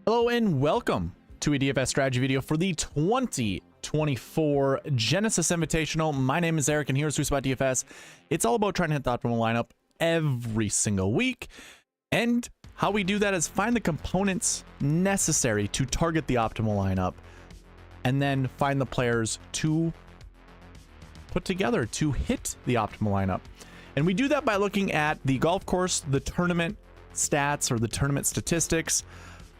Hello and welcome to a DFS strategy video for the 2024 Genesis Invitational. My name is Eric and here at SweetSpotDFS. It's all about trying to hit the optimal lineup every single week. And how we do that is find the components necessary to target the optimal lineup and then find the players to put together to hit the optimal lineup. And we do that by looking at the golf course, the tournament stats or the tournament statistics,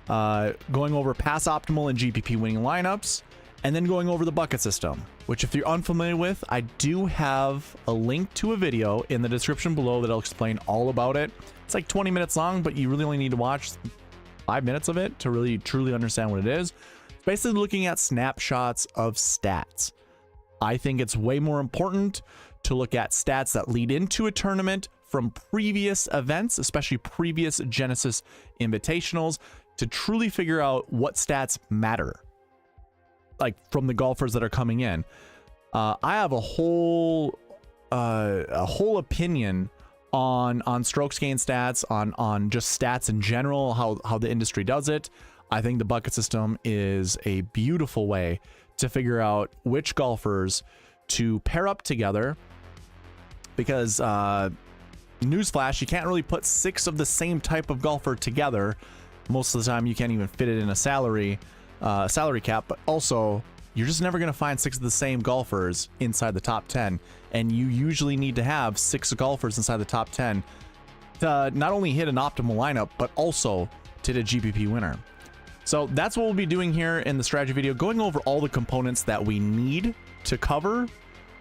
going over pass optimal and GPP winning lineups, and then going over the bucket system, which if you're unfamiliar with, I do have a link to a video in the description below that'll explain all about it. It's like 20 minutes long, but you really only need to watch 5 minutes of it to really truly understand what it is. It's basically looking at snapshots of stats. I think it's way more important to look at stats that lead into a tournament from previous events, especially previous Genesis Invitationals, to truly figure out what stats matter, like from the golfers that are coming in. I have a whole opinion on strokes gain stats, on just stats in general, how the industry does it. I think the bucket system is a beautiful way to figure out which golfers to pair up together, because newsflash, you can't really put 6 of the same type of golfer together. Most of the time you can't even fit it in a salary cap, but also you're just never going to find 6 of the same golfers inside the top 10, and you usually need to have 6 golfers inside the top 10 to not only hit an optimal lineup but also to hit a GPP winner. So that's what we'll be doing here in the strategy video, going over all the components that we need to cover,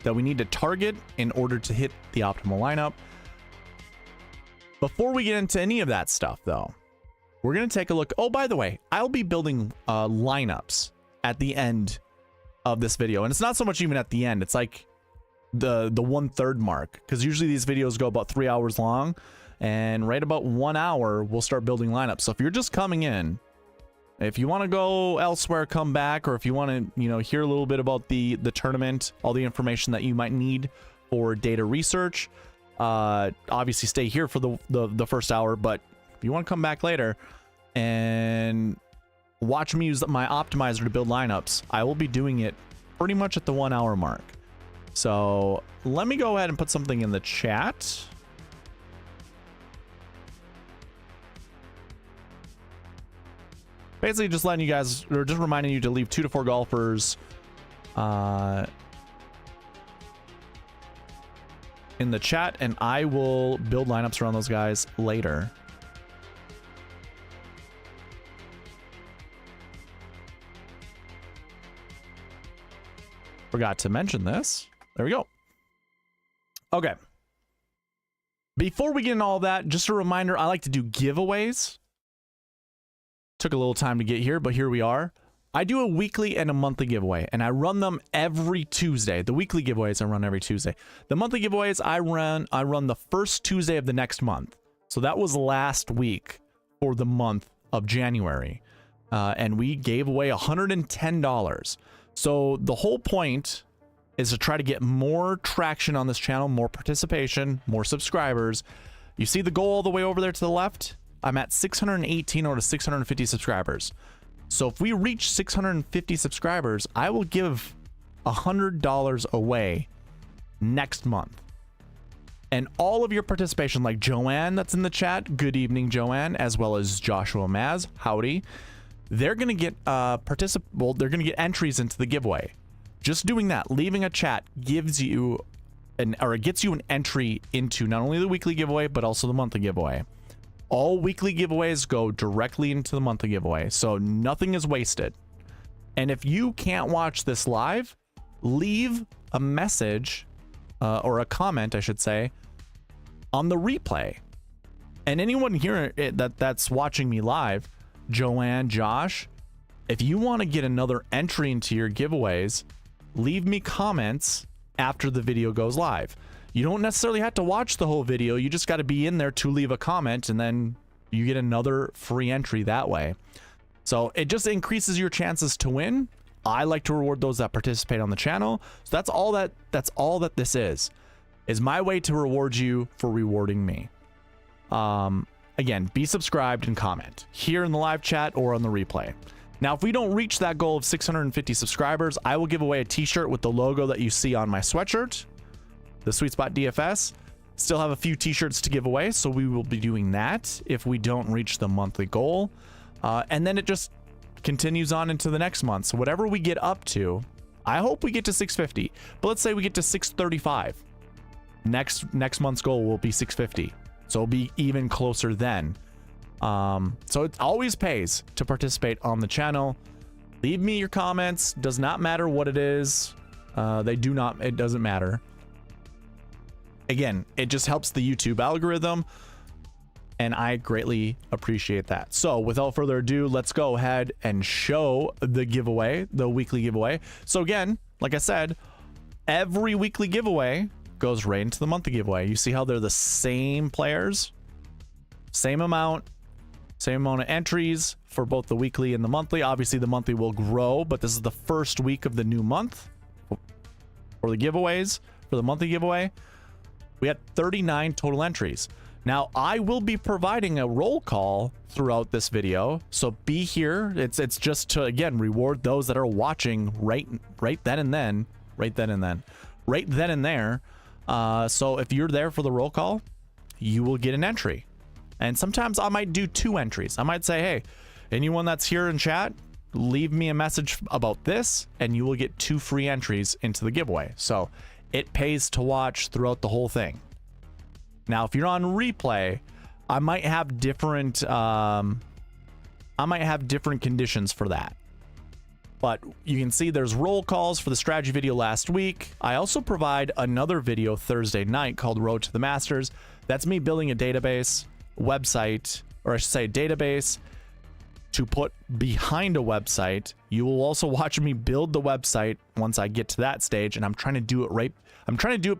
that we need to target in order to hit the optimal lineup. Before we get into any of that stuff though, we're going to take a look. Oh, by the way, I'll be building lineups at the end of this video. And it's not so much even at the end. It's like the 1/3 mark, because usually these videos go about 3 hours long. And right about 1 hour, we'll start building lineups. So if you're just coming in, if you want to go elsewhere, come back. Or if you want to, hear a little bit about the tournament, all the information that you might need for data research, obviously stay here for the first hour. But if you want to come back later and watch me use my optimizer to build lineups, I will be doing it pretty much at the 1 hour mark. So let me go ahead and put something in the chat. Basically just letting you guys, or just reminding you to leave 2 to 4 golfers in the chat, and I will build lineups around those guys later. Forgot to mention this. There we go. Okay. Before we get into all that, just a reminder, I like to do giveaways. Took a little time to get here, but here we are. I do a weekly and a monthly giveaway, and I run them every Tuesday. The weekly giveaways I run every Tuesday. The monthly giveaways I run the first Tuesday of the next month. So that was last week for the month of January. And we gave away $110. So the whole point is to try to get more traction on this channel, more participation, more subscribers. You see the goal all the way over there to the left? I'm at 618 out of 650 subscribers. So if we reach 650 subscribers, I will give $100 away next month. And all of your participation, like Joanne that's in the chat, good evening Joanne, as well as Joshua Maz, howdy. They're gonna get they're gonna get entries into the giveaway. Just doing that, leaving a chat, gives you it gets you an entry into not only the weekly giveaway but also the monthly giveaway. All weekly giveaways go directly into the monthly giveaway, so nothing is wasted. And if you can't watch this live, leave a message or a comment, I should say, on the replay. And anyone here that's watching me live, Joanne, Josh, if you want to get another entry into your giveaways, leave me comments after the video goes live. You don't necessarily have to watch the whole video. You just got to be in there to leave a comment, and then you get another free entry that way. So it just increases your chances to win. I like to reward those that participate on the channel. So that's all that this is my way to reward you for rewarding me. again, be subscribed and comment here in the live chat or on the replay. Now, if we don't reach that goal of 650 subscribers, I will give away a t-shirt with the logo that you see on my sweatshirt, the SweetSpot DFS. Still have a few t-shirts to give away, so we will be doing that if we don't reach the monthly goal. And then it just continues on into the next month. So whatever we get up to, I hope we get to 650, but let's say we get to 635. Next month's goal will be 650. So it'll be even closer then. So it always pays to participate on the channel. Leave me your comments. Does not matter what it is. It doesn't matter. Again, it just helps the YouTube algorithm, and I greatly appreciate that. So without further ado, let's go ahead and show the giveaway, the weekly giveaway. So again, like I said, every weekly giveaway goes right into the monthly giveaway. You see how they're the same players, same amount of entries for both the weekly and the monthly. Obviously the monthly will grow, but this is the first week of the new month for the giveaways. For the monthly giveaway, we had 39 total entries. Now I will be providing a roll call throughout this video, so be here. It's just to, again, reward those that are watching right then and there. So if you're there for the roll call, you will get an entry. And sometimes I might do 2 entries. I might say, hey, anyone that's here in chat, leave me a message about this and you will get 2 free entries into the giveaway. So it pays to watch throughout the whole thing. Now, if you're on replay, I might have different conditions for that. But you can see there's roll calls for the strategy video last week. I also provide another video Thursday night called Road to the Masters. That's me building a database website, or I should say database to put behind a website. You will also watch me build the website once I get to that stage, and I'm trying to do it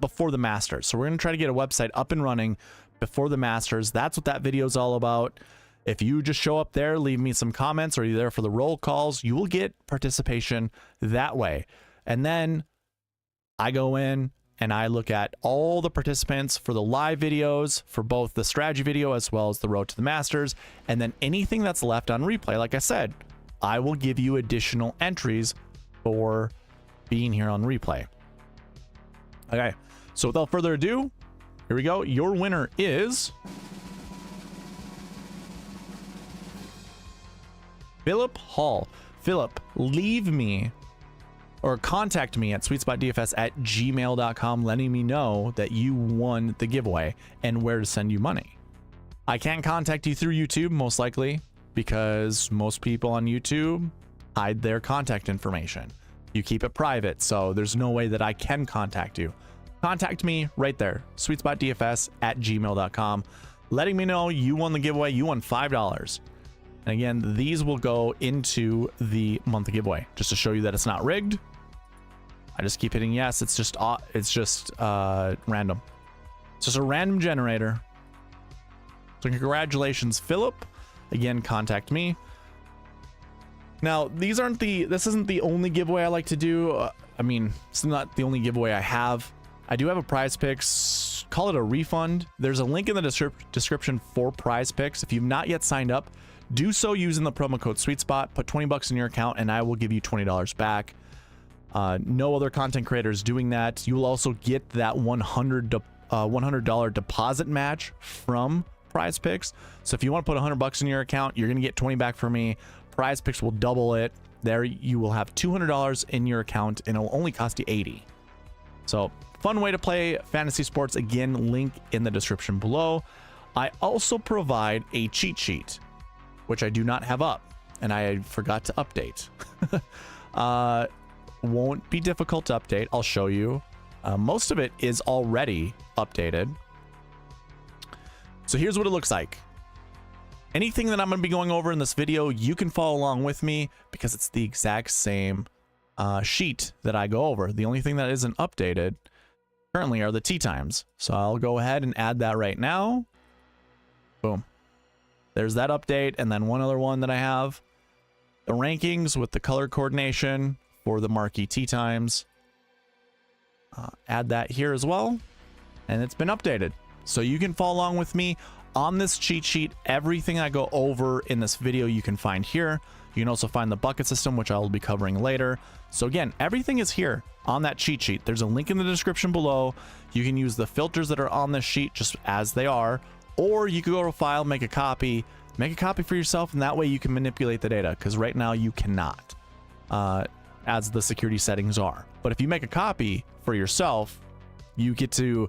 before the Masters. So we're going to try to get a website up and running before the Masters. That's what that video is all about. If you just show up there, leave me some comments, or you're there for the roll calls, you will get participation that way. And then I go in and I look at all the participants for the live videos for both the strategy video as well as the Road to the Masters. And then anything that's left on replay, like I said, I will give you additional entries for being here on replay. Okay, so without further ado, here we go. Your winner is Philip Hall. Philip, leave me or contact me at sweetspotdfs@gmail.com, letting me know that you won the giveaway and where to send you money. I can't contact you through YouTube, most likely, because most people on YouTube hide their contact information. You keep it private, so there's no way that I can contact you. Contact me right there, sweetspotdfs@gmail.com, letting me know you won the giveaway. You won $5. And again, these will go into the monthly giveaway, just to show you that it's not rigged. I just keep hitting yes. It's just random. It's just a random generator. So congratulations, Philip. Again, contact me. Now, this isn't the only giveaway I like to do. I mean, it's not the only giveaway I have. I do have a Prize Picks, call it a refund. There's a link in the description for Prize Picks. If you've not yet signed up, do so using the promo code SweetSpot. Put 20 bucks in your account and I will give you $20 back. No other content creators doing that. You will also get that $100 deposit match from Prize Picks. So if you want to put 100 bucks in your account, you're going to get 20 back from me. Prize Picks will double it. There you will have $200 in your account and it will only cost you 80. So fun way to play fantasy sports. Again, link in the description below. I also provide a cheat sheet, which I do not have up and I forgot to update. Won't be difficult to update. I'll show you. Most of it is already updated. So here's what it looks like. Anything that I'm going to be going over in this video, you can follow along with me because it's the exact same sheet that I go over. The only thing that isn't updated currently are the tee times. So I'll go ahead and add that right now. Boom. There's that update. And then one other one that I have, the rankings with the color coordination for the Marquee Tee Times. Add that here as well. And it's been updated. So you can follow along with me. on this cheat sheet, everything I go over in this video you can find here. You can also find the bucket system, which I will be covering later. So again, everything is here on that cheat sheet. There's a link in the description below. You can use the filters that are on this sheet just as they are, or you could go to file, make a copy for yourself, and that way you can manipulate the data, because right now you cannot, as the security settings are. But if you make a copy for yourself, you get to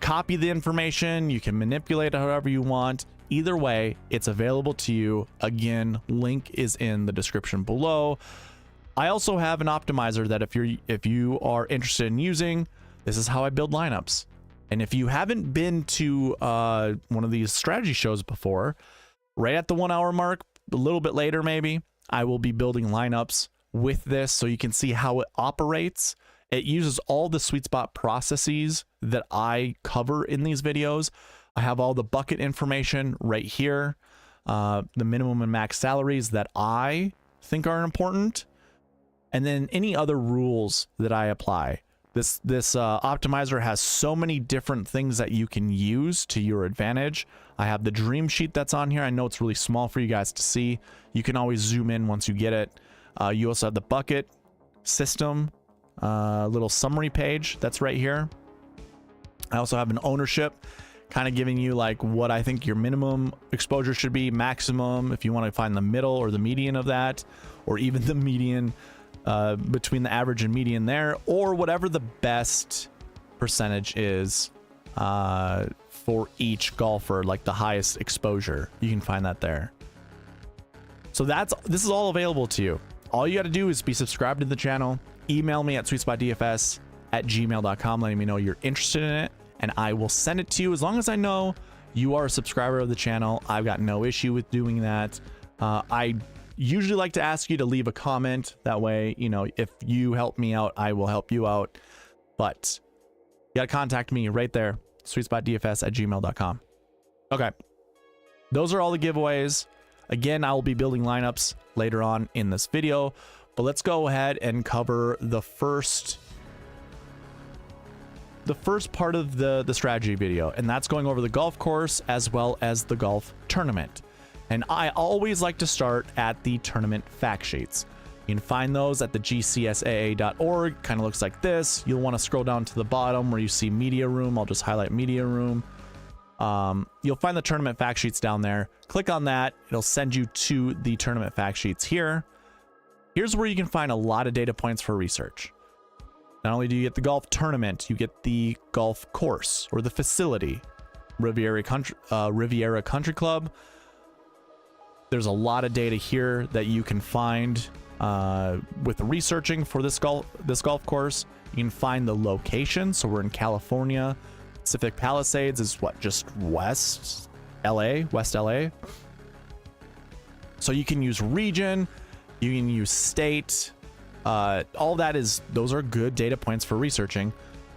copy the information, you can manipulate it however you want. Either way, it's available to you. Again, link is in the description below. I also have an optimizer that if you are interested in using, this is how I build lineups. And if you haven't been to one of these strategy shows before, right at the 1 hour mark, a little bit later maybe, I will be building lineups with this so you can see how it operates. It uses all the SweetSpot processes that I cover in these videos. I have all the bucket information right here, the minimum and max salaries that I think are important, and then any other rules that I apply. This optimizer has so many different things that you can use to your advantage. I have the dream sheet that's on here. I know it's really small for you guys to see. You can always zoom in once you get it. You also have the bucket system, little summary page that's right here. I also have an ownership, kind of giving you like what I think your minimum exposure should be, maximum, if you want to find the middle or the median of that, or even the median between the average and median there, or whatever the best percentage is for each golfer, like the highest exposure. You can find that there. So this is all available to you. All you got to do is be subscribed to the channel, email me at sweetspotdfs@gmail.com, letting me know you're interested in it, and I will send it to you. As long as I know you are a subscriber of the channel, I've got no issue with doing that. I usually like to ask you to leave a comment. That way, you know, if you help me out, I will help you out. But you got to contact me right there, sweetspotdfs@gmail.com. Okay. Those are all the giveaways. Again, I will be building lineups later on in this video, but let's go ahead and cover the first part of the strategy video, and that's going over the golf course as well as the golf tournament. And I always like to start at the tournament fact sheets. You can find those at the gcsaa.org. Kind of looks like this. You'll want to scroll down to the bottom where you see media room. I'll just highlight media room. You'll find the tournament fact sheets down there. Click on that. It'll send you to the tournament fact sheets here. Here's where you can find a lot of data points for research. Not only do you get the golf tournament, you get the golf course or the facility, Riviera Country Club. There's a lot of data here that you can find with researching for this golf course. You can find the location. So we're in California. Pacific Palisades is what, just West LA. So you can use region, you can use state. All that those are good data points for researching.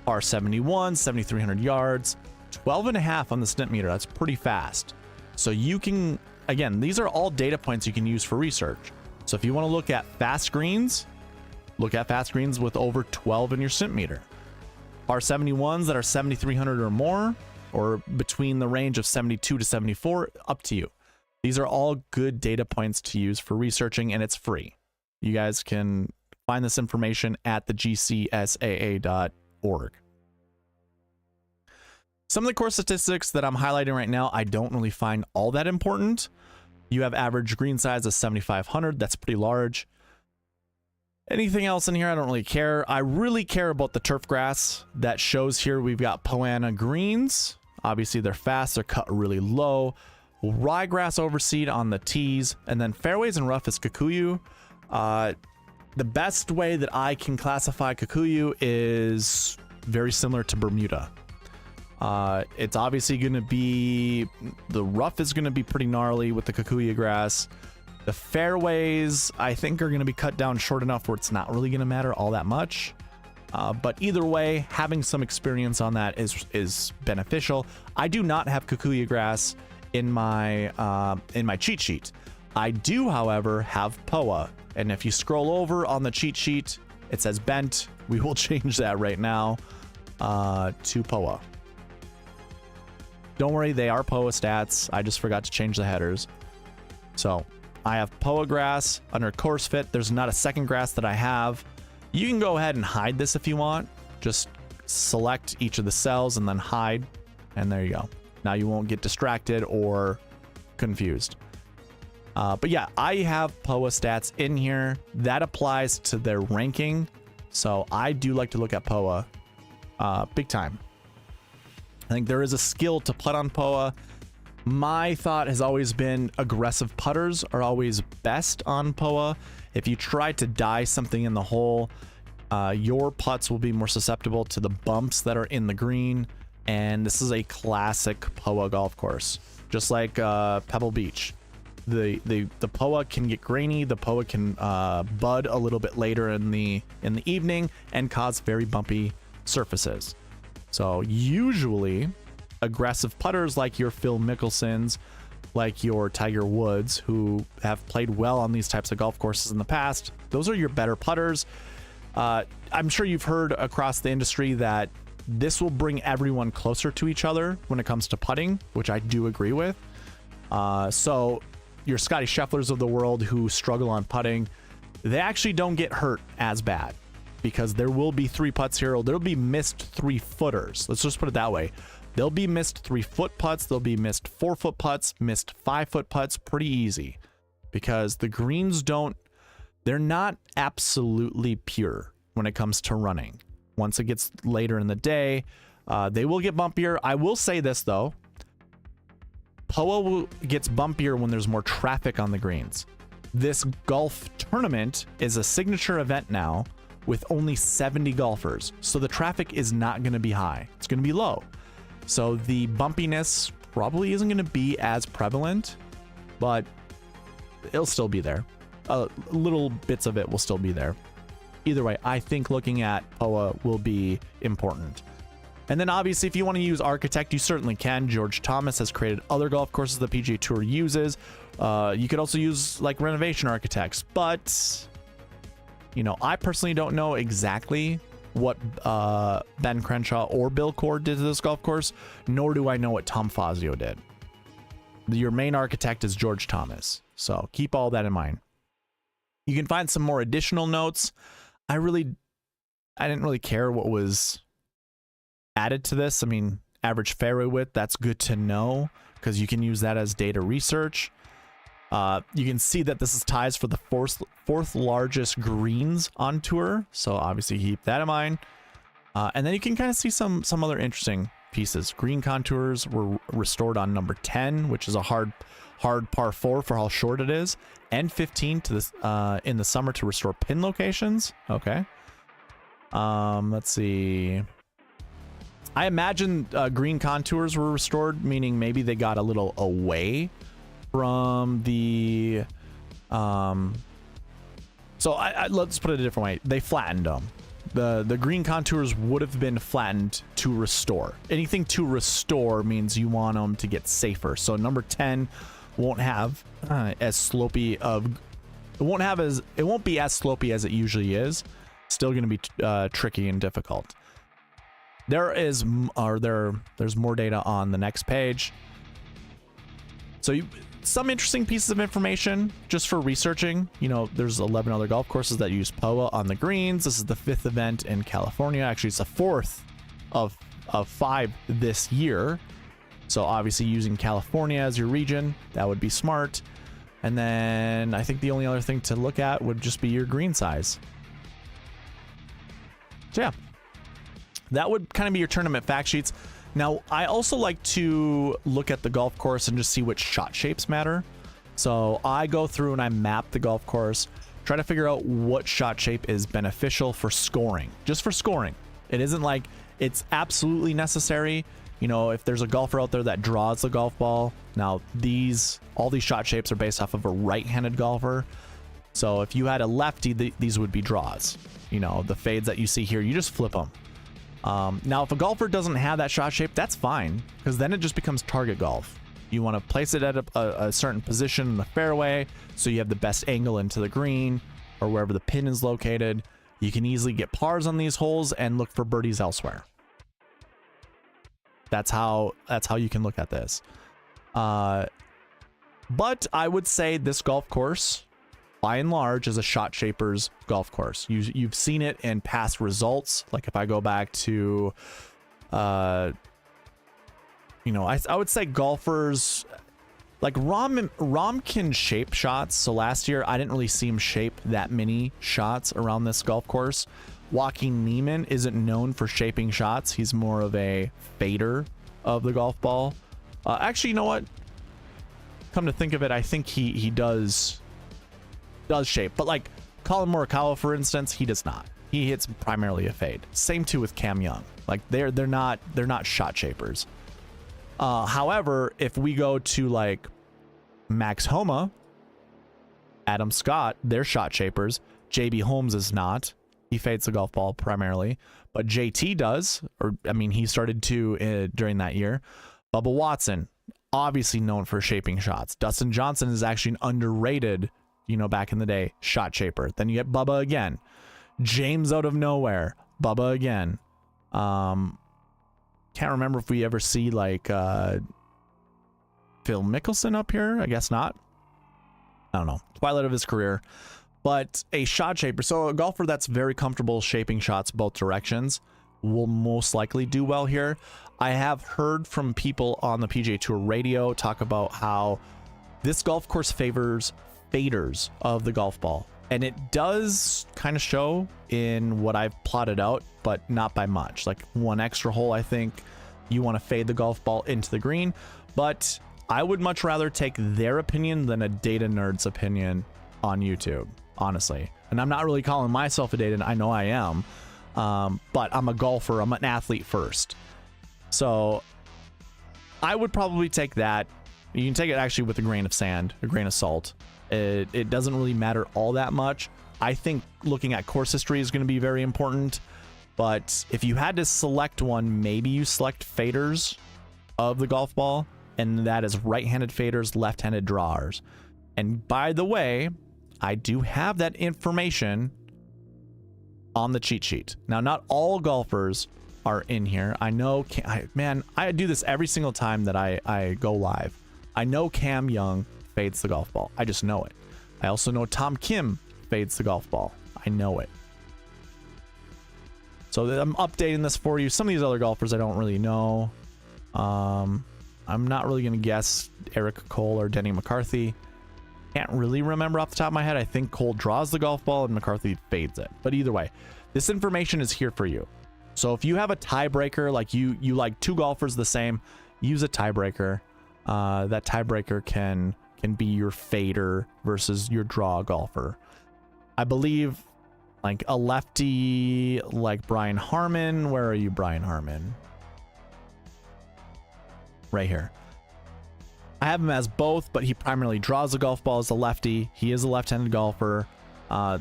R71, 7,300 yards, 12.5 on the snip meter. That's pretty fast. So you can, again, these are all data points you can use for research. So if you want to look at fast greens, look at fast greens with over 12 in your snip meter. R71s that are 7,300 or more, or between the range of 72 to 74, up to you. These are all good data points to use for researching, and it's free. You guys can find this information at the gcsaa.org. Some of the course statistics that I'm highlighting right now, I don't really find all that important. You have average green size of 7,500. That's pretty large. Anything else in here, I don't really care. I really care about the turf grass that shows here. We've got Poana greens. Obviously, they're fast. They're cut really low. Ryegrass overseed on the tees. And then fairways and rough is Kikuyu. The best way that I can classify Kikuyu is very similar to Bermuda. It's obviously going to be, the rough is going to be pretty gnarly with the Kikuyu grass. The fairways, I think, are going to be cut down short enough where it's not really going to matter all that much. But either way, having some experience on that is beneficial. I do not have Kikuyu grass in my cheat sheet. I do, however, have POA. And if you scroll over on the cheat sheet, it says bent. We will change that right now to POA. Don't worry, they are POA stats. I just forgot to change the headers. So I have POA grass under course fit. There's not a second grass that I have. You can go ahead and hide this if you want. Just select each of the cells and then hide. And there you go. Now you won't get distracted or confused. But yeah, I have POA stats in here. That applies to their ranking. So I do like to look at POA big time. I think there is a skill to putt on POA. My thought has always been aggressive putters are always best on POA. If you try to die something in the hole, your putts will be more susceptible to the bumps that are in the green. And this is a classic POA golf course, just like Pebble Beach. The POA can get grainy. The POA can bud a little bit later in the evening and cause very bumpy surfaces. So usually aggressive putters like your Phil Mickelsons, like your Tiger Woods, who have played well on these types of golf courses in the past, those are your better putters. I'm sure you've heard across the industry that this will bring everyone closer to each other when it comes to putting, which I do agree with. So your Scotty Schefflers of the world who struggle on putting, they actually don't get hurt as bad because there will be 3 putts here. There'll be missed 3-footers. Let's just put it that way. There'll be missed 3-foot putts. There'll be missed 4-foot putts, missed 5-foot putts. Pretty easy because the greens they're not absolutely pure when it comes to running. Once it gets later in the day, they will get bumpier. I will say this though. POA gets bumpier when there's more traffic on the greens. This golf tournament is a signature event now with only 70 golfers. So the traffic is not going to be high. It's going to be low. So the bumpiness probably isn't going to be as prevalent, but it'll still be there. Little bits of it will still be there. Either way, I think looking at POA will be important. And then obviously, if you want to use Architect, you certainly can. George Thomas has created other golf courses the PGA Tour uses. You could also use like renovation architects, but you know, I personally don't know exactly what Ben Crenshaw or Bill Cord did to this golf course, nor do I know what Tom Fazio did. Your main architect is George Thomas, so keep all that in mind. You can find some more additional notes. I didn't really care what was added to this. I mean, average fairway width, that's good to know because you can use that as data research. You can see that this is ties for the fourth largest greens on tour, so obviously keep that in mind. And then you can kind of see some other interesting pieces. Green contours were restored on number 10, which is a hard par 4 for how short it is, and 15 to this in the summer to restore pin locations. Okay. Let's see. I imagine green contours were restored, meaning maybe they got a little away from the so let's put it a different way. They flattened them. The green contours would have been flattened to restore. Anything to restore means you want them to get safer. So number 10 won't have as slopey of it won't be as slopey as it usually is. Still going to be tricky and difficult. There's more data on the next page. So some interesting pieces of information just for researching. You know, there's 11 other golf courses that use POA on the greens. This is the 5th event in California. Actually, it's the 4th of 5 this year. So obviously using California as your region, that would be smart. And then I think the only other thing to look at would just be your green size. So yeah, that would kind of be your tournament fact sheets. Now, I also like to look at the golf course and just see which shot shapes matter. So I go through and I map the golf course, try to figure out what shot shape is beneficial for scoring, just for scoring. It isn't like it's absolutely necessary. You know, if there's a golfer out there that draws the golf ball, now all these shot shapes are based off of a right-handed golfer. So if you had a lefty, these would be draws. You know, the fades that you see here, you just flip them. Now, if a golfer doesn't have that shot shape, that's fine, because then it just becomes target golf. You want to place it at a certain position in the fairway so you have the best angle into the green or wherever the pin is located. You can easily get pars on these holes and look for birdies elsewhere. That's how you can look at this. But I would say this golf course, by and large, is a shot shapers golf course. You've seen it in past results. Like if I go back to, I would say golfers like Rom can shape shots. So last year I didn't really see him shape that many shots around this golf course. Joaquin Niemann isn't known for shaping shots. He's more of a fader of the golf ball. Actually, you know what? Come to think of it, I think he does shape, but like Colin Morikawa, for instance, he does not. He hits primarily a fade. Same too with Cam Young. Like they're not shot shapers. However, if we go to like Max Homa, Adam Scott, they're shot shapers. JB Holmes is not. He fades the golf ball primarily, but JT does, or I mean, he started to during that year. Bubba Watson, obviously known for shaping shots. Dustin Johnson is actually an underrated, back in the day, shot shaper. Then you get Bubba again. James out of nowhere. Bubba again. Can't remember if we ever see like Phil Mickelson up here. I guess not. I don't know. Twilight of his career. But a shot shaper, so a golfer that's very comfortable shaping shots both directions will most likely do well here. I have heard from people on the PGA Tour radio talk about how this golf course favors faders of the golf ball. And it does kind of show in what I've plotted out, but not by much. Like one extra hole, I think you want to fade the golf ball into the green. But I would much rather take their opinion than a data nerd's opinion on YouTube, honestly. And I'm not really calling myself a data, I know I am. But I'm a golfer, I'm an athlete first. So I would probably take that. You can take it actually with a grain of sand, a grain of salt. It doesn't really matter all that much. I think looking at course history is going to be very important. But if you had to select one, maybe you select faders of the golf ball. And that is right-handed faders, left-handed drawers. And by the way, I do have that information on the cheat sheet. Now, not all golfers are in here. I know, I do this every single time that I go live. I know Cam Young fades the golf ball. I just know it. I also know Tom Kim fades the golf ball. I know it. So I'm updating this for you. Some of these other golfers I don't really know. I'm not really going to guess Eric Cole or Denny McCarthy. Can't really remember off the top of my head. I think Cole draws the golf ball and McCarthy fades it. But either way, this information is here for you. So if you have a tiebreaker, like you like two golfers the same, use a tiebreaker. That tiebreaker can be your fader versus your draw golfer. I believe like a lefty like Brian Harmon. Where are you, Brian Harmon? Right here. I have him as both, but he primarily draws the golf ball as a lefty. He is a left-handed golfer.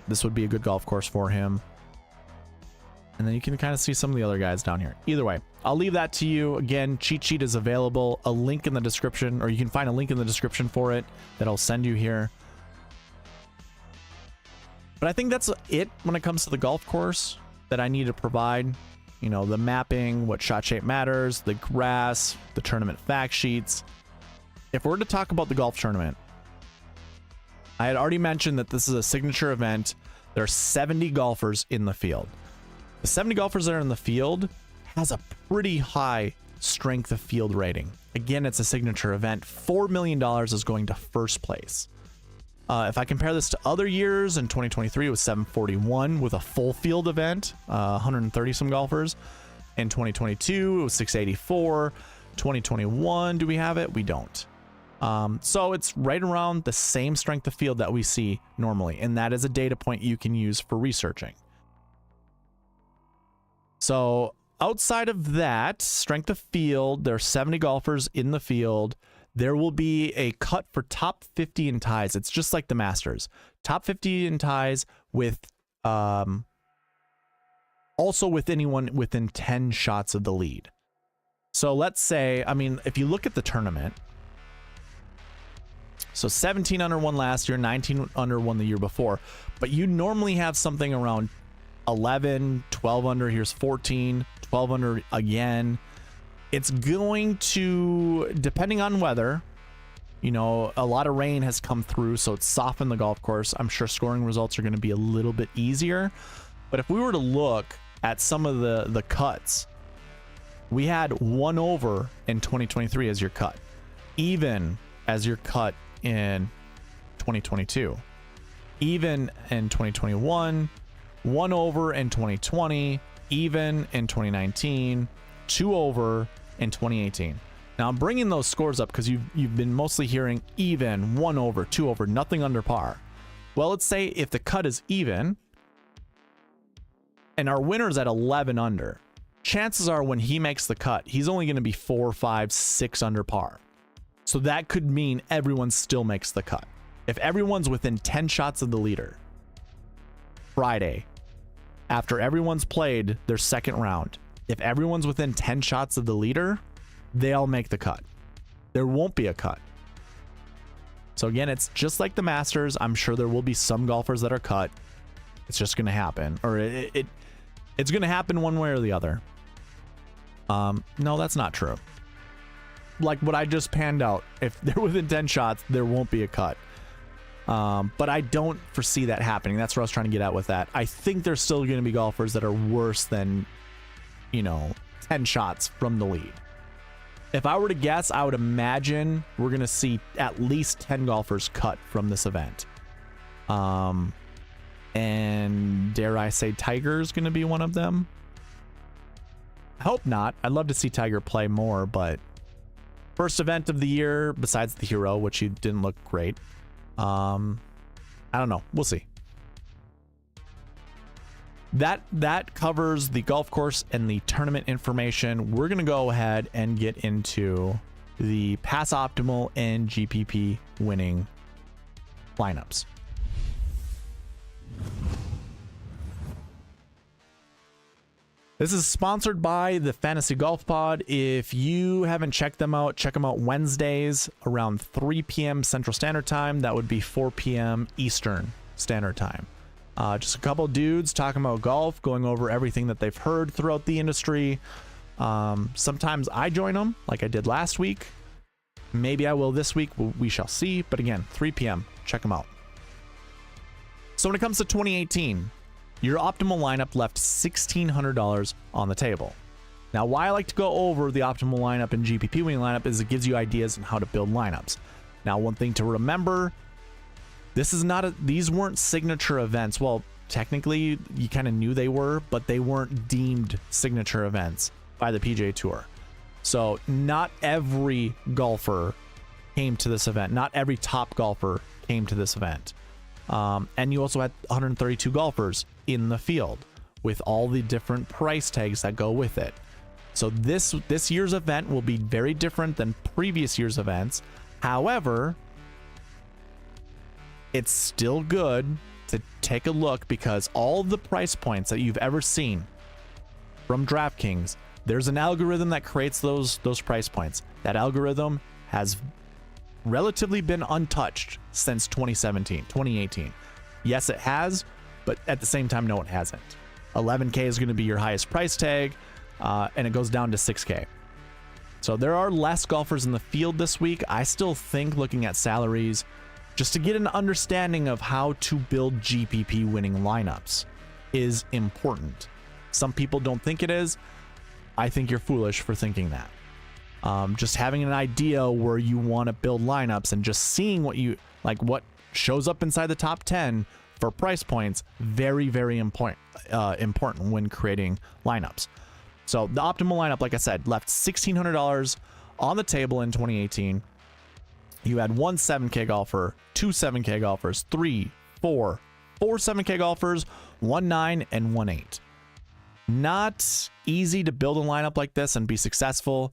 This would be a good golf course for him. And then you can kind of see some of the other guys down here. Either way, I'll leave that to you. Again, cheat sheet is available. A link in the description, or you can find a link in the description for it that I'll send you here. But I think that's it when it comes to the golf course that I need to provide. You know, the mapping, what shot shape matters, the grass, the tournament fact sheets. If we're to talk about the golf tournament, I had already mentioned that this is a signature event. There are 70 golfers in the field. The 70 golfers that are in the field has a pretty high strength of field rating. Again, it's a signature event. $4 million is going to first place. If I compare this to other years, in 2023 it was 741 with a full field event, 130 some golfers. In 2022 it was 684. 2021, do we have it? We don't. So it's right around the same strength of field that we see normally, and that is a data point you can use for researching. So outside of that strength of field, there are 70 golfers in the field. There will be a cut for top 50 in ties. It's just like the Masters. Top 50 in ties with also with anyone within 10 shots of the lead. So let's say, I mean, if you look at the tournament, so 17 under won last year, 19 under won the year before, but you normally have something around 11, 12 under, here's 14, 12 under again. It's going to, depending on weather, you know, a lot of rain has come through, so it's softened the golf course. I'm sure scoring results are going to be a little bit easier. But if we were to look at some of the cuts, we had 1 over in 2023 as your cut, even as your cut in 2022, even in 2021, 1 over in 2020, even in 2019, 2 over in 2018. Now I'm bringing those scores up because you've been mostly hearing even, 1 over, 2 over, nothing under par. Well, let's say if the cut is even and our winner's at 11 under, chances are when he makes the cut, he's only going to be 4, 5, 6 under par. So that could mean everyone still makes the cut. If everyone's within 10 shots of the leader, Friday, after everyone's played their second round, if everyone's within 10 shots of the leader, they all make the cut. There won't be a cut. So again, it's just like the Masters. I'm sure there will be some golfers that are cut. It's just going to happen, or it's going to happen one way or the other. No, that's not true. Like what I just panned out, if they're within 10 shots, there won't be a cut. But I don't foresee that happening. That's what I was trying to get at with that. I think there's still going to be golfers that are worse than, you know, 10 shots from the lead. If I were to guess, I would imagine we're going to see at least 10 golfers cut from this event. And dare I say Tiger's going to be one of them? I hope not. I'd love to see Tiger play more, but first event of the year besides the Hero, which he didn't look great. I don't know. We'll see. That covers the golf course and the tournament information. We're going to go ahead and get into the pass optimal and GPP winning lineups. This is sponsored by the Fantasy Golf Pod. If you haven't checked them out, check them out Wednesdays around 3 p.m. Central Standard Time. That would be 4 p.m. Eastern Standard Time. Just a couple dudes talking about golf, going over everything that they've heard throughout the industry. Sometimes I join them, like I did last week. Maybe I will this week. We shall see. But again, 3 p.m. Check them out. So when it comes to 2018, your optimal lineup left $1,600 on the table. Now, why I like to go over the optimal lineup and GPP winning lineup is it gives you ideas on how to build lineups. Now, one thing to remember, these weren't signature events. Well, technically, you kind of knew they were, but they weren't deemed signature events by the PGA Tour. So not every golfer came to this event. Not every top golfer came to this event. And you also had 132 golfers in the field with all the different price tags that go with it. So this year's event will be very different than previous year's events. However, it's still good to take a look because all the price points that you've ever seen from DraftKings, there's an algorithm that creates those price points. That algorithm has relatively been untouched since 2018. Yes, it has, but at the same time, no, it hasn't. 11K is going to be your highest price tag, and it goes down to 6K. So there are less golfers in the field this week. I still think looking at salaries, just to get an understanding of how to build GPP winning lineups is important. Some people don't think it is. I think you're foolish for thinking that. Just having an idea where you want to build lineups and just seeing what shows up inside the top 10 for price points, very, very important when creating lineups. So the optimal lineup, like I said, left $1,600 on the table in 2018. You had one 7K golfer, two 7K golfers, 3, 4 7K golfers, 1 9, and 1 8. Not easy to build a lineup like this and be successful.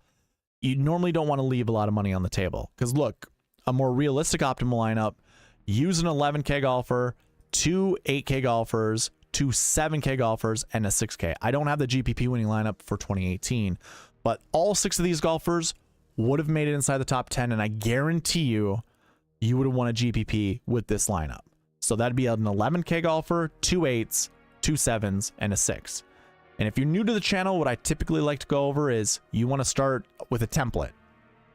You normally don't want to leave a lot of money on the table because look, a more realistic optimal lineup, use an 11K golfer, 2 8K golfers, 2 7K golfers, and a 6K. I don't have the GPP winning lineup for 2018, but all 6 of these golfers would have made it inside the top 10, and I guarantee you would have won a GPP with this lineup. So that'd be an 11K golfer, 2 8s, 2 7s, and a 6. And if you're new to the channel, what I typically like to go over is you want to start with a template.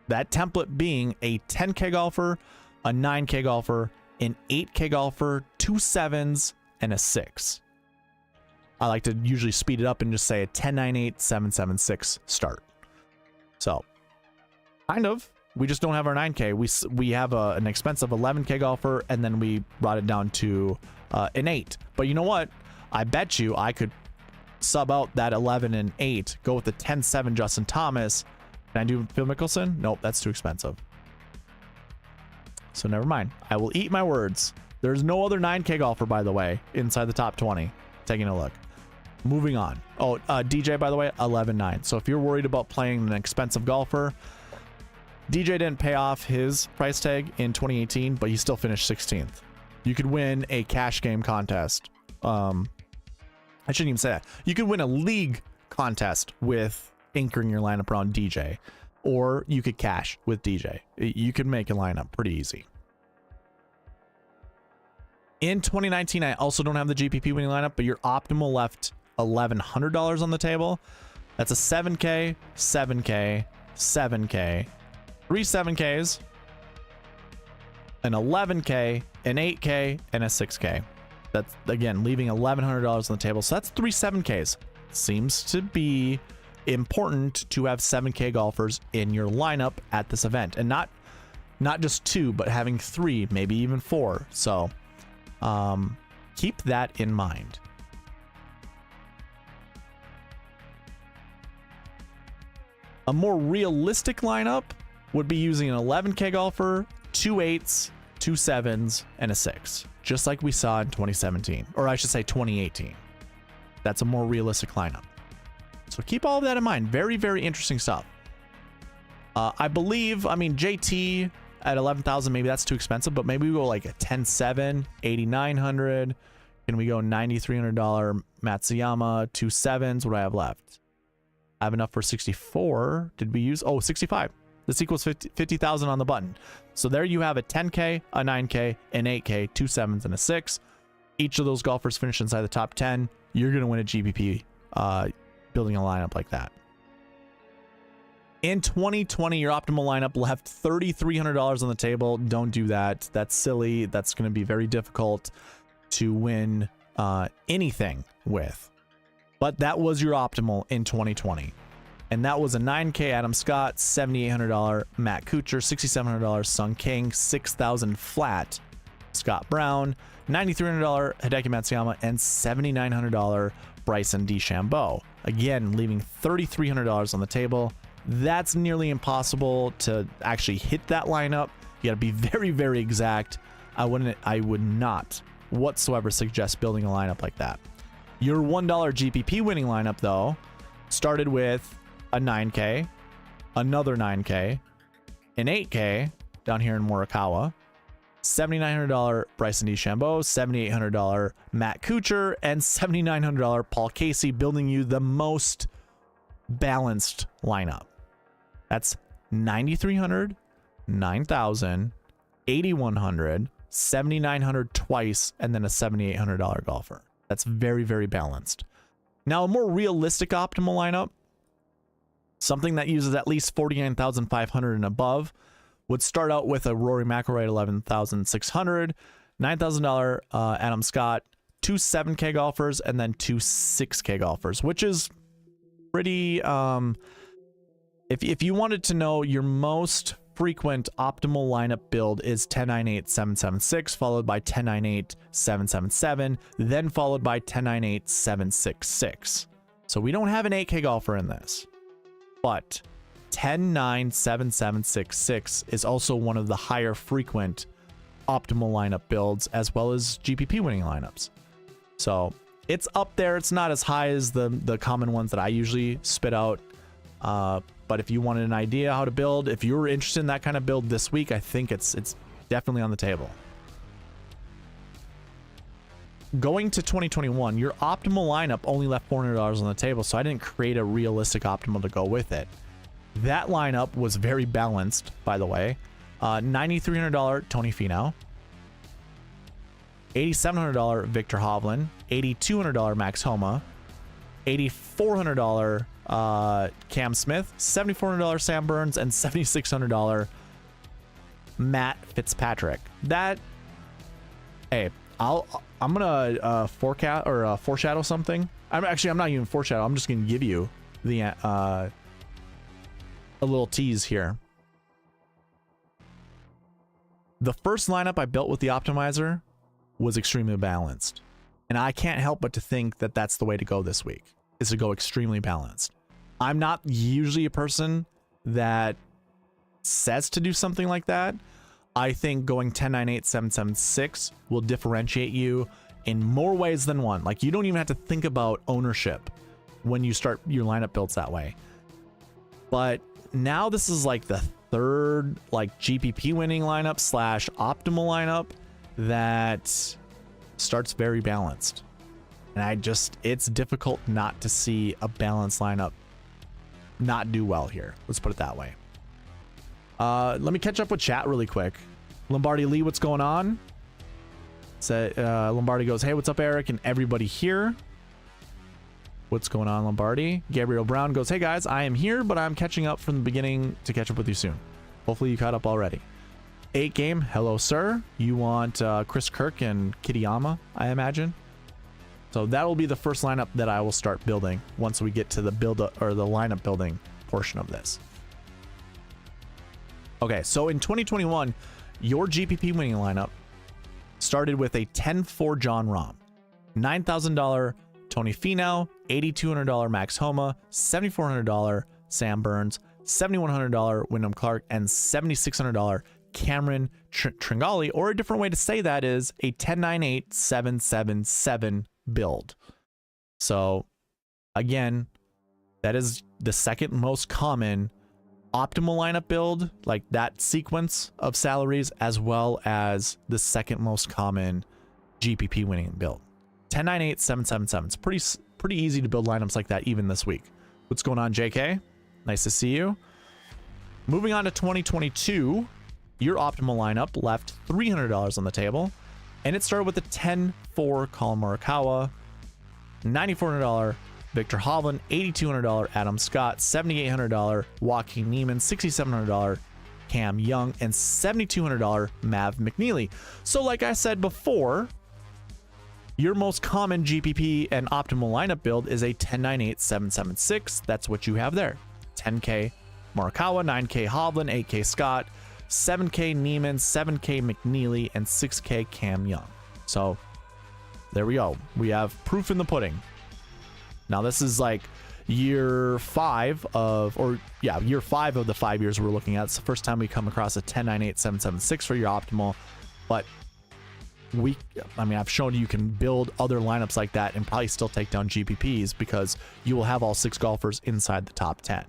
That template being a 10K golfer, a 9K golfer, an 8K golfer, 2 7s, and a 6. I like to usually speed it up and just say a 10, 9, 8, 7, 7, 6 start. So, kind of. We just don't have our 9K. We have an expensive 11K golfer, and then we brought it down to an 8. But you know what? I bet you I could sub out that 11 and 8, go with the 10-7 Justin Thomas. Can I do Phil Mickelson? Nope, that's too expensive. So never mind. I will eat my words. There's no other 9K golfer, by the way, inside the top 20. Taking a look. Moving on. Oh, DJ, by the way, 11-9. So if you're worried about playing an expensive golfer, DJ didn't pay off his price tag in 2018, but he still finished 16th. You could win a cash game contest. I shouldn't even say that. You could win a league contest with anchoring your lineup around DJ, or you could cash with DJ. You could make a lineup pretty easy. In 2019, I also don't have the GPP winning lineup, but your optimal left $1,100 on the table. That's a 7K, 7K, 7K, 3 7Ks, an 11K, an 8K, and a 6K. That's, again, leaving $1,100 on the table. So that's 3 7Ks. Seems to be important to have 7K golfers in your lineup at this event. And not just 2, but having 3, maybe even 4. So keep that in mind. A more realistic lineup would be using an 11K golfer, 2 8s, 2 7s, and a 6, just like we saw in 2017, or I should say 2018. That's a more realistic lineup. So keep all of that in mind. Very, very interesting stuff. I believe, I mean, JT at 11,000, maybe that's too expensive, but maybe we go like a 10-7, 8,900. Can we go $9,300 Matsuyama, 2 7s? What do I have left? I have enough for 64. Did we use? Oh, 65. This equals 50,000 on the button. So there you have a 10K, a 9K, an 8K, 2 7s, and a 6. Each of those golfers finish inside the top 10. You're going to win a GPP building a lineup like that. In 2020, your optimal lineup left $3,300 on the table. Don't do that. That's silly. That's going to be very difficult to win anything with. But that was your optimal in 2020. And that was a 9K Adam Scott, $7,800 Matt Kuchar, $6,700 Sung King, $6,000 flat Scott Brown, $9,300 Hideki Matsuyama, and $7,900 Bryson DeChambeau. Again, leaving $3,300 on the table. That's nearly impossible to actually hit that lineup. You got to be very, very exact. I would not whatsoever suggest building a lineup like that. Your $1 GPP winning lineup, though, started with a 9K, another 9K, an 8K down here in Morikawa, $7,900 Bryson DeChambeau, $7,800 Matt Kuchar, and $7,900 Paul Casey, building you the most balanced lineup. That's 9,300, 9,000, 8,100, 7,900 twice, and then a $7,800 golfer. That's very, very balanced. Now, a more realistic optimal lineup, something that uses at least 49,500 and above, would start out with a Rory McIlroy at 11,600, $9,000 Adam Scott, 2 7K golfers, and then 2 6K golfers, which is pretty... If you wanted to know, your most frequent optimal lineup build is 10-9-8-7-7-6, followed by 10-9-8-7-7-7, then followed by 10-9-8-7-6-6. So we don't have an 8K golfer in this, but 10-9-7-7-6-6 is also one of the higher frequent optimal lineup builds, as well as GPP winning lineups. So it's up there. It's not as high as the common ones that I usually spit out. But if you wanted an idea how to build, if you were interested in that kind of build this week, I think it's definitely on the table. Going to 2021, your optimal lineup only left $400 on the table, so I didn't create a realistic optimal to go with it. That lineup was very balanced, by the way. $9,300 Tony Finau, $8,700 Victor Hovland, $8,200 Max Homa, $8,400 Cam Smith, $7,400 Sam Burns, and $7,600 Matt Fitzpatrick. That, hey, I'm gonna forecast or foreshadow something. I'm not even foreshadow. I'm just gonna give you the a little tease here. The first lineup I built with the optimizer was extremely balanced, and I can't help but to think that that's the way to go this week, is to go extremely balanced. I'm not usually a person that says to do something like that. I think going 10, 9, 8, 7, 7, 6 will differentiate you in more ways than one. Like, you don't even have to think about ownership when you start your lineup builds that way. But now this is like the third like GPP winning lineup slash optimal lineup that starts very balanced. And it's difficult not to see a balanced lineup not do well here. Let's put it that way. Let me catch up with chat really quick. Lombardi Lee, what's going on? Lombardi goes, hey, what's up, Eric? And everybody here. What's going on, Lombardi? Gabriel Brown goes, hey guys, I am here, but I'm catching up from the beginning to catch up with you soon. Hopefully you caught up already. 8 game, hello sir. You want Chris Kirk and Kitayama, I imagine. So that will be the first lineup that I will start building once we get to the build or the lineup building portion of this. Okay, so in 2021, your GPP winning lineup started with a 10-4 John Rahm, $9,000 Tony Finau, $8,200 Max Homa, $7,400 Sam Burns, $7,100 Wyndham Clark, and $7,600 Cameron Tringali, or a different way to say that is a 10-9-8-7-7-7 build. So again, that is the second most common optimal lineup build, like that sequence of salaries, as well as the second most common GPP winning build. 10-9-8-7-7-7. It's pretty easy to build lineups like that even this week. What's going on, JK? Nice to see you. Moving on to 2022, your optimal lineup left $300 on the table, and it started with a 10-4 Collin Morikawa, $9,400 Victor Hovland, $8,200 Adam Scott, $7,800 Joaquin Niemann, $6,700 Cam Young, and $7,200 Mav McNeely. So like I said before, your most common GPP and optimal lineup build is a 10-9-8-7-7-6. That's what you have there. 10K Morikawa, 9K Hovland, 8K Scott, 7K Niemann, 7K McNeely, and 6K Cam Young. So there we go. We have proof in the pudding. Now this is like year 5 of the 5 years we're looking at. It's the first time we come across a 10-9-8-7-7-6 for your optimal, but I've shown you can build other lineups like that and probably still take down GPPs because you will have all 6 golfers inside the top 10.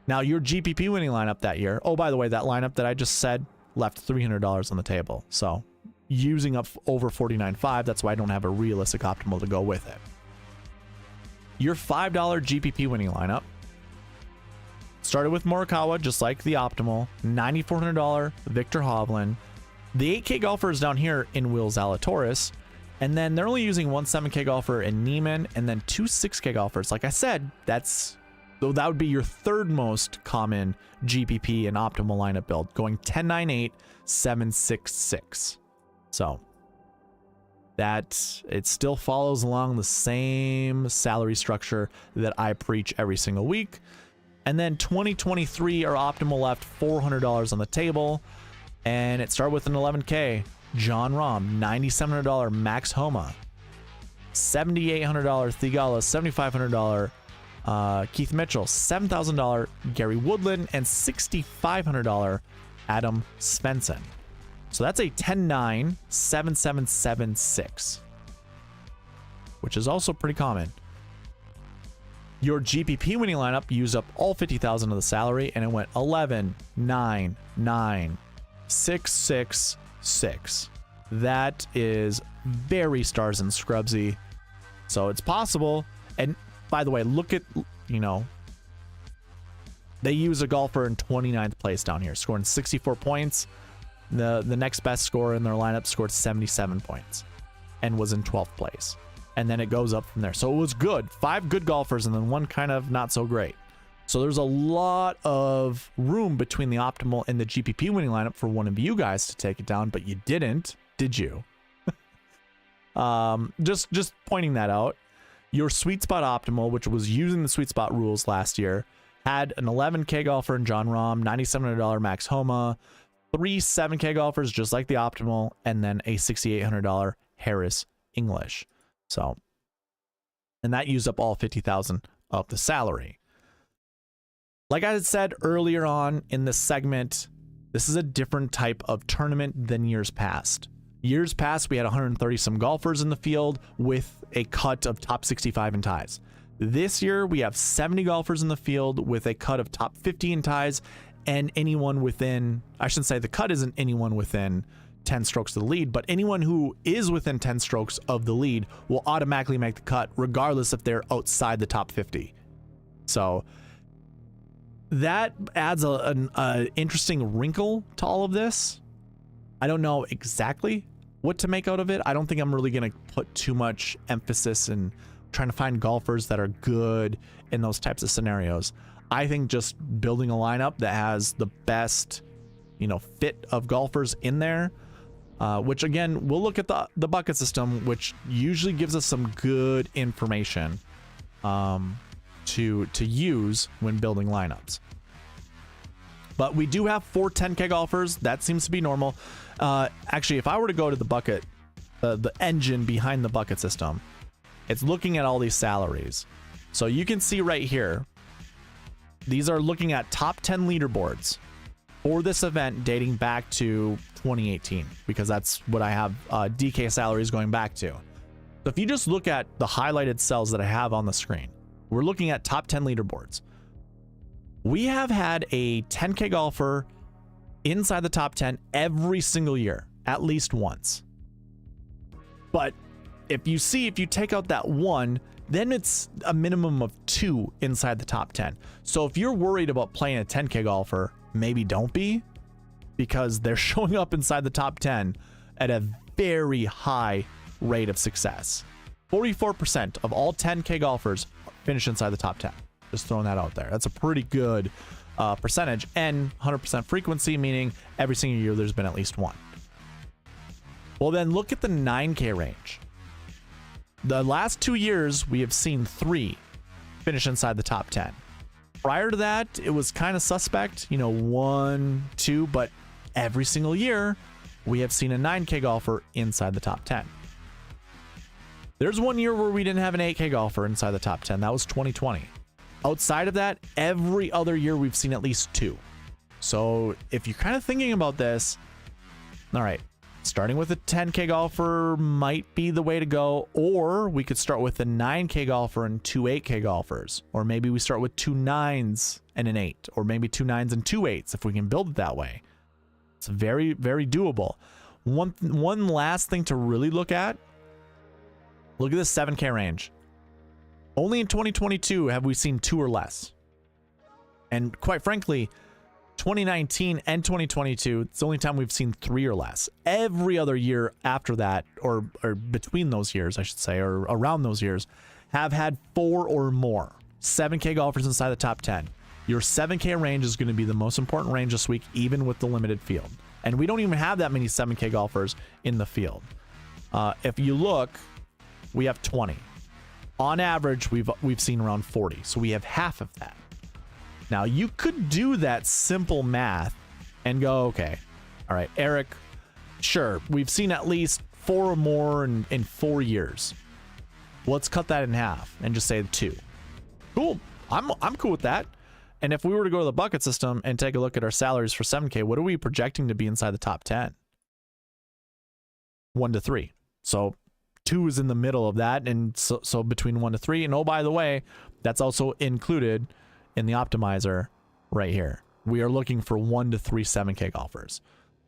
Now your GPP winning lineup that year, oh, by the way, that lineup that I just said left $300 on the table. So using up over 49.5, that's why I don't have a realistic optimal to go with it. Your $5 GPP winning lineup started with Morikawa, just like the optimal, $9,400 Victor Hovland. The 8K golfer is down here in Will Zalatoris, and then they're only using one 7K golfer in Niemann, and then 2 6K golfers. Like I said, that would be your third most common GPP and optimal lineup build, going 10-9-8-7-6-6. So that it still follows along the same salary structure that I preach every single week. And then 2023, our optimal left $400 on the table, and it started with an 11K John Rahm, $9,700 Max Homa, $7,800 Thigala, $7,500 Keith Mitchell, $7,000 Gary Woodland, and $6,500 Adam Svensson. So that's a 10-9-7-7-7-6, which is also pretty common. Your GPP winning lineup used up all 50,000 of the salary, and it went 11, 9, 9, 6, 6, 6. That is very stars and scrubsy. So it's possible. And by the way, look at, they use a golfer in 29th place down here, scoring 64 points. The next best scorer in their lineup scored 77 points and was in 12th place. and then it goes up from there. So it was good. 5 good golfers and then 1 kind of not so great. So there's a lot of room between the optimal and the GPP winning lineup for one of you guys to take it down, but you didn't, did you? Just pointing that out. Your SweetSpot optimal, which was using the SweetSpot rules last year, had an 11K golfer in John Rahm, $9,700 Max Homa, 3 7K golfers just like the optimal, and then a $6,800 Harris English. So, and that used up all 50,000 of the salary. Like I had said earlier on in this segment, this is a different type of tournament than years past. Years past, we had 130 some golfers in the field with a cut of top 65 in ties. This year, we have 70 golfers in the field with a cut of top 50 in ties, and anyone within, I shouldn't say the cut isn't anyone within 10 strokes of the lead, but anyone who is within 10 strokes of the lead will automatically make the cut, regardless if they're outside the top 50. So that adds an interesting wrinkle to all of this. I don't know exactly what to make out of it. I don't think I'm really going to put too much emphasis in trying to find golfers that are good in those types of scenarios. I think just building a lineup that has the best, fit of golfers in there, which again, we'll look at the bucket system, which usually gives us some good information to use when building lineups. But we do have 4 10K golfers. That seems to be normal. Actually, if I were to go to the bucket, the engine behind the bucket system, it's looking at all these salaries. So you can see right here, these are looking at top 10 leaderboards for this event dating back to 2018, because that's what I have DK salaries going back to. So if you just look at the highlighted cells that I have on the screen, we're looking at top 10 leaderboards. We have had a 10K golfer inside the top 10 every single year, at least once. But if you take out that 1, then it's a minimum of 2 inside the top 10. So if you're worried about playing a 10K golfer, maybe don't be, because they're showing up inside the top 10 at a very high rate of success. 44% of all 10K golfers finish inside the top 10. Just throwing that out there. That's a pretty good percentage, and 100% frequency, meaning every single year there's been at least 1. Well, then look at the 9K range. The last 2 years, we have seen 3 finish inside the top 10. Prior to that, it was kind of suspect, 1, 2, but every single year, we have seen a 9K golfer inside the top 10. There's 1 year where we didn't have an 8K golfer inside the top 10. That was 2020. Outside of that, every other year we've seen at least 2. So if you're kind of thinking about this, all right, starting with a 10K golfer might be the way to go, or we could start with a 9K golfer and 2 8K golfers, or maybe we start with 2 9s and an 8, or maybe 2 9s and 2 8s if we can build it that way. It's very, very doable. One last thing to really look at this 7K range. Only in 2022 have we seen 2 or less. And quite frankly, 2019 and 2022, it's the only time we've seen 3 or less. Every other year after that, or between those years, I should say, or around those years, have had 4 or more 7K golfers inside the top 10. Your 7K range is going to be the most important range this week, even with the limited field. And we don't even have that many 7K golfers in the field. If you look, we have 20. On average, we've seen around 40, so we have half of that. Now, you could do that simple math and go, okay, all right, Eric, sure, we've seen at least 4 or more in 4 years. Let's cut that in half and just say 2. Cool. I'm cool with that. And if we were to go to the bucket system and take a look at our salaries for 7K, what are we projecting to be inside the top 10? 1 to 3. So 2 is in the middle of that, and so between 1 to 3. And oh, by the way, that's also included in the optimizer right here. We are looking for 1 to 3 7K golfers.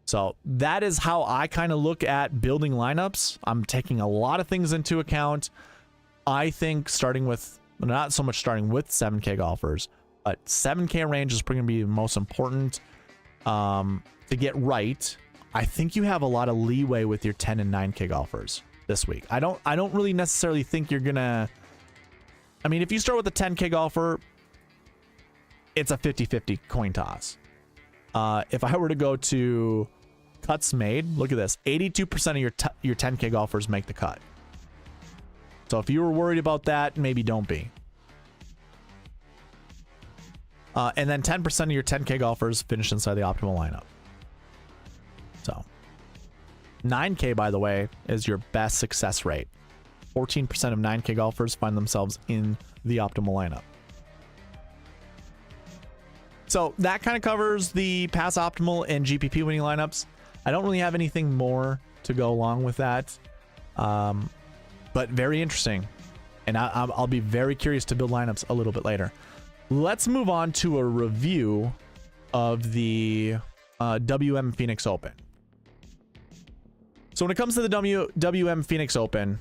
So that is how I kind of look at building lineups. I'm taking a lot of things into account. I think not so much starting with 7K golfers, but 7K range is going to be the most important to get right. I think you have a lot of leeway with your 10 and 9K golfers. this week. I don't really necessarily think you're gonna. I mean, if you start with a 10K golfer, it's a 50-50 coin toss. If I were to go to cuts made, look at this: 82% of your 10K golfers make the cut. So if you were worried about that, maybe don't be. And then 10% of your 10K golfers finish inside the optimal lineup. So 9K, by the way, is your best success rate. 14% of 9K golfers find themselves in the optimal lineup. So that kind of covers the pass optimal and GPP winning lineups. I don't really have anything more to go along with that. But very interesting. And I'll be very curious to build lineups a little bit later. Let's move on to a review of the WM Phoenix Open. So when it comes to the WM Phoenix Open,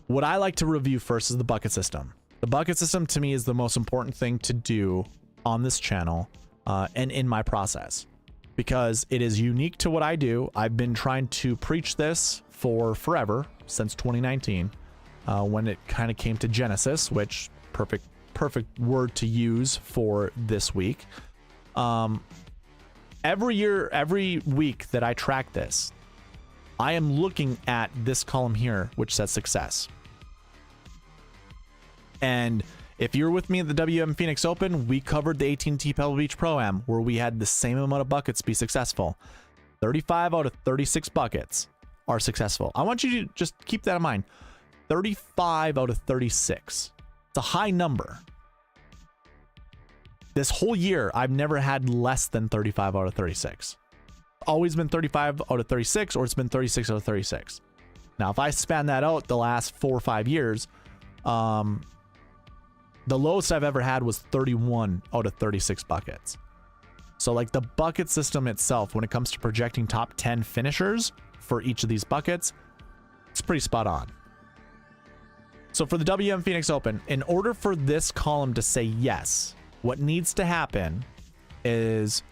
what I like to review first is the bucket system. The bucket system to me is the most important thing to do on this channel and in my process, because it is unique to what I do. I've been trying to preach this for forever, since 2019, when it kind of came to Genesis, which perfect word to use for this week. Every week that I track this, I am looking at this column here, which says success. And if you're with me at the WM Phoenix Open, we covered the AT&T Pebble Beach Pro-Am, where we had the same amount of buckets be successful. 35 out of 36 buckets are successful. I want you to just keep that in mind. 35 out of 36. It's a high number. This whole year, I've never had less than 35 out of 36. Always been 35 out of 36, or it's been 36 out of 36. Now, if I span that out the last 4 or 5 years, the lowest I've ever had was 31 out of 36 buckets. So like the bucket system itself, when it comes to projecting top 10 finishers for each of these buckets, it's pretty spot on. So for the WM Phoenix Open, in order for this column to say yes, what needs to happen is,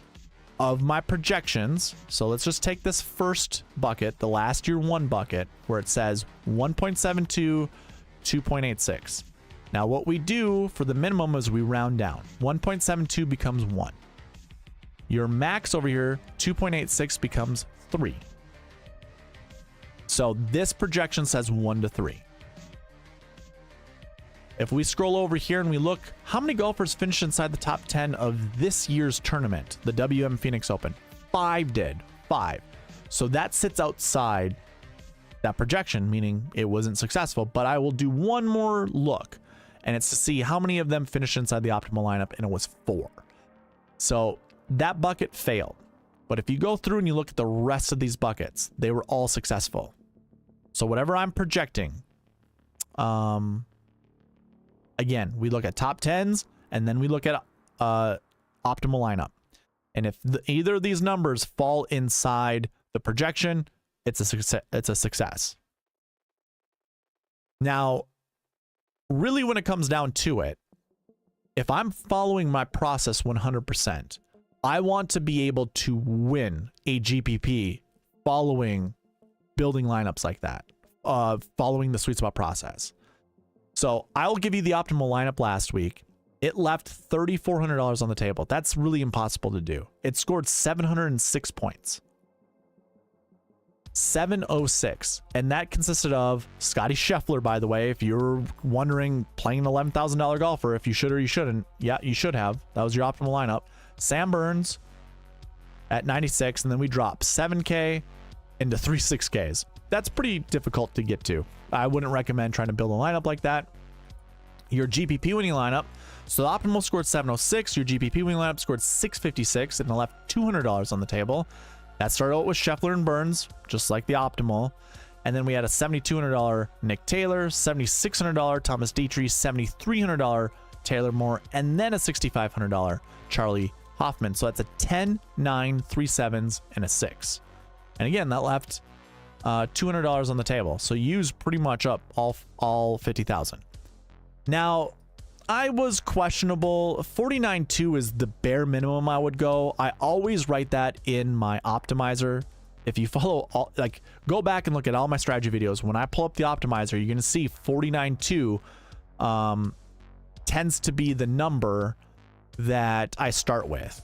of my projections, so let's just take this first bucket, the last year one bucket, where it says 1.72, 2.86. Now what we do for the minimum is we round down. 1.72 becomes 1. Your max over here, 2.86, becomes 3. So this projection says 1 to 3. If we scroll over here and we look, how many golfers finished inside the top 10 of this year's tournament, the WM Phoenix Open? 5 did. 5. So that sits outside that projection, meaning it wasn't successful. But I will do one more look, and it's to see how many of them finished inside the optimal lineup, and it was 4. So that bucket failed. But if you go through and you look at the rest of these buckets, they were all successful. So whatever I'm projecting, again, we look at top 10s, and then we look at optimal lineup. And if either of these numbers fall inside the projection, it's a success. Now, really when it comes down to it, if I'm following my process 100%, I want to be able to win a GPP following building lineups like that, following the SweetSpot process. So I'll give you the optimal lineup last week. It left $3,400 on the table. That's really impossible to do. It scored 706 points. 706. And that consisted of Scotty Scheffler, by the way. If you're wondering, playing an $11,000 golfer, if you should or you shouldn't, yeah, you should have. That was your optimal lineup. Sam Burns at 96, and then we drop 7K into 3 6Ks. That's pretty difficult to get to. I wouldn't recommend trying to build a lineup like that. Your GPP winning lineup, so the optimal scored 706, your GPP winning lineup scored 656, and it left $200 on the table. That started out with Scheffler and Burns, just like the optimal. And then we had a $7,200 Nick Taylor, $7,600 Thomas Dietrich, $7,300 Taylor Moore, and then a $6,500 Charlie Hoffman. So that's a 10, 9, 3 7s, and a 6. And again, that left $200 on the table. So you used pretty much up all 50,000. Now, I was questionable. 49.2 is the bare minimum I would go. I always write that in my optimizer if you follow all, like, go back and look at all my strategy videos. When I pull up the optimizer, you're going to see 49.2 tends to be the number that I start with.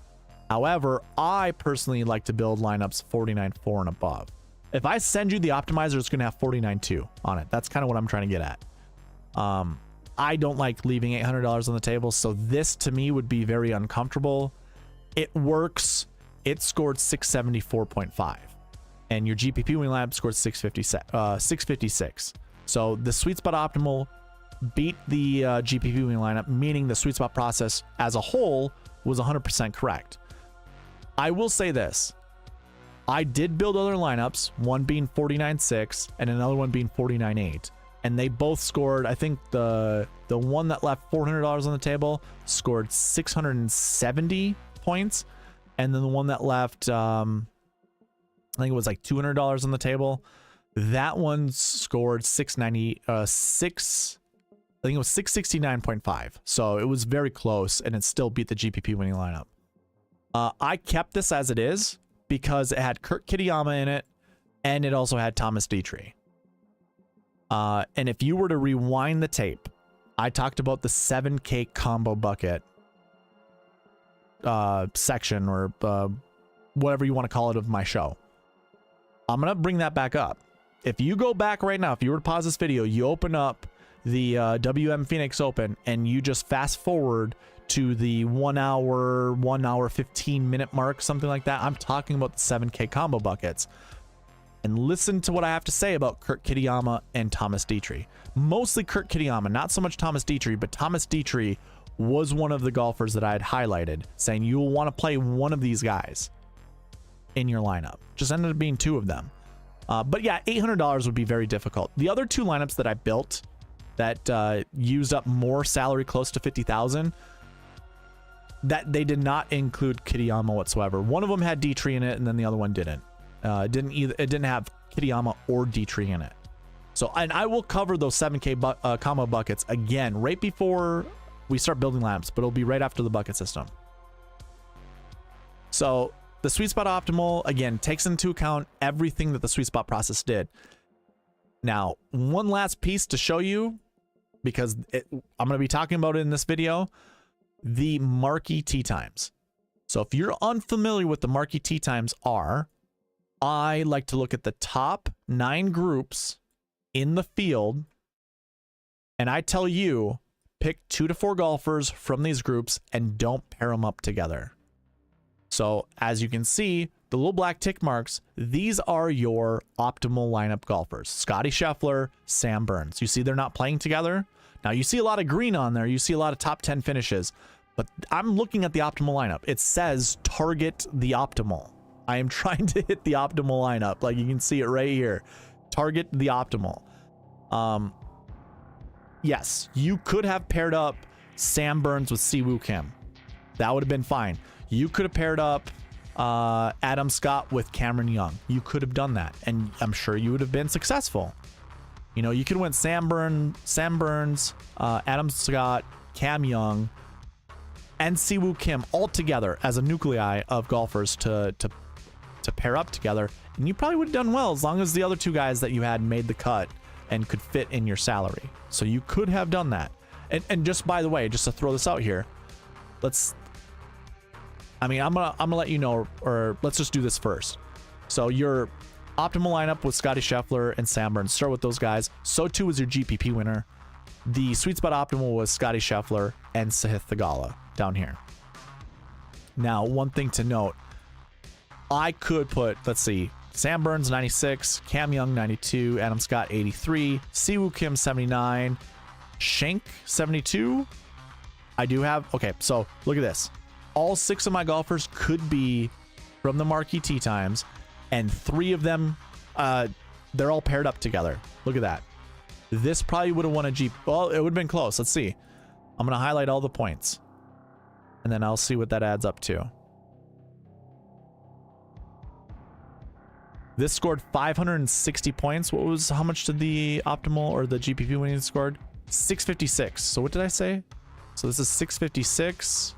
However, I personally like to build lineups 49.4 and above. If I send you the optimizer, it's going to have 49.2 on it. That's kind of what I'm trying to get at. I don't like leaving $800 on the table, so this to me would be very uncomfortable. It works. It scored 674.5, and your GPP winning lineup scored 656. So the SweetSpot optimal beat the GPP winning lineup, meaning the SweetSpot process as a whole was 100% correct. I will say this. I did build other lineups, one being 49.6 and another one being 49.8. And they both scored, I think the one that left $400 on the table scored 670 points. And then the one that left, I think it was like $200 on the table. That one scored 669.5. So it was very close, and it still beat the GPP winning lineup. I kept this as it is because it had Kurt Kitayama in it, and it also had Thomas Dietrich. And if you were to rewind the tape, I talked about the 7K combo bucket section, or whatever you want to call it, of my show. I'm going to bring that back up. If you go back right now, if you were to pause this video, you open up the WM Phoenix Open and you just fast forward to the 1 hour 15 minute mark, something like that. I'm talking about the 7K combo buckets. And listen to what I have to say about Kurt Kitayama and Thomas Dietrich. Mostly Kurt Kitayama, not so much Thomas Dietrich, but Thomas Dietrich was one of the golfers that I had highlighted, saying you'll want to play one of these guys in your lineup. Just ended up being two of them. But yeah, $800 would be very difficult. The other two lineups that I built that used up more salary, close to 50,000, that they did not include Kitayama whatsoever. One of them had Dietrich in it, and then the other one didn't. It didn't have Kitayama or Dietrich in it. So, and I will cover those 7K combo buckets again right before we start building lineups, but it'll be right after the bucket system. So the SweetSpot optimal again takes into account everything that the SweetSpot process did. Now, one last piece to show you, because I'm going to be talking about it in this video, the Marquee Tee Times. So if you're unfamiliar with the Marquee Tee Times are, I like to look at the top 9 groups in the field, and I tell you, pick 2 to 4 golfers from these groups and don't pair them up together. So as you can see, the little black tick marks, these are your optimal lineup golfers. Scotty Scheffler, Sam Burns. You see they're not playing together. Now you see a lot of green on there. You see a lot of top 10 finishes, but I'm looking at the optimal lineup. It says target the optimal. I am trying to hit the optimal lineup. Like you can see it right here. Target the optimal. Yes, you could have paired up Sam Burns with Siwoo Kim. That would have been fine. You could have paired up Adam Scott with Cameron Young. You could have done that, and I'm sure you would have been successful. You know, you could have went Sam Burns, Adam Scott, Cam Young, and Siwoo Kim all together as a nuclei of golfers to pair up together, and you probably would have done well as long as the other 2 guys that you had made the cut and could fit in your salary. So you could have done that. And just by the way, just to throw this out here, I'm gonna let you know, or let's just do this first. So your optimal lineup with Scotty Scheffler and Sam Burns. Start with those guys. So too was your GPP winner. The SweetSpot optimal was Scotty Scheffler and Sahith Theegala down here. Now, one thing to note, I could put, let's see, Sam Burns 96, Cam Young 92, Adam Scott 83, Siwoo Kim 79, Shank 72. I do have, okay, so look at this. All 6 of my golfers could be from the Marquee Tee Times, and 3 of them, they're all paired up together. Look at that. This probably would have won a Jeep. Well, it would have been close. Let's see. I'm going to highlight all the points, and then I'll see what that adds up to. This scored 560 points. How much did the optimal or the GPP winning scored? 656. So what did I say? So this is 656.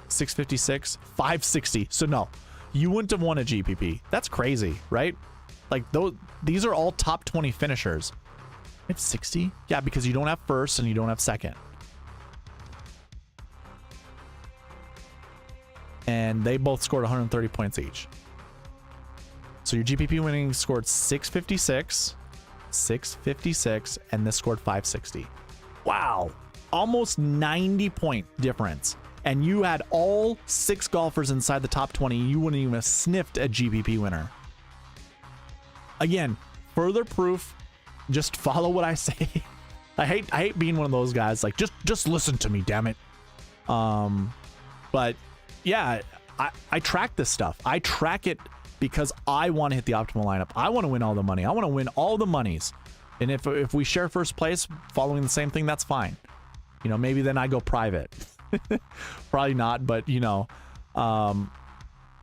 656, 560. So no, you wouldn't have won a GPP. That's crazy, right? Like these are all top 20 finishers. You have 60? Yeah, because you don't have first and you don't have second. And they both scored 130 points each. So your GPP winning scored 656, and this scored 560. Wow. Almost 90 point difference. And you had all 6 golfers inside the top 20. You wouldn't even have sniffed a GPP winner. Again, further proof. Just follow what I say. I hate being one of those guys. Like, just listen to me, damn it. But yeah, I track this stuff. I track it because I want to hit the optimal lineup. I want to win all the money. I want to win all the monies. And if we share first place following the same thing, that's fine. You know, maybe then I go private. Probably not, but you know,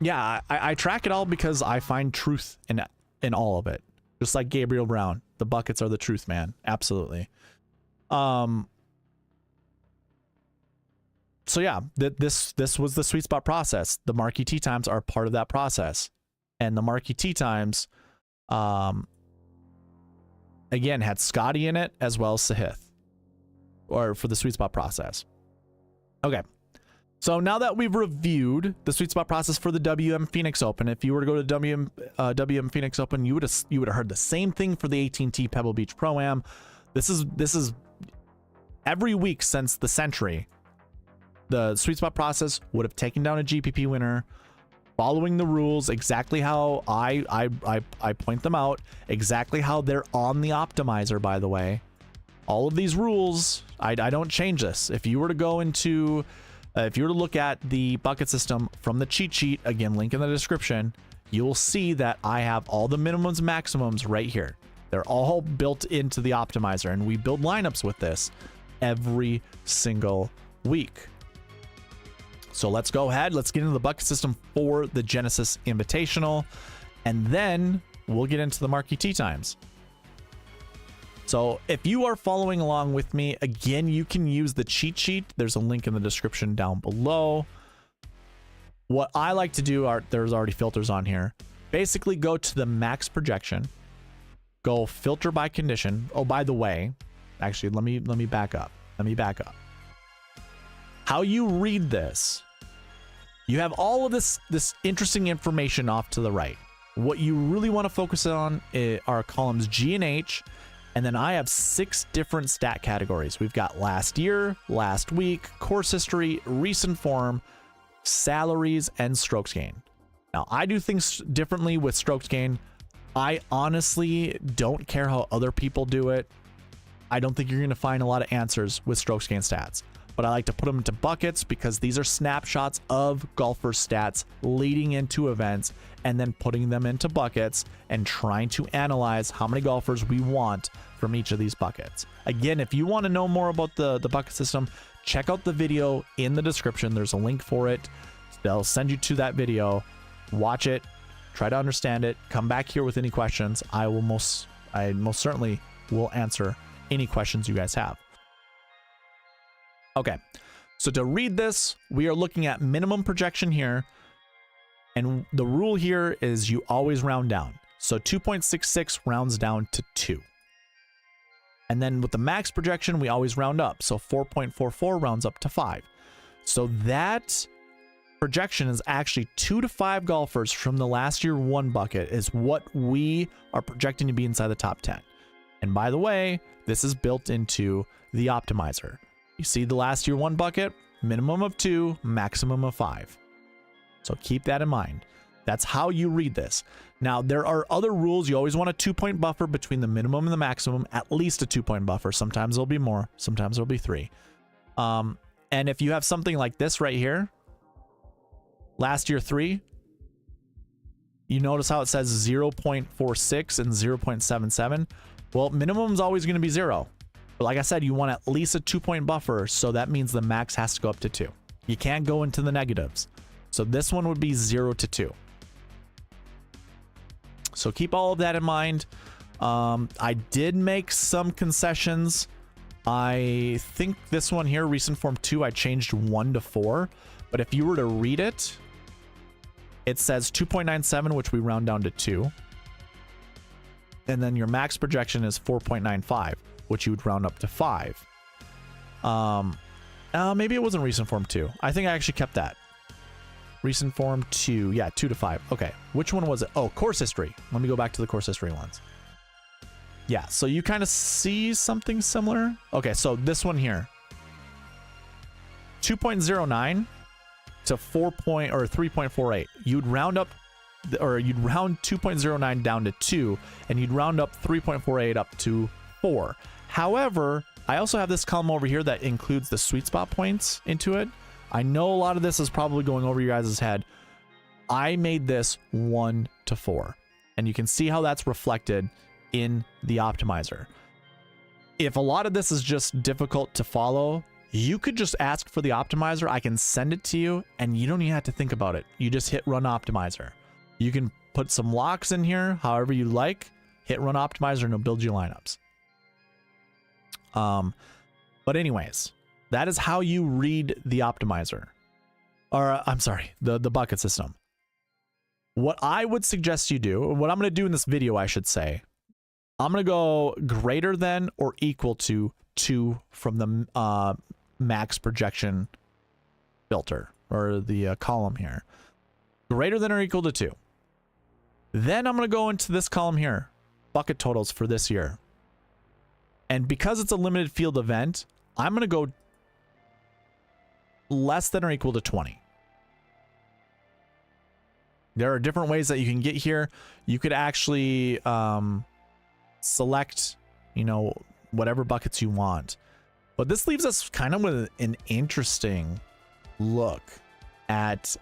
yeah, I track it all because I find truth in all of it. Just like Gabriel Brown, the buckets are the truth, man. Absolutely. So yeah, this was the sweet spot process. The Marquee Tee Times are part of that process, and the Marquee Tee Times, again, had Scotty in it as well as Sahith, or for the sweet spot process. Okay, so now that we've reviewed the sweet spot process for the WM Phoenix Open, if you were to go to WM Phoenix Open, you would have heard the same thing for the AT&T Pebble Beach Pro-Am. This is every week since the century. The sweet spot process would have taken down a GPP winner, following the rules exactly how I point them out, exactly how they're on the optimizer, by the way. All of these rules, I don't change this. If you were to go into, if you were to look at the bucket system from the cheat sheet, again, link in the description, you will see that I have all the minimums and maximums right here. They're all built into the optimizer, and we build lineups with this every single week. So let's go ahead. Let's get into the bucket system for the Genesis Invitational, and then we'll get into the Marquee Tee Times. So if you are following along with me, again, you can use the cheat sheet. There's a link in the description down below. What I like to do are, there's already filters on here. Basically go to the max projection, go filter by condition. Oh, by the way, actually, let me back up. Let me back up. How you read this, you have all of this interesting information off to the right. What you really want to focus on are columns G and H, and then I have 6 different stat categories. We've got last year, last week, course history, recent form, salaries, and strokes gained. Now, I do things differently with strokes gained. I honestly don't care how other people do it. I don't think you're going to find a lot of answers with strokes gained stats, but I like to put them into buckets because these are snapshots of golfer stats leading into events and then putting them into buckets and trying to analyze how many golfers we want from each of these buckets. Again, if you want to know more about the bucket system, check out the video in the description. There's a link for it. They'll send you to that video. Watch it, try to understand it, come back here with any questions. I most certainly will answer any questions you guys have. Okay, so to read this, we are looking at minimum projection here, and the rule here is you always round down. So 2.66 rounds down to 2. And then with the max projection, we always round up. So 4.44 rounds up to 5. So that projection is actually 2 to 5 golfers from the last year 1 bucket is what we are projecting to be inside the top 10. And by the way, this is built into the optimizer. You see the last year 1 bucket, minimum of 2, maximum of 5. So keep that in mind. That's how you read this. Now, there are other rules. You always want a 2-point buffer between the minimum and the maximum, at least a 2-point buffer. Sometimes it'll be more, sometimes it'll be 3. And if you have something like this right here, last year 3, you notice how it says 0.46 and 0.77. Well, minimum is always going to be 0. But like I said, you want at least a 2-point buffer, so that means the max has to go up to 2. You can't go into the negatives. So this one would be 0 to 2. So keep all of that in mind. I did make some concessions. I think this one here, recent form 2, I changed 1 to 4. But if you were to read it, it says 2.97, which we round down to 2. And then your max projection is 4.95, which you would round up to 5. Maybe it wasn't recent form 2. I think I actually kept that. Recent form 2. Yeah, 2 to 5. Okay. Which one was it? Oh, course history. Let me go back to the course history ones. Yeah, so you kind of see something similar. Okay, so this one here. 2.09 to 3.48. You'd round up, or you'd round 2.09 down to 2, and you'd round up 3.48 up to 4. However, I also have this column over here that includes the sweet spot points into it. I know a lot of this is probably going over your guys' head. I made this 1 to 4, and you can see how that's reflected in the optimizer. If a lot of this is just difficult to follow, you could just ask for the optimizer. I can send it to you, and you don't even have to think about it. You just hit run optimizer. You can put some locks in here, however you like. Hit run optimizer, and it'll build you lineups. But anyways, that is how you read the optimizer. Or, I'm sorry, the bucket system. What I would suggest you do, what I'm going to do in this video, I should say, I'm going to go greater than or equal to 2 from the max projection filter, or the column here. Greater than or equal to 2. Then I'm going to go into this column here, bucket totals for this year. And because it's a limited field event, I'm going to go less than or equal to 20. There are different ways that you can get here. You could actually select, you know, whatever buckets you want. But this leaves us kind of with an interesting look at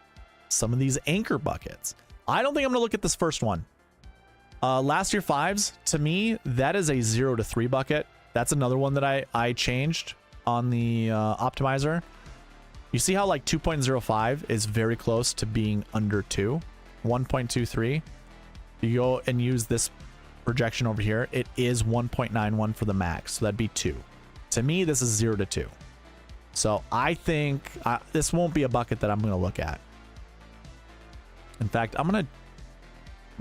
some of these anchor buckets. I don't think I'm going to look at this first one. Last year 5s, to me, that is a 0 to 3 bucket. That's another one that I changed on the optimizer. You see how like 2.05 is very close to being under 2, 1.23. You go and use this projection over here. It is 1.91 for the max, so that'd be 2. To me, this is 0 to 2. So I think this won't be a bucket that I'm going to look at. In fact, I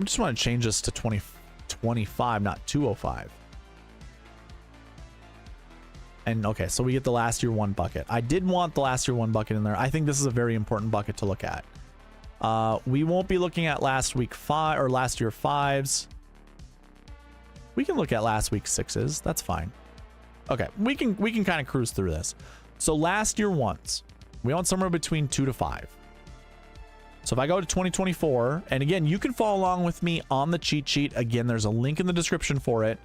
just want to change this to 2025, not 205. And okay, so we get the last year 1 bucket. I did want the last year 1 bucket in there. I think this is a very important bucket to look at. We won't be looking at last week 5 or last year 5s. We can look at last week 6s. That's fine. Okay, we can kind of cruise through this. So last year 1s, we want somewhere between 2 to 5. So if I go to 2024, and again, you can follow along with me on the cheat sheet. Again, there's a link in the description for it.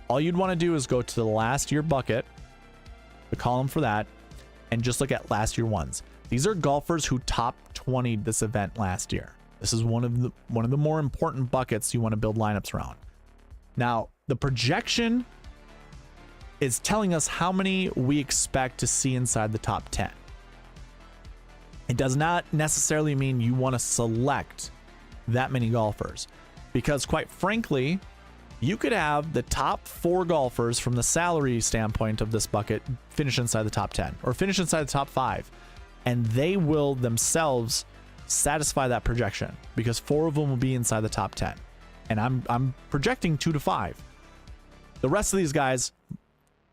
All you'd want to do is go to the last year bucket, the column for that, and just look at last year 1s. These are golfers who top 20'd this event last year. This is one of the more important buckets you want to build lineups around. Now, the projection is telling us how many we expect to see inside the top 10. It does not necessarily mean you want to select that many golfers, because quite frankly, you could have the top 4 golfers from the salary standpoint of this bucket finish inside the top 10 or finish inside the top 5, and they will themselves satisfy that projection because 4 of them will be inside the top 10. And I'm projecting 2 to 5. The rest of these guys,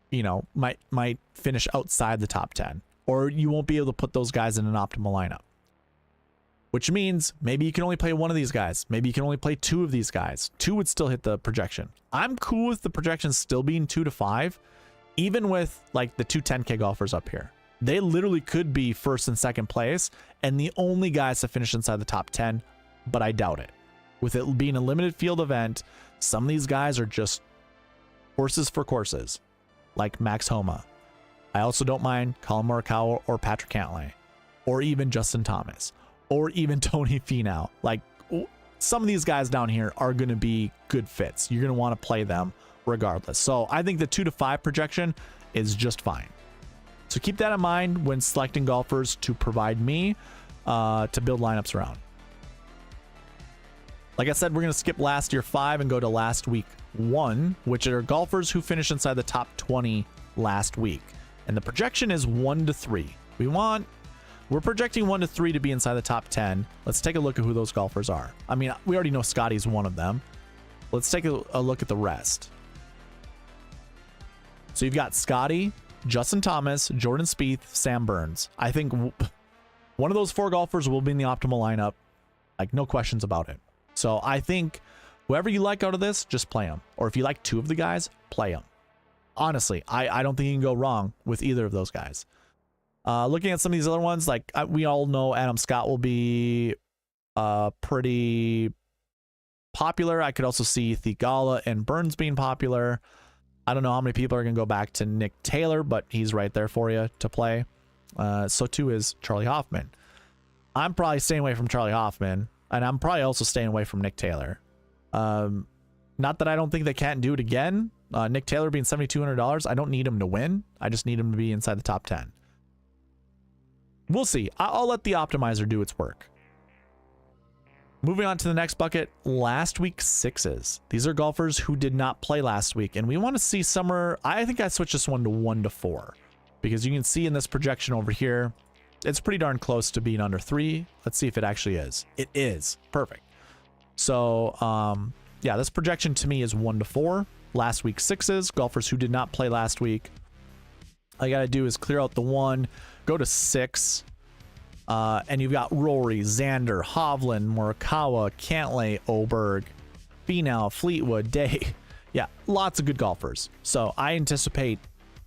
you know, might finish outside the top 10, or you won't be able to put those guys in an optimal lineup. Which means maybe you can only play 1 of these guys. Maybe you can only play 2 of these guys. 2 would still hit the projection. I'm cool with the projection still being 2 to 5, even with like the 2 10K golfers up here. They literally could be first and second place and the only guys to finish inside the top 10, but I doubt it. With it being a limited field event, some of these guys are just horses for courses, like Max Homa. I also don't mind Colin Morikawa or Patrick Cantlay, or even Justin Thomas, or even Tony Finau. Like, some of these guys down here are going to be good fits. You're going to want to play them regardless. So I think the 2 to 5 projection is just fine. So keep that in mind when selecting golfers to provide me to build lineups around. Like I said, we're going to skip last year 5 and go to last week 1, which are golfers who finished inside the top 20 last week. And the projection is 1 to 3. We want We're projecting 1 to 3 to be inside the top 10. Let's take a look at who those golfers are. I mean, we already know Scotty's one of them. Let's take a look at the rest. So you've got Scotty, Justin Thomas, Jordan Spieth, Sam Burns. I think one of those 4 golfers will be in the optimal lineup. Like, no questions about it. So I think whoever you like out of this, just play them. Or if you like 2 of the guys, play them. Honestly, I don't think you can go wrong with either of those guys. Looking at some of these other ones, like we all know Adam Scott will be pretty popular. I could also see Theegala and Burns being popular. I don't know how many people are going to go back to Nick Taylor, but he's right there for you to play. So too is Charlie Hoffman. I'm probably staying away from Charlie Hoffman, and I'm probably also staying away from Nick Taylor. Not that I don't think they can't do it again. Nick Taylor being $7,200, I don't need him to win. I just need him to be inside the top 10. We'll see. I'll let the optimizer do its work. Moving on to the next bucket, last week's 6s. These are golfers who did not play last week, and we want to see somewhere. I think I switched this one to 1 to 4 because you can see in this projection over here, it's pretty darn close to being under 3. Let's see if it actually is. It is. Perfect. So, yeah, this projection to me is 1 to 4. Last week's 6s, golfers who did not play last week. All you got to do is clear out the 1, go to 6. And you've got Rory, Xander, Hovland, Morikawa, Cantlay, Oberg, Finau, Fleetwood, Day. Yeah, lots of good golfers. So I anticipate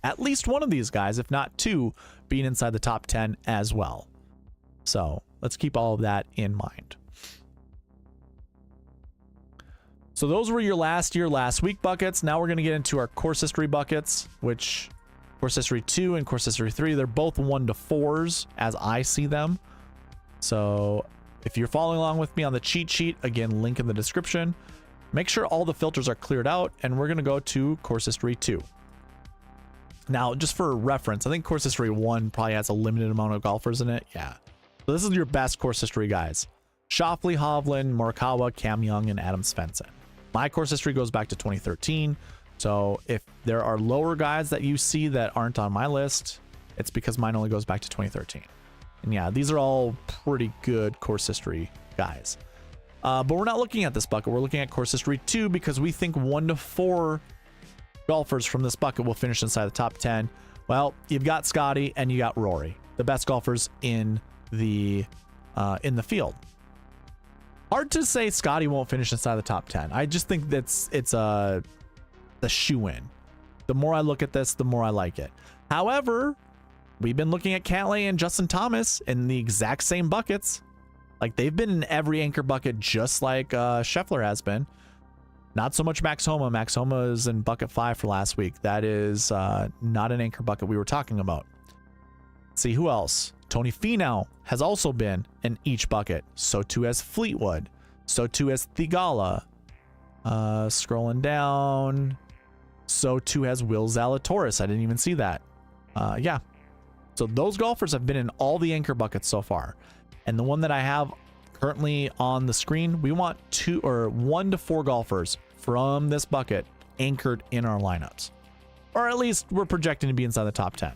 at least one of these guys, if not 2, being inside the top 10 as well. So let's keep all of that in mind. So those were your last week buckets. Now we're going to get into our course history buckets, which course history 2 and course history 3, they're both 1 to 4s as I see them. So if you're following along with me on the cheat sheet, again, link in the description. Make sure all the filters are cleared out, and we're going to go to course history 2. Now, just for reference, I think course history 1 probably has a limited amount of golfers in it. Yeah. So this is your best course history guys. Schauffele, Hovland, Morikawa, Cam Young, and Adam Svensson. My course history goes back to 2013. So if there are lower guys that you see that aren't on my list, it's because mine only goes back to 2013. And yeah, these are all pretty good course history guys. But we're not looking at this bucket. We're looking at course history 2 because we think 1 to 4 golfers from this bucket will finish inside the top 10. Well, you've got Scotty and you got Rory, the best golfers in the field. Hard to say Scotty won't finish inside the top 10. I just think it's the shoe-in. The more I look at this, the more I like it. However, we've been looking at Cantlay and Justin Thomas in the exact same buckets. Like, they've been in every anchor bucket just like Scheffler has been. Not so much Max Homa. Max Homa is in bucket 5 for last week. That is not an anchor bucket we were talking about. Let's see, who else? Tony Finau has also been in each bucket. So too has Fleetwood. So too has Theegala. Scrolling down. So too has Will Zalatoris. I didn't even see that. Yeah. So those golfers have been in all the anchor buckets so far. And the one that I have currently on the screen, we want 1 to 4 golfers from this bucket anchored in our lineups. Or at least we're projecting to be inside the top 10.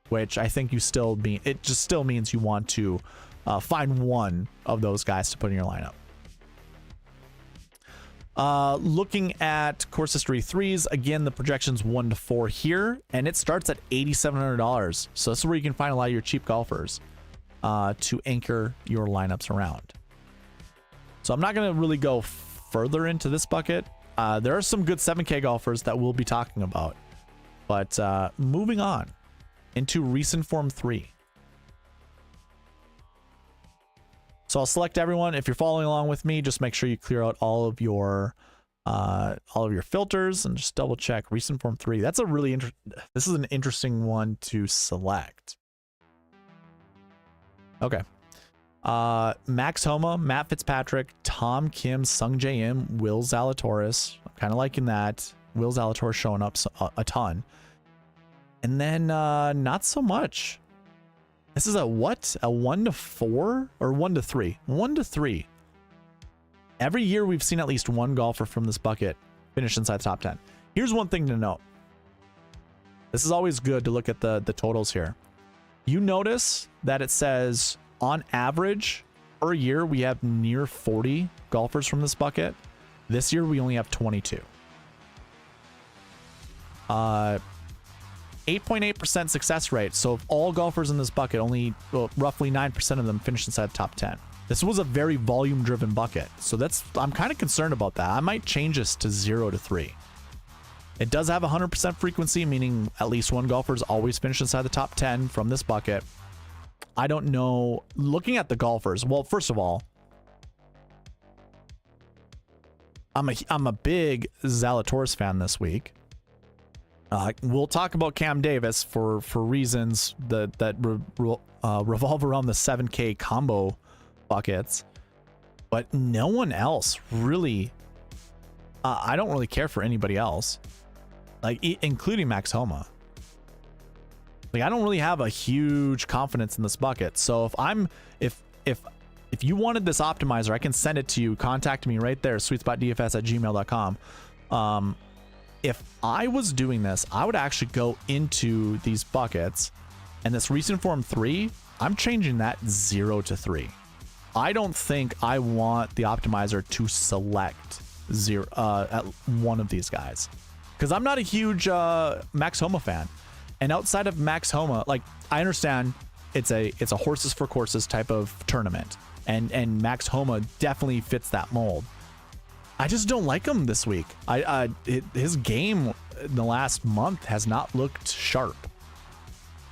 Which I think it just still means you want to find one of those guys to put in your lineup. Looking at course history 3s, again, the projection's 1 to 4 here, and it starts at $8,700. So this is where you can find a lot of your cheap golfers to anchor your lineups around. So I'm not going to really go further into this bucket. There are some good 7K golfers that we'll be talking about. But moving on into recent form 3. So I'll select everyone. If you're following along with me, just make sure you clear out all of your filters and just double check recent form 3. That's a really this is an interesting one to select. Okay. Max Homa, Matt Fitzpatrick, Tom Kim, Sung J M, Will Zalatoris. I'm kind of liking that. Will Zalatoris showing up a ton. And then not so much. This is a what? A 1 to 4 or 1 to 3? 1 to 3. Every year we've seen at least one golfer from this bucket finish inside the top 10. Here's one thing to note. This is always good to look at the totals here. You notice that it says on average per year we have near 40 golfers from this bucket. This year we only have 22. 8.8% success rate. So if all golfers in this bucket, only roughly 9% of them finished inside the top 10. This was a very volume driven bucket. So I'm kind of concerned about that. I might change this to 0 to 3. It does have 100% frequency, meaning at least one golfer is always finished inside the top 10 from this bucket. I don't know. Looking at the golfers, well, first of all, I'm a big Zalatoris fan this week. We'll talk about Cam Davis for reasons that revolve around the 7K combo buckets, but no one else really. I don't really care for anybody else, like including Max Homa. Like I don't really have a huge confidence in this bucket. So if you wanted this optimizer, I can send it to you. Contact me right there, SweetSpotDFS@gmail.com. If I was doing this, I would actually go into these buckets, and this recent form 3, I'm changing that 0 to 3. I don't think I want the optimizer to select at one of these guys, because I'm not a huge Max Homa fan. And outside of Max Homa, like I understand it's a horses for courses type of tournament, and Max Homa definitely fits that mold. I just don't like him this week. His game in the last month has not looked sharp.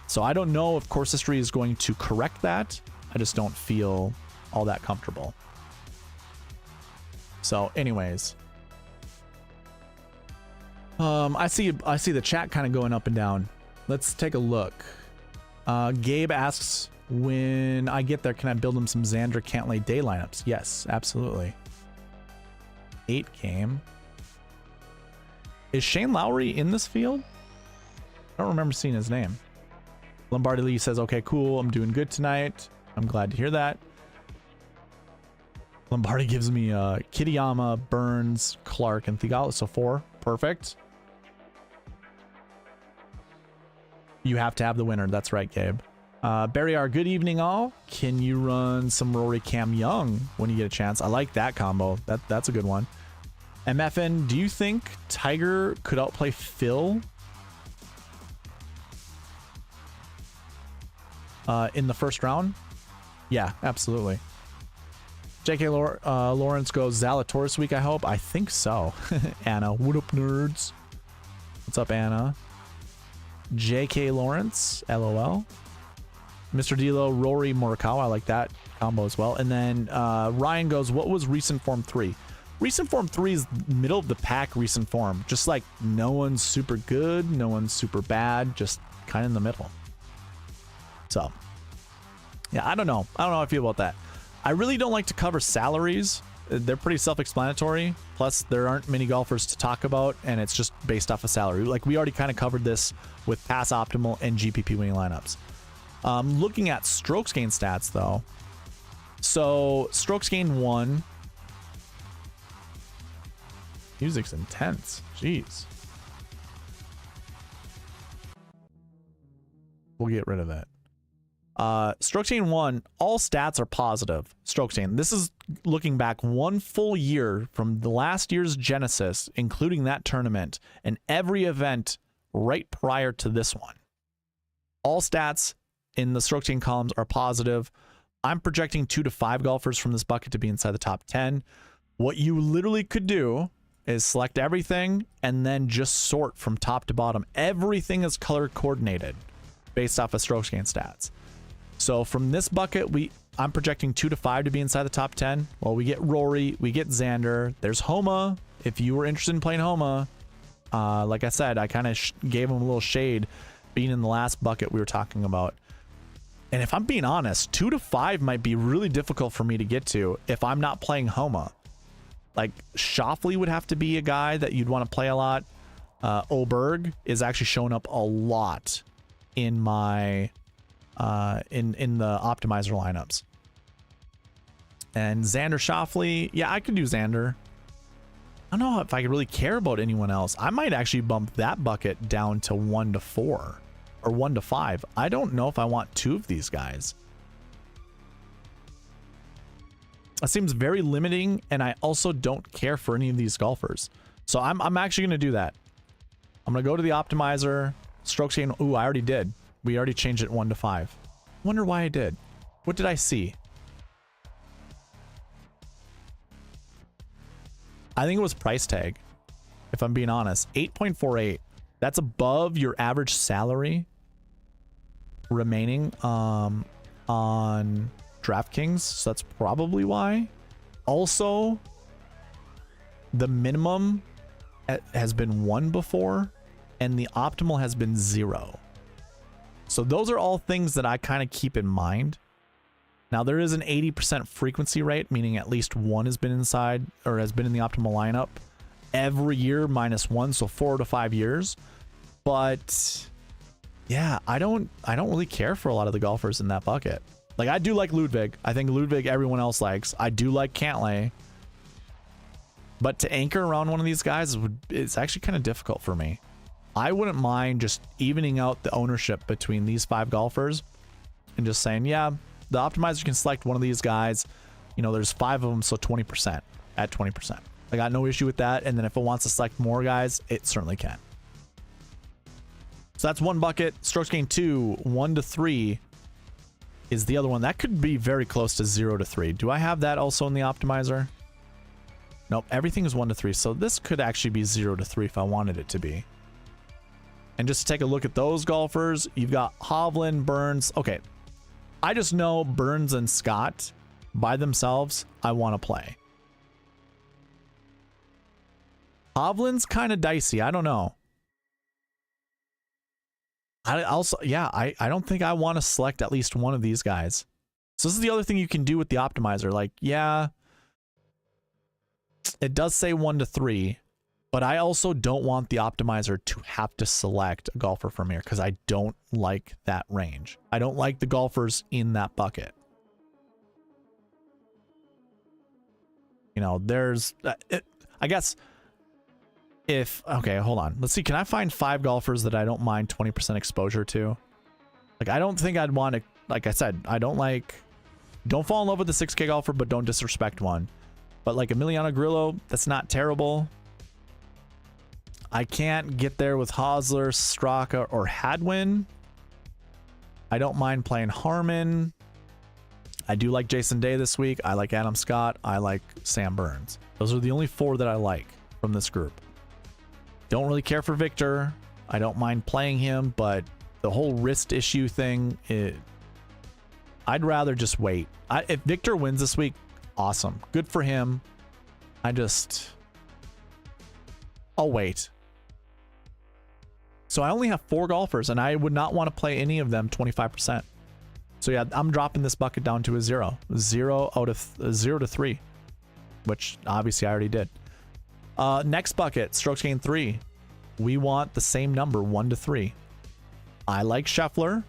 So I don't know if course history is going to correct that. I just don't feel all that comfortable. So anyways, I see the chat kind of going up and down. Let's take a look. Gabe asks, when I get there, can I build him some Xander Cantlay day lineups? Yes, absolutely. 8 game. Is Shane Lowry in this field? I don't remember seeing his name. Lombardi Lee says, okay, cool. I'm doing good tonight. I'm glad to hear that. Lombardi gives me Kitayama, Burns, Clark, and Thigala. So 4. Perfect. You have to have the winner. That's right, Gabe. Barry R, good evening all. Can you run some Rory Cam Young when you get a chance? I like that combo. That's a good one. MFN, do you think Tiger could outplay Phil in the first round? Yeah, absolutely. JK Lawrence goes Zalatoris week, I hope. I think so. Anna, what up, nerds? What's up, Anna? JK Lawrence, LOL. Mr. D'Lo, Rory Morikawa. I like that combo as well. And then Ryan goes, what was recent form 3? Recent form 3 is middle of the pack recent form. Just like no one's super good, no one's super bad, just kind of in the middle. So, yeah, I don't know. I don't know how I feel about that. I really don't like to cover salaries. They're pretty self-explanatory. Plus, there aren't many golfers to talk about, and it's just based off of salary. Like, we already kind of covered this with pass optimal and GPP winning lineups. Looking at strokes gain stats, though. So, strokes gain 1. Music's intense. Jeez. We'll get rid of that. Strokes gain 1, all stats are positive. Strokes gain. This is looking back 1 full year from the last year's Genesis, including that tournament, and every event right prior to this one. All stats in the strokes gain columns are positive. I'm projecting 2 to 5 golfers from this bucket to be inside the top 10. What you literally could do is select everything and then just sort from top to bottom. Everything is color coordinated based off of strokes gain stats. So from this bucket, I'm projecting 2 to 5 to be inside the top 10. Well, we get Rory, we get Xander. There's Homa. If you were interested in playing Homa, like I said, I kind of gave him a little shade being in the last bucket we were talking about. And if I'm being honest, 2 to 5 might be really difficult for me to get to if I'm not playing Homa. Like Schauffele would have to be a guy that you'd want to play a lot. Oberg is actually showing up a lot in my in the optimizer lineups. And Xander Schauffele, yeah, I could do Xander. I don't know if I really care about anyone else. I might actually bump that bucket down to 1 to 4 or or 1 to 5. I don't know if I want 2 of these guys. That seems very limiting, and I also don't care for any of these golfers. So I'm actually going to do that. I'm going to go to the optimizer, strokes gained. Ooh, I already did. We already changed it 1 to 5. Wonder why I did. What did I see? I think it was price tag, if I'm being honest. 8.48. That's above your average salary remaining on DraftKings, so that's probably why. Also, the minimum has been 1 before, and the optimal has been 0. So those are all things that I kind of keep in mind. Now, there is an 80% frequency rate, meaning at least 1 has been inside or has been in the optimal lineup every year -1, so 4 to 5 years. But yeah, I don't really care for a lot of the golfers in that bucket. Like, I do like Ludwig. I think Ludwig everyone else likes. I do like Cantlay. But to anchor around one of these guys, it's actually kind of difficult for me. I wouldn't mind just evening out the ownership between these 5 golfers and just saying, yeah, the optimizer can select one of these guys. You know, there's 5 of them, so 20% at 20%. I got no issue with that. And then if it wants to select more guys, it certainly can. So that's one bucket. Strokes gained 2, 1 to 3 is the other one. That could be very close to 0 to 3. Do I have that also in the optimizer? Nope, everything is 1 to 3. So this could actually be 0 to 3 if I wanted it to be. And just to take a look at those golfers, you've got Hovland, Burns. Okay, I just know Burns and Scott by themselves, I want to play. Hovland's kind of dicey. I don't know. I don't think I want to select at least one of these guys. So this is the other thing you can do with the optimizer. Like, yeah, it does say 1 to 3, but I also don't want the optimizer to have to select a golfer from here because I don't like that range. I don't like the golfers in that bucket. You know, there's, I guess, okay, hold on. Let's see. Can I find 5 golfers that I don't mind 20% exposure to? Like, I don't think I'd want to, like I said, don't fall in love with the 6K golfer, but don't disrespect one. But like Emiliano Grillo, that's not terrible. I can't get there with Hosler, Straka, or Hadwin. I don't mind playing Harmon. I do like Jason Day this week. I like Adam Scott. I like Sam Burns. Those are the only 4 that I like from this group. Don't really care for Victor. I don't mind playing him, but the whole wrist issue thing, I'd rather just wait. If Victor wins this week, awesome. Good for him. I'll wait. So I only have 4 golfers, and I would not want to play any of them 25%. So yeah, I'm dropping this bucket down to a 0. 0 out of 0 to 3, which obviously I already did. Next bucket, strokes gained 3. We want the same number, 1 to 3. I like Scheffler.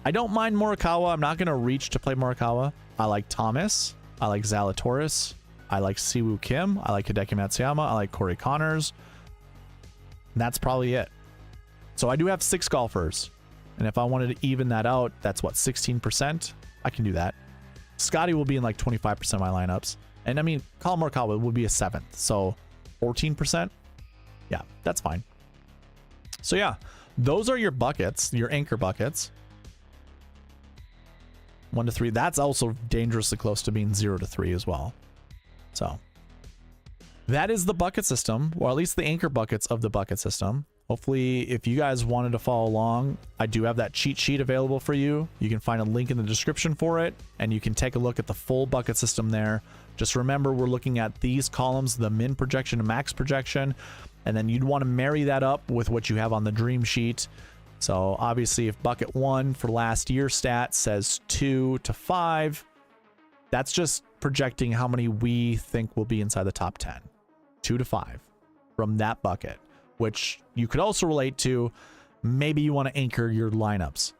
I don't mind Morikawa. I'm not going to reach to play Morikawa. I like Thomas. I like Zalatoris. I like Siwoo Kim. I like Hideki Matsuyama. I like Corey Connors. And that's probably it. So I do have 6 golfers. And if I wanted to even that out, that's what, 16%? I can do that. Scotty will be in like 25% of my lineups. And I mean, Colin Morikawa would be a 7th. So 14%. Yeah, that's fine. So yeah, those are your buckets, your anchor buckets. 1 to 3. That's also dangerously close to being 0 to 3 as well. So that is the bucket system, or at least the anchor buckets of the bucket system. Hopefully, if you guys wanted to follow along, I do have that cheat sheet available for you. You can find a link in the description for it, and you can take a look at the full bucket system there. Just remember, we're looking at these columns, the min projection and max projection, and then you'd want to marry that up with what you have on the dream sheet. So obviously, if bucket 1 for last year stat says 2 to 5, that's just projecting how many we think will be inside the top 10. 2 to 5 from that bucket, which you could also relate to. Maybe you want to anchor your lineups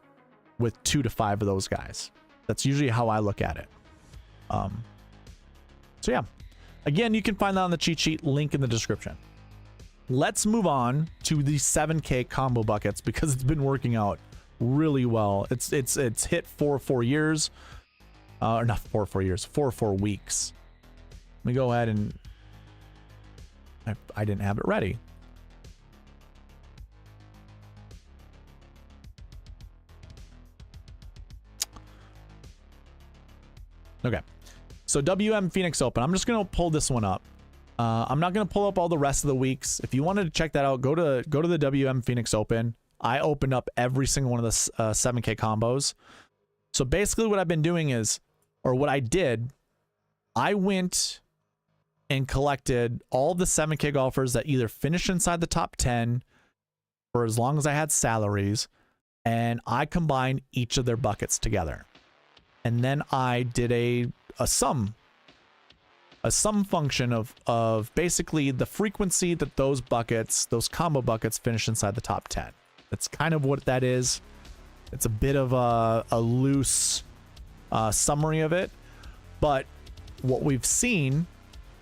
with 2 to 5 of those guys. That's usually how I look at it. So yeah, again, you can find that on the cheat sheet, link in the description. let's move on to the 7K combo buckets because it's been working out really well. It's hit 4 years, or not 4 years, 4 weeks. Let me go ahead and I didn't have it ready. Okay, so WM Phoenix Open. I'm just gonna pull this one up. I'm not gonna pull up all the rest of the weeks. If you wanted to check that out, go to the WM Phoenix Open. I opened up every single one of the 7K combos. So basically, what I've been doing is, or what I did, I went and collected all the 7K golfers that either finished inside the top 10 for as long as I had salaries, and I combined each of their buckets together. And then I did a sum function of basically the frequency that those buckets, those combo buckets, finish inside the top 10. That's kind of what that is. It's a bit of a loose summary of it. But what we've seen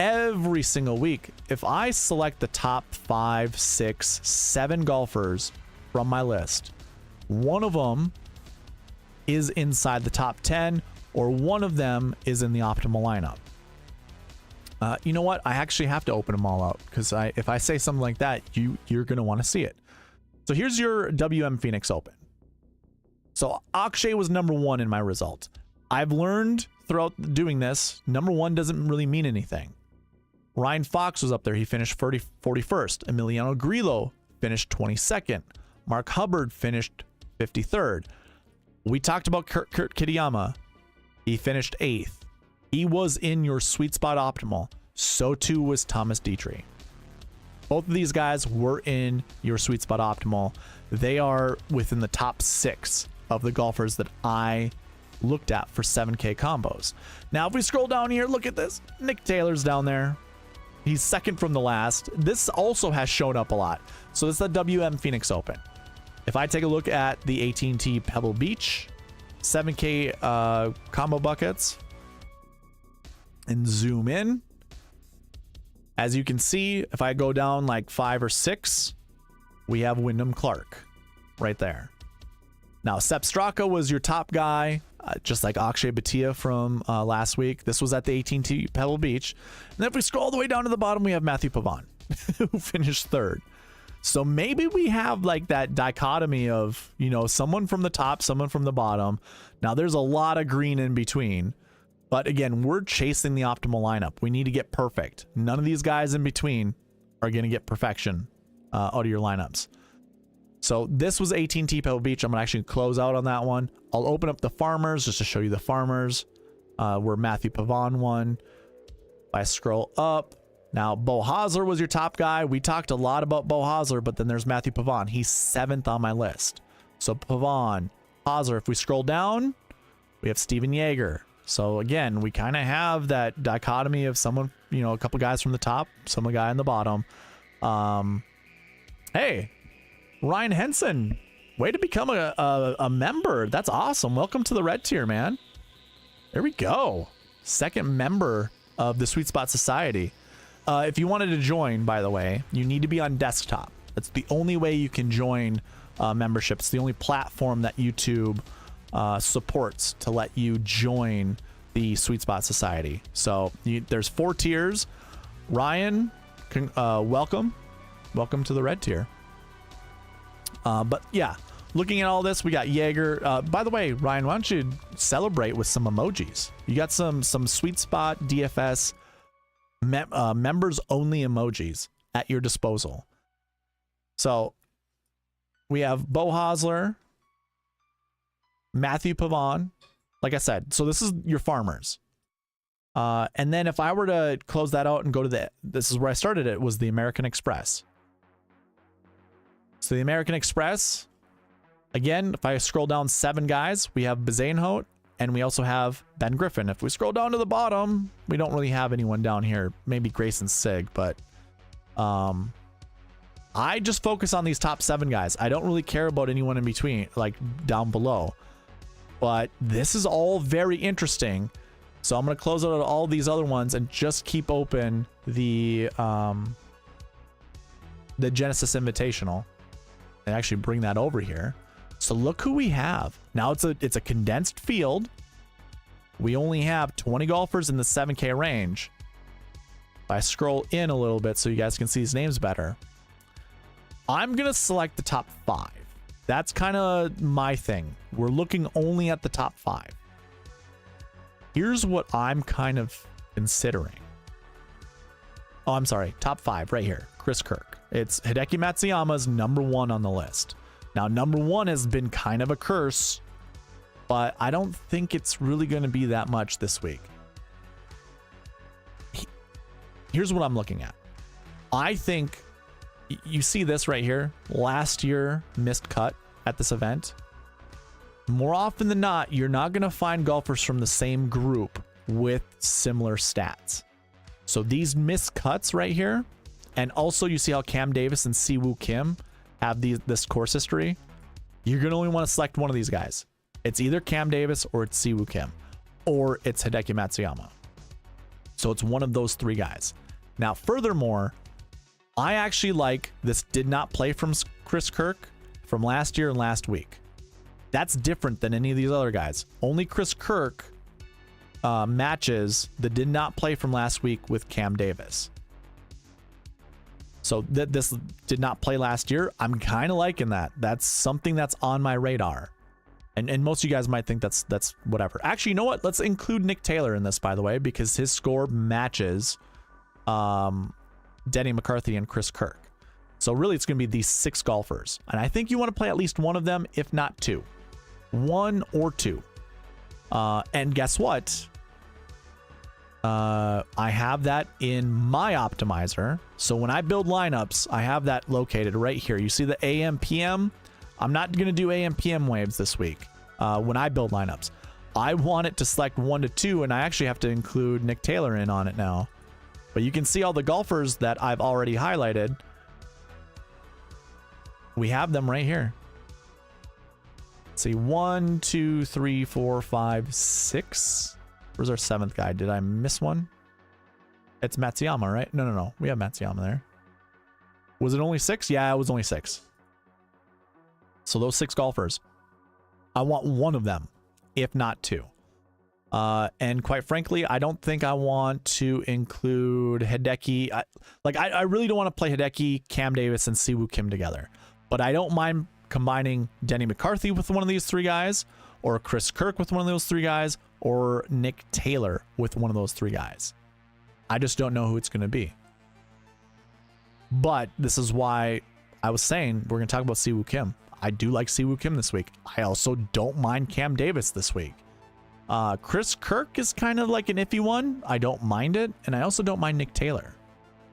every single week, if I select the top 5, 6, 7 golfers from my list, one of them is inside the top 10, or one of them is in the optimal lineup. You know what? I actually have to open them all out because if I say something like that, you're going to want to see it. So here's your WM Phoenix Open. So Akshay was number 1 in my result. I've learned throughout doing this, number 1 doesn't really mean anything. Ryan Fox was up there. He finished 41st. Emiliano Grillo finished 22nd. Mark Hubbard finished 53rd. We talked about Kurt Kitayama. He finished 8th. He was in your sweet spot optimal. So too was Thomas Dietrich. Both of these guys were in your sweet spot optimal. They are within the top 6 of the golfers that I looked at for 7K combos. Now, if we scroll down here, look at this. Nick Taylor's down there. He's second from the last. This also has shown up a lot. So this is the WM Phoenix Open. If I take a look at the AT&T Pebble Beach 7K combo buckets and zoom in, as you can see, if I go down like 5 or 6, we have Wyndham Clark right there. Now, Sepp Straka was your top guy, just like Akshay Bhatia from last week. This was at the AT&T Pebble Beach. And then if we scroll all the way down to the bottom, we have Matthew Pavon, who finished 3rd. So maybe we have like that dichotomy of, you know, someone from the top, someone from the bottom. Now there's a lot of green in between, but again, we're chasing the optimal lineup. We need to get perfect. None of these guys in between are going to get perfection out of your lineups. So this was AT&T Pebble Beach. I'm going to actually close out on that one. I'll open up the farmers just to show you the farmers where Matthew Pavon won. If I scroll up, now, Beau Hosler was your top guy. We talked a lot about Beau Hosler, but then there's Matthew Pavon. He's 7th on my list. So Pavon, Hosler. If we scroll down, we have Steven Yeager. So again, we kind of have that dichotomy of someone, you know, a couple guys from the top, some guy on the bottom. Hey, Ryan Henson, way to become a member. That's awesome. Welcome to the red tier, man. There we go. 2nd member of the Sweet Spot Society. If you wanted to join, by the way, you need to be on desktop. That's the only way you can join membership. It's the only platform that YouTube supports to let you join the Sweet Spot Society. So there's 4 tiers. Ryan, welcome to the red tier. But yeah, looking at all this, we got Yeager. By the way, Ryan, why don't you celebrate with some emojis? You got some Sweet Spot DFS members only emojis at your disposal. So we have Beau Hosler, Matthew Pavon, like I said. So this is your farmers. And then if I were to close that out and go to this is where I started, it was the American Express. So the American Express, again, if I scroll down 7 guys, we have Bezainhout, and we also have Ben Griffin. If we scroll down to the bottom, we don't really have anyone down here. Maybe Grayson Sigg, but I just focus on these top 7 guys. I don't really care about anyone in between, like down below. But this is all very interesting. So I'm going to close out all these other ones and just keep open the the Genesis Invitational. They actually bring that over here. So look who we have. Now it's a condensed field. We only have 20 golfers in the 7K range. If I scroll in a little bit so you guys can see these names better, I'm going to select the top 5. That's kind of my thing. We're looking only at the top 5. Here's what I'm kind of considering. Oh, I'm sorry. Top 5 right here. Chris Kirk. It's Hideki Matsuyama's #1 on the list. Now, #1 has been kind of a curse, but I don't think it's really going to be that much this week. Here's what I'm looking at. I think you see this right here. Last year, missed cut at this event. More often than not, you're not going to find golfers from the same group with similar stats. So these missed cuts right here, and also you see how Cam Davis and Siwoo Kim have this course history. You're going to only want to select one of these guys. It's either Cam Davis or it's Siwoo Kim, or it's Hideki Matsuyama. So it's one of those 3 guys. Now, furthermore, I actually like this did not play from Chris Kirk from last year and last week. That's different than any of these other guys. Only Chris Kirk matches the did not play from last week with Cam Davis. So this did not play last year. I'm kind of liking that. That's something that's on my radar. And most of you guys might think that's whatever. Actually, you know what? Let's include Nick Taylor in this, by the way, because his score matches Denny McCarthy and Chris Kirk. So really, it's going to be these 6 golfers. And I think you want to play at least one of them, if not 2. 1 or 2. And guess what? I have that in my optimizer. So when I build lineups, I have that located right here. You see the AM, PM? I'm not going to do AM, PM waves this week when I build lineups. I want it to select 1 to 2, and I actually have to include Nick Taylor in on it now. But you can see all the golfers that I've already highlighted. We have them right here. Let's see, 1, 2, 3, 4, 5, 6. Where's our 7th guy? Did I miss one? It's Matsuyama, right? No. We have Matsuyama there. Was it only 6? Yeah, it was only 6. So those 6 golfers, I want one of them, if not 2. And quite frankly, I don't think I want to include Hideki. I really don't want to play Hideki, Cam Davis, and Siwoo Kim together. But I don't mind combining Denny McCarthy with one of these 3 guys, or Chris Kirk with one of those 3 guys, or Nick Taylor with one of those 3 guys. I just don't know who it's going to be. But this is why I was saying we're going to talk about Siwoo Kim. I do like Siwoo Kim this week. I also don't mind Cam Davis this week. Chris Kirk is kind of like an iffy one. I don't mind it. And I also don't mind Nick Taylor.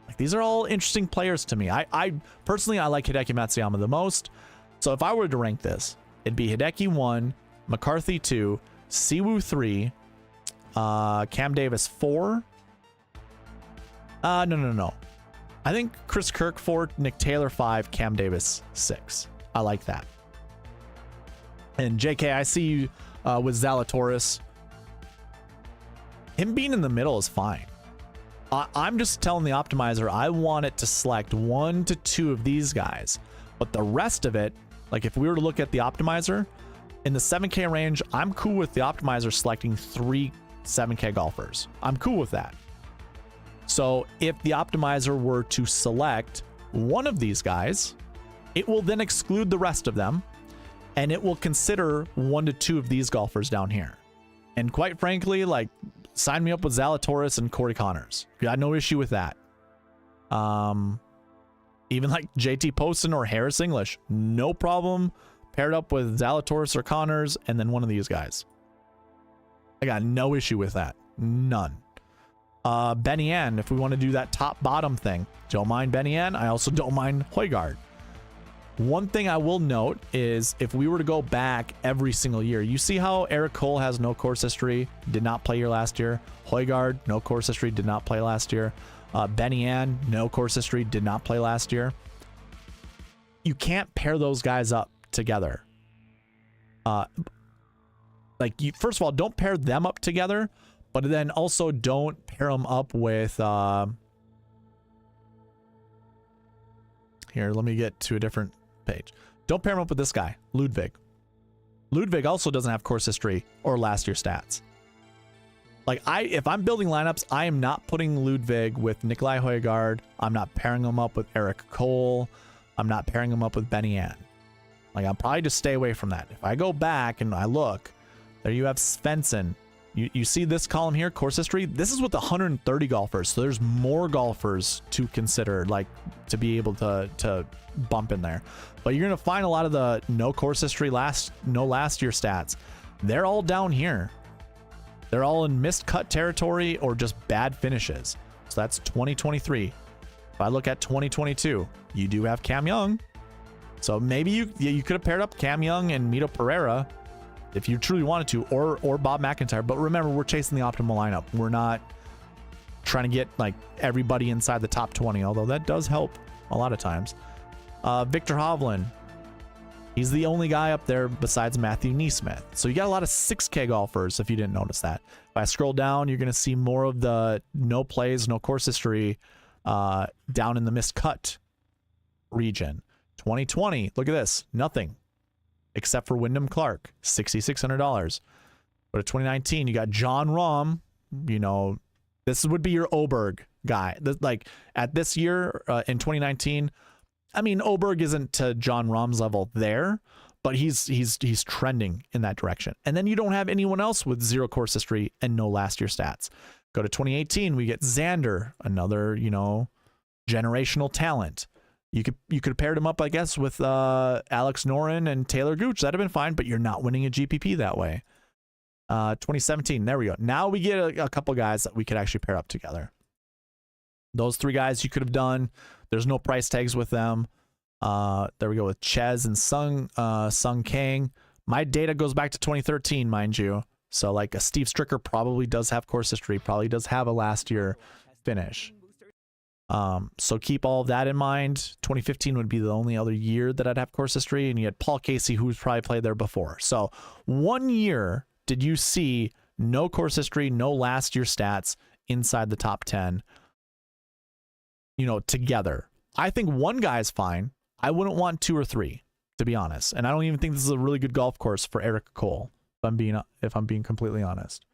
Like, these are all interesting players to me. I personally, I like Hideki Matsuyama the most. So if I were to rank this, it'd be Hideki 1, McCarthy 2, Siwoo 3, Cam Davis 4. No. I think Chris Kirk 4, Nick Taylor 5, Cam Davis 6. I like that. And JK, I see you with Zalatoris. Him being in the middle is fine. I'm just telling the optimizer I want it to select 1 to 2 of these guys. But the rest of it, like if we were to look at the optimizer, in the 7K range, I'm cool with the optimizer selecting 3 7K golfers. I'm cool with that. So if the optimizer were to select one of these guys, it will then exclude the rest of them, and it will consider 1 to 2 of these golfers down here. And quite frankly, like, sign me up with Zalatoris and Corey Connors. Got no issue with that. Even like JT Poston or Harris English, no problem. Paired up with Zalatoris or Connors, and then one of these guys. I got no issue with that. None. Benny N, if we want to do that top-bottom thing. Don't mind Benny N. I also don't mind Højgaard. One thing I will note is if we were to go back every single year, you see how Eric Cole has no course history, did not play here last year. Højgaard, no course history, did not play last year. Benny Ann, no course history, did not play last year. You can't pair those guys up together. First of all, don't pair them up together, but then also don't pair them up with Here, let me get to a different page. Don't pair him up with this guy, Ludwig. Ludwig also doesn't have course history or last year stats. Like, if I'm building lineups, I am not putting Ludwig with Nikolai Højgaard. I'm not pairing him up with Eric Cole. I'm not pairing him up with Benny Ann. Like, I'll probably just stay away from that. If I go back and I look, there you have Svensson. You see this column here, course history? This is with 130 golfers, so there's more golfers to consider, like, to be able to bump in there. But you're going to find a lot of the no course history, no last year stats. They're all down here. They're all in missed cut territory or just bad finishes. So that's 2023. If I look at 2022, you do have Cam Young. So maybe you could have paired up Cam Young and Mito Pereira if you truly wanted to, or Bob McIntyre. But remember, we're chasing the optimal lineup. We're not trying to get like everybody inside the top 20, although that does help a lot of times. Victor Hovland, he's the only guy up there besides Matthew Neesmith. So you got a lot of 6K golfers if you didn't notice that. If I scroll down, you're going to see more of the no plays, no course history down in the missed cut region. 2020, look at this, nothing except for Wyndham Clark, $6,600. But at 2019, you got John Rahm. You know, this would be your Oberg guy. Like at this year in 2019, I mean, Oberg isn't to John Rahm's level there, but he's trending in that direction. And then you don't have anyone else with zero course history and no last year stats. Go to 2018, we get Xander, another, you know, generational talent. You could have paired him up, I guess, with Alex Noren and Taylor Gooch. That'd have been fine, but you're not winning a GPP that way. 2017, there we go. Now we get a couple guys that we could actually pair up together. Those three guys you could have done. There's no price tags with them. There we go with Ches and Sung Kang. My data goes back to 2013, mind you. So like a Steve Stricker probably does have course history, probably does have a last year finish. So keep all of that in mind. 2015 would be the only other year that I'd have course history, and you had Paul Casey, who's probably played there before. So 1 year did you see no course history, no last year stats inside the top 10, you know, together. I think one guy is fine. I wouldn't want 2 or 3, to be honest. And I don't even think this is a really good golf course for Eric Cole, if I'm being completely honest.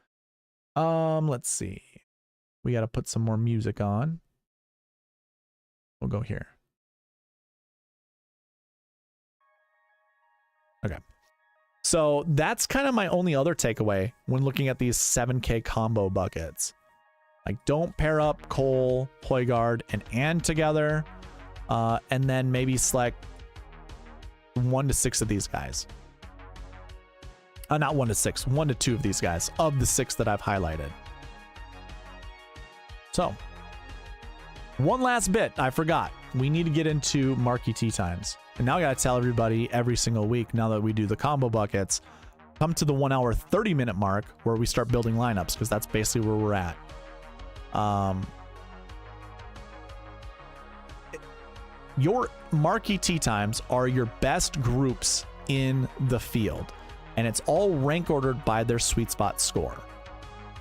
Let's see. We got to put some more music on. We'll go here. Okay. So that's kind of my only other takeaway when looking at these 7K combo buckets. Like, don't pair up Cole, Højgaard, and together, and then maybe select 1 to 6 of these guys. Not 1 to 6, 1 to 2 of these guys, of the 6 that I've highlighted. So, one last bit, I forgot. We need to get into Marquee Tee Times. And now I gotta tell everybody every single week, now that we do the combo buckets, come to the 1 hour, 30-minute mark where we start building lineups, because that's basically where we're at. Your Marquee Tee Times are your best groups in the field, and it's all rank ordered by their sweet spot score.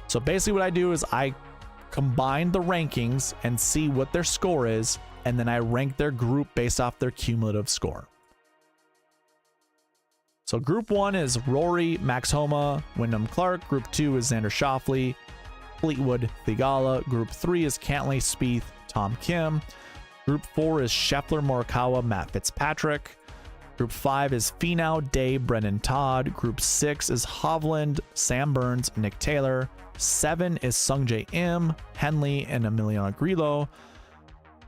So basically what I do is I combine the rankings and see what their score is, and then I rank their group based off their cumulative score. So group 1 is Rory, Max Homa, Wyndham Clark. Group 2 is Xander Schauffele, Fleetwood, Thigala. Group 3 is Cantlay, Spieth, Tom Kim. Group 4 is Scheffler, Morikawa, Matt Fitzpatrick. Group 5 is Finau, Day, Brennan Todd. Group 6 is Hovland, Sam Burns, Nick Taylor. 7 is Sungjae Im, Henley, and Emiliano Grillo.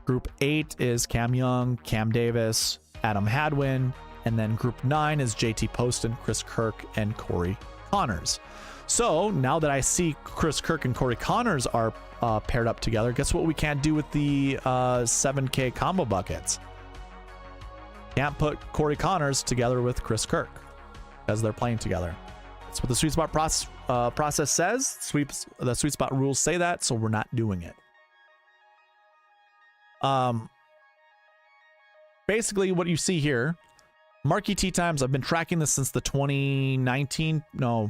Group 8 is Cam Young, Cam Davis, Adam Hadwin. And then group 9 is JT Poston, Chris Kirk, and Corey Connors. So now that I see Chris Kirk and Corey Connors are paired up together, guess what we can't do with the 7K combo buckets? Can't put Corey Connors together with Chris Kirk as they're playing together. That's what the Sweet Spot process says. The Sweet Spot rules say that, so we're not doing it. Basically, what you see here, Marquee Tee Times, I've been tracking this since the 2019. No.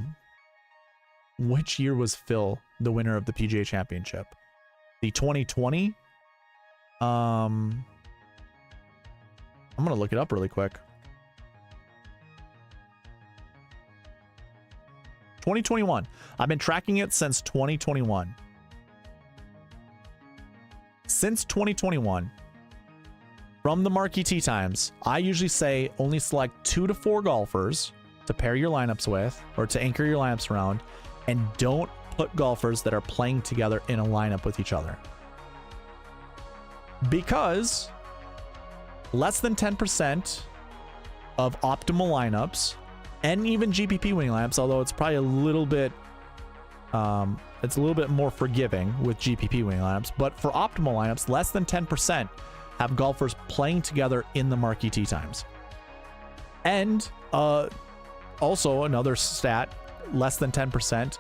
Which year was Phil the winner of the PGA Championship? The 2020? I'm going to look it up really quick. 2021. I've been tracking it since 2021. Since 2021, from the Marquee Tee Times, I usually say only select 2 to 4 golfers to pair your lineups with, or to anchor your lineups around, and don't put golfers that are playing together in a lineup with each other. Because less than 10% of optimal lineups, and even GPP winning lineups, although it's probably a little bit more forgiving with GPP winning lineups, but for optimal lineups, less than 10% have golfers playing together in the Marquee Tee Times. And also another stat, less than 10%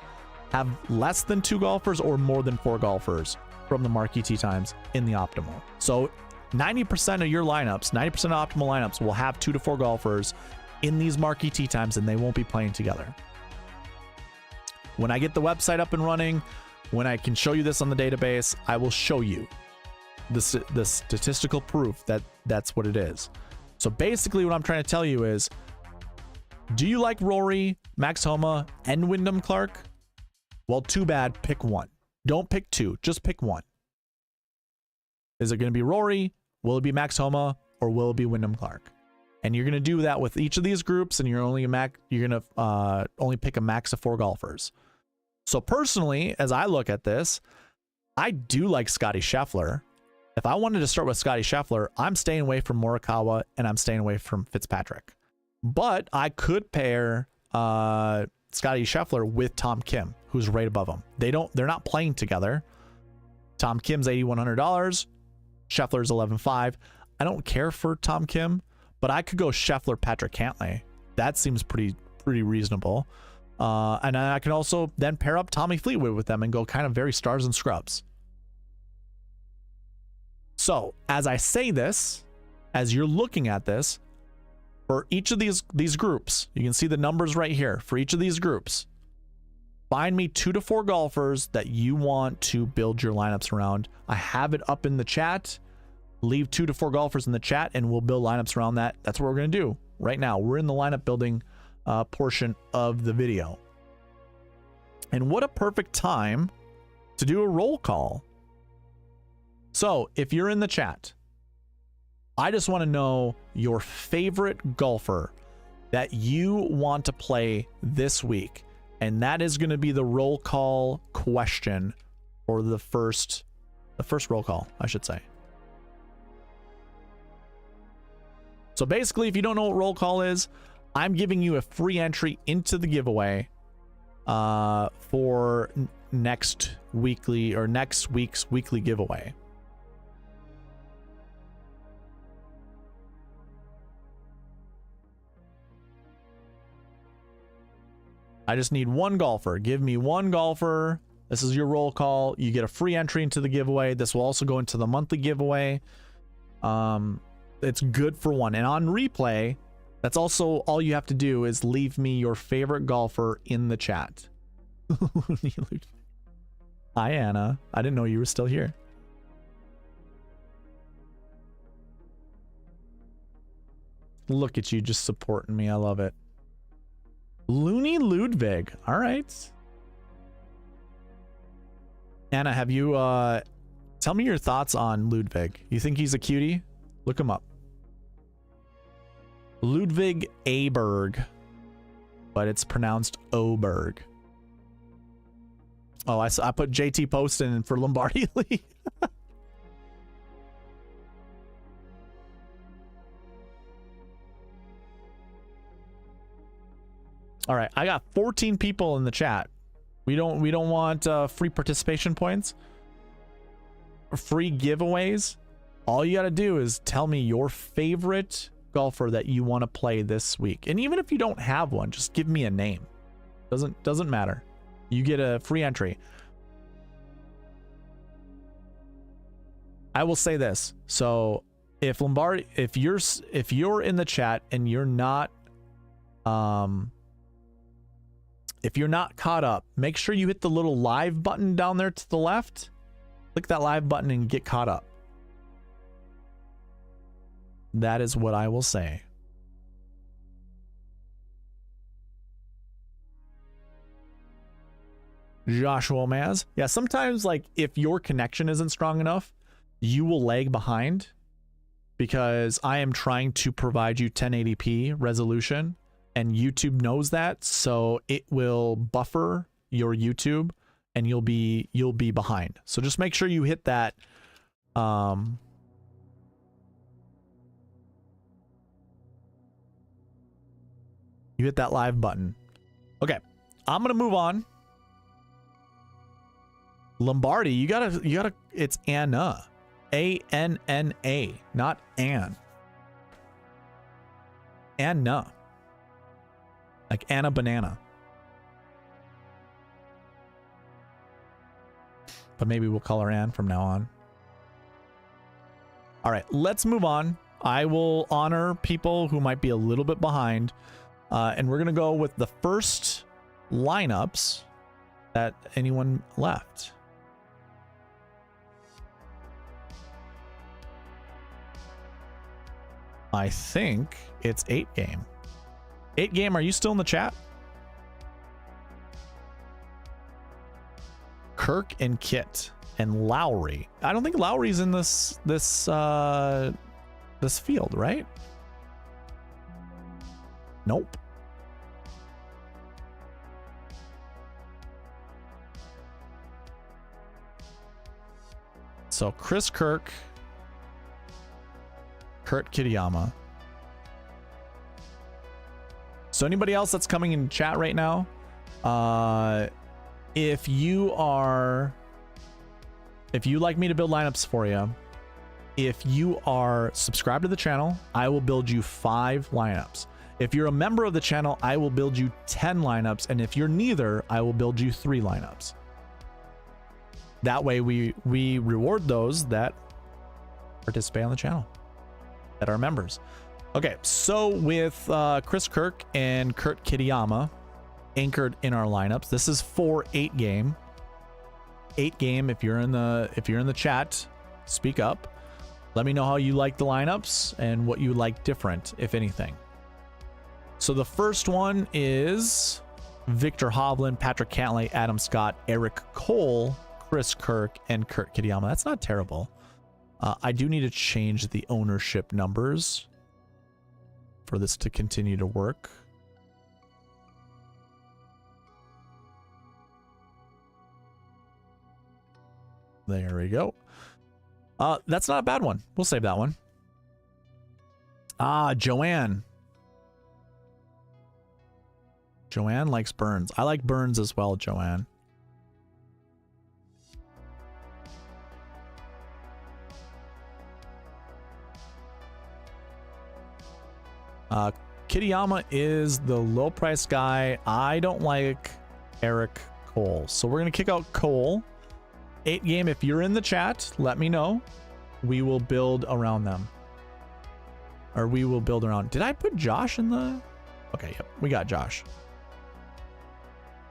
have less than 2 golfers or more than 4 golfers from the Marquee Tee Times in the optimal. So 90% of your lineups, 90% of optimal lineups will have 2 to 4 golfers in these Marquee Tee Times, and they won't be playing together. When I get the website up and running, when I can show you this on the database, I will show you the statistical proof that that's what it is. So basically what I'm trying to tell you is, do you like Rory, Max Homa, and Wyndham Clark? Well, too bad, pick one. Don't pick 2, just pick one. Is it going to be Rory? Will it be Max Homa? Or will it be Wyndham Clark? And you're going to do that with each of these groups, and you're going to only pick a max of 4 golfers. So personally, as I look at this, I do like Scotty Scheffler. If I wanted to start with Scotty Scheffler, I'm staying away from Morikawa and I'm staying away from Fitzpatrick. But I could pair Scotty Scheffler with Tom Kim, who's right above him. They're not playing together. Tom Kim's $8,100. Scheffler's $11,500. I don't care for Tom Kim, but I could go Scheffler, Patrick Cantlay. That seems pretty reasonable. And I can also then pair up Tommy Fleetwood with them and go kind of very stars and scrubs. So as I say this, as you're looking at this, for each of these groups, you can see the numbers right here. For each of these groups, find me 2 to 4 golfers that you want to build your lineups around. I have it up in the chat. Leave 2 to 4 golfers in the chat and we'll build lineups around that. That's what we're going to do right now. We're in the lineup building portion of the video. And what a perfect time to do a roll call. So if you're in the chat, I just want to know your favorite golfer that you want to play this week. And that is going to be the roll call question for the first roll call, I should say. So basically, if you don't know what roll call is, I'm giving you a free entry into the giveaway for next week's weekly giveaway. I just need 1 golfer. Give me 1 golfer. This is your roll call. You get a free entry into the giveaway. This will also go into the monthly giveaway. It's good for 1. And on replay, that's also all you have to do is leave me your favorite golfer in the chat. Hi, Anna. I didn't know you were still here. Look at you just supporting me. I love it. Looney Ludwig. All right. Anna, have you tell me your thoughts on Ludwig? You think he's a cutie? Look him up. Ludwig Aberg, but it's pronounced Oberg. Oh, I put JT Poston for Lombardi League. All right, I got 14 people in the chat. We don't want free participation points, free giveaways. All you got to do is tell me your favorite golfer that you want to play this week. And even if you don't have one, just give me a name. Doesn't matter. You get a free entry. I will say this. So if you're in the chat and you're not caught up, make sure you hit the little live button down there to the left. Click that live button and get caught up. That is what I will say. Joshua Maz. Yeah, sometimes like if your connection isn't strong enough, you will lag behind because I am trying to provide you 1080p resolution and YouTube knows that, so it will buffer your YouTube and you'll be behind. So just make sure you hit that you hit that live button. Okay, I'm gonna move on. Lombardi, you gotta, it's Anna. A-N-N-A, not Ann. Anna. Like Anna Banana. But maybe we'll call her Ann from now on. All right, let's move on. I will honor people who might be a little bit behind. And we're gonna go with the first lineups that anyone left. I think it's 8 game. 8 game, are you still in the chat? Kirk and Kit and Lowry. I don't think Lowry's in this field, right? Nope. So Chris Kirk, Kurt Kitayama. So anybody else that's coming in chat right now, if you like me to build lineups for you, if you are subscribed to the channel, I will build you 5 lineups. If you're a member of the channel, I will build you 10 lineups. And if you're neither, I will build you 3 lineups. That way we reward those that participate on the channel, that are members. Okay, so with Chris Kirk and Kurt Kitayama anchored in our lineups, this is for 8 game. 8 game. If you're in the chat, speak up. Let me know how you like the lineups and what you like different, if anything. So the first one is Victor Hovland, Patrick Cantlay, Adam Scott, Eric Cole, Chris Kirk, and Kurt Kitayama. That's not terrible. I do need to change the ownership numbers for this to continue to work. There we go. That's not a bad one. We'll save that one. Joanne. Joanne likes Burns. I like Burns as well, Joanne. Kitayama is the low price guy. I don't like Eric Cole. So we're going to kick out Cole. 8 game, if you're in the chat, let me know. We will build around them. Or we will build around. Did I put Josh in the... Okay, yep, we got Josh.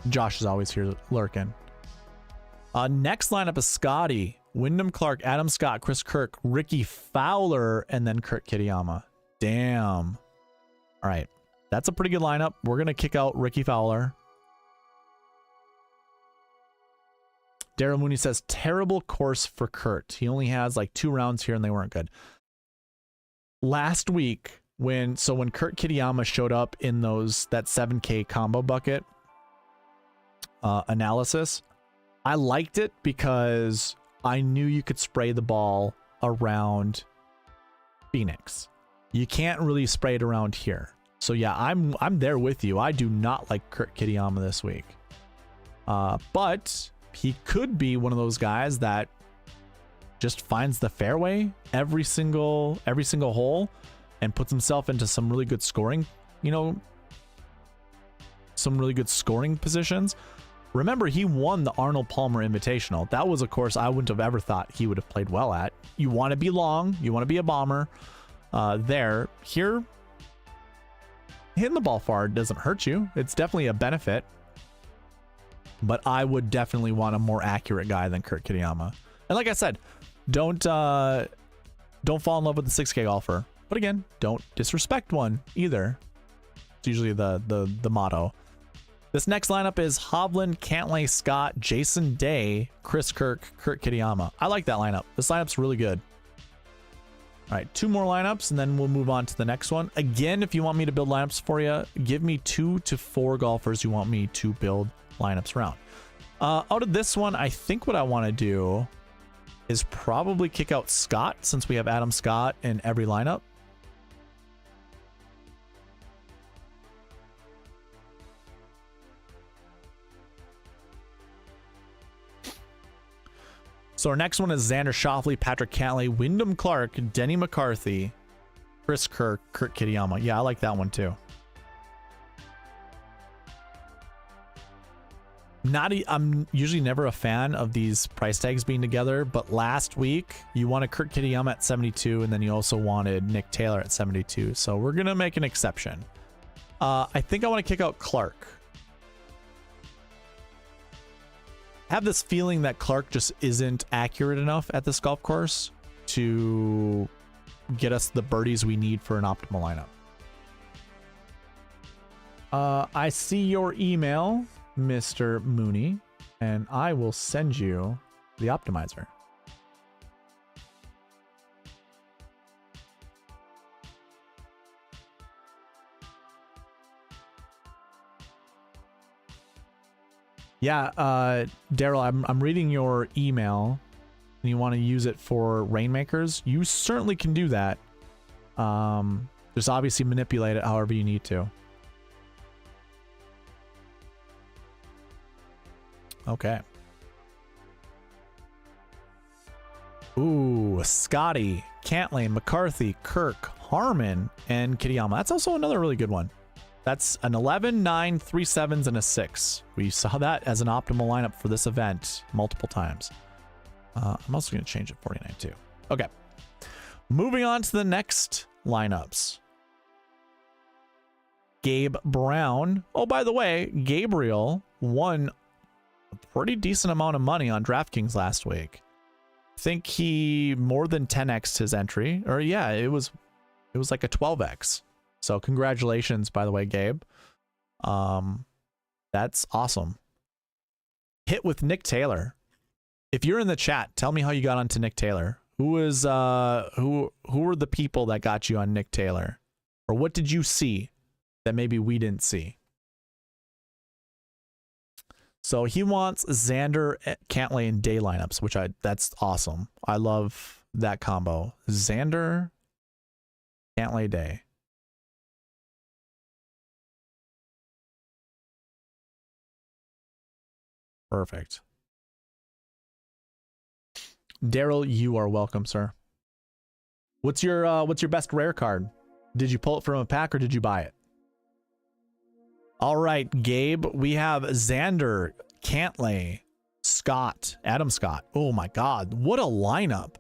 Josh is always here lurking. Next lineup is Scotty, Wyndham Clark, Adam Scott, Chris Kirk, Ricky Fowler, and then Kurt Kitayama. Damn. All right, that's a pretty good lineup. We're going to kick out Ricky Fowler. Daryl Mooney says, terrible course for Kurt. He only has like 2 rounds here and they weren't good. Last week, when Kurt Kitayama showed up in that 7K combo bucket analysis, I liked it because I knew you could spray the ball around Phoenix. You can't really spray it around here. So yeah, I'm there with you. I do not like Kurt Kitayama this week. But he could be one of those guys that just finds the fairway every single hole and puts himself into some really good scoring, some really good scoring positions. Remember, he won the Arnold Palmer Invitational. That was a course I wouldn't have ever thought he would have played well at. You want to be long, you want to be a bomber. Here, hitting the ball far doesn't hurt you. It's definitely a benefit. But I would definitely want a more accurate guy than Kurt Kitayama. And like I said, don't fall in love with the 6K golfer. But again, don't disrespect one either. It's usually the motto. This next lineup is Hovland, Cantlay, Scott, Jason Day, Chris Kirk, Kurt Kitayama. I like that lineup. This lineup's really good. All right, 2 more lineups, and then we'll move on to the next one. Again, if you want me to build lineups for you, give me 2 to 4 golfers you want me to build lineups around. Out of this one, I think what I want to do is probably kick out Scott, since we have Adam Scott in every lineup. So our next one is Xander Schauffele, Patrick Cantlay, Wyndham Clark, Denny McCarthy, Chris Kirk, Kurt Kitayama. Yeah, I like that one too. I'm usually never a fan of these price tags being together, but last week you wanted Kurt Kitayama at 72, and then you also wanted Nick Taylor at 72. So we're gonna make an exception. I think I want to kick out Clark. Have this feeling that Clark just isn't accurate enough at this golf course to get us the birdies we need for an optimal lineup. I see your email, Mr. Mooney, and I will send you the optimizer. Yeah, Daryl, I'm reading your email, and you want to use it for rainmakers. You certainly can do that. Just obviously manipulate it however you need to. Okay. Ooh, Scotty, Cantlay, McCarthy, Kirk, Harmon, and Kitayama. That's also another really good one. That's an 11, 9, 3 7s, and a 6. We saw that as an optimal lineup for this event multiple times. I'm also going to change it 49 too. Okay. Moving on to the next lineups. Gabe Brown. Oh, by the way, Gabriel won a pretty decent amount of money on DraftKings last week. I think he more than 10x'd his entry. Or yeah, it was like a 12x. So congratulations, by the way, Gabe. That's awesome. Hit with Nick Taylor. If you're in the chat, tell me how you got onto Nick Taylor. Who were the people that got you on Nick Taylor? Or what did you see that maybe we didn't see? So he wants Xander, Cantlay, and Day lineups, which that's awesome. I love that combo. Xander, Cantlay, Day. Perfect. Daryl, you are welcome, sir. What's your best rare card? Did you pull it from a pack or did you buy it? All right, Gabe, we have Xander, Cantlay, Scott, Adam Scott. Oh my God, what a lineup.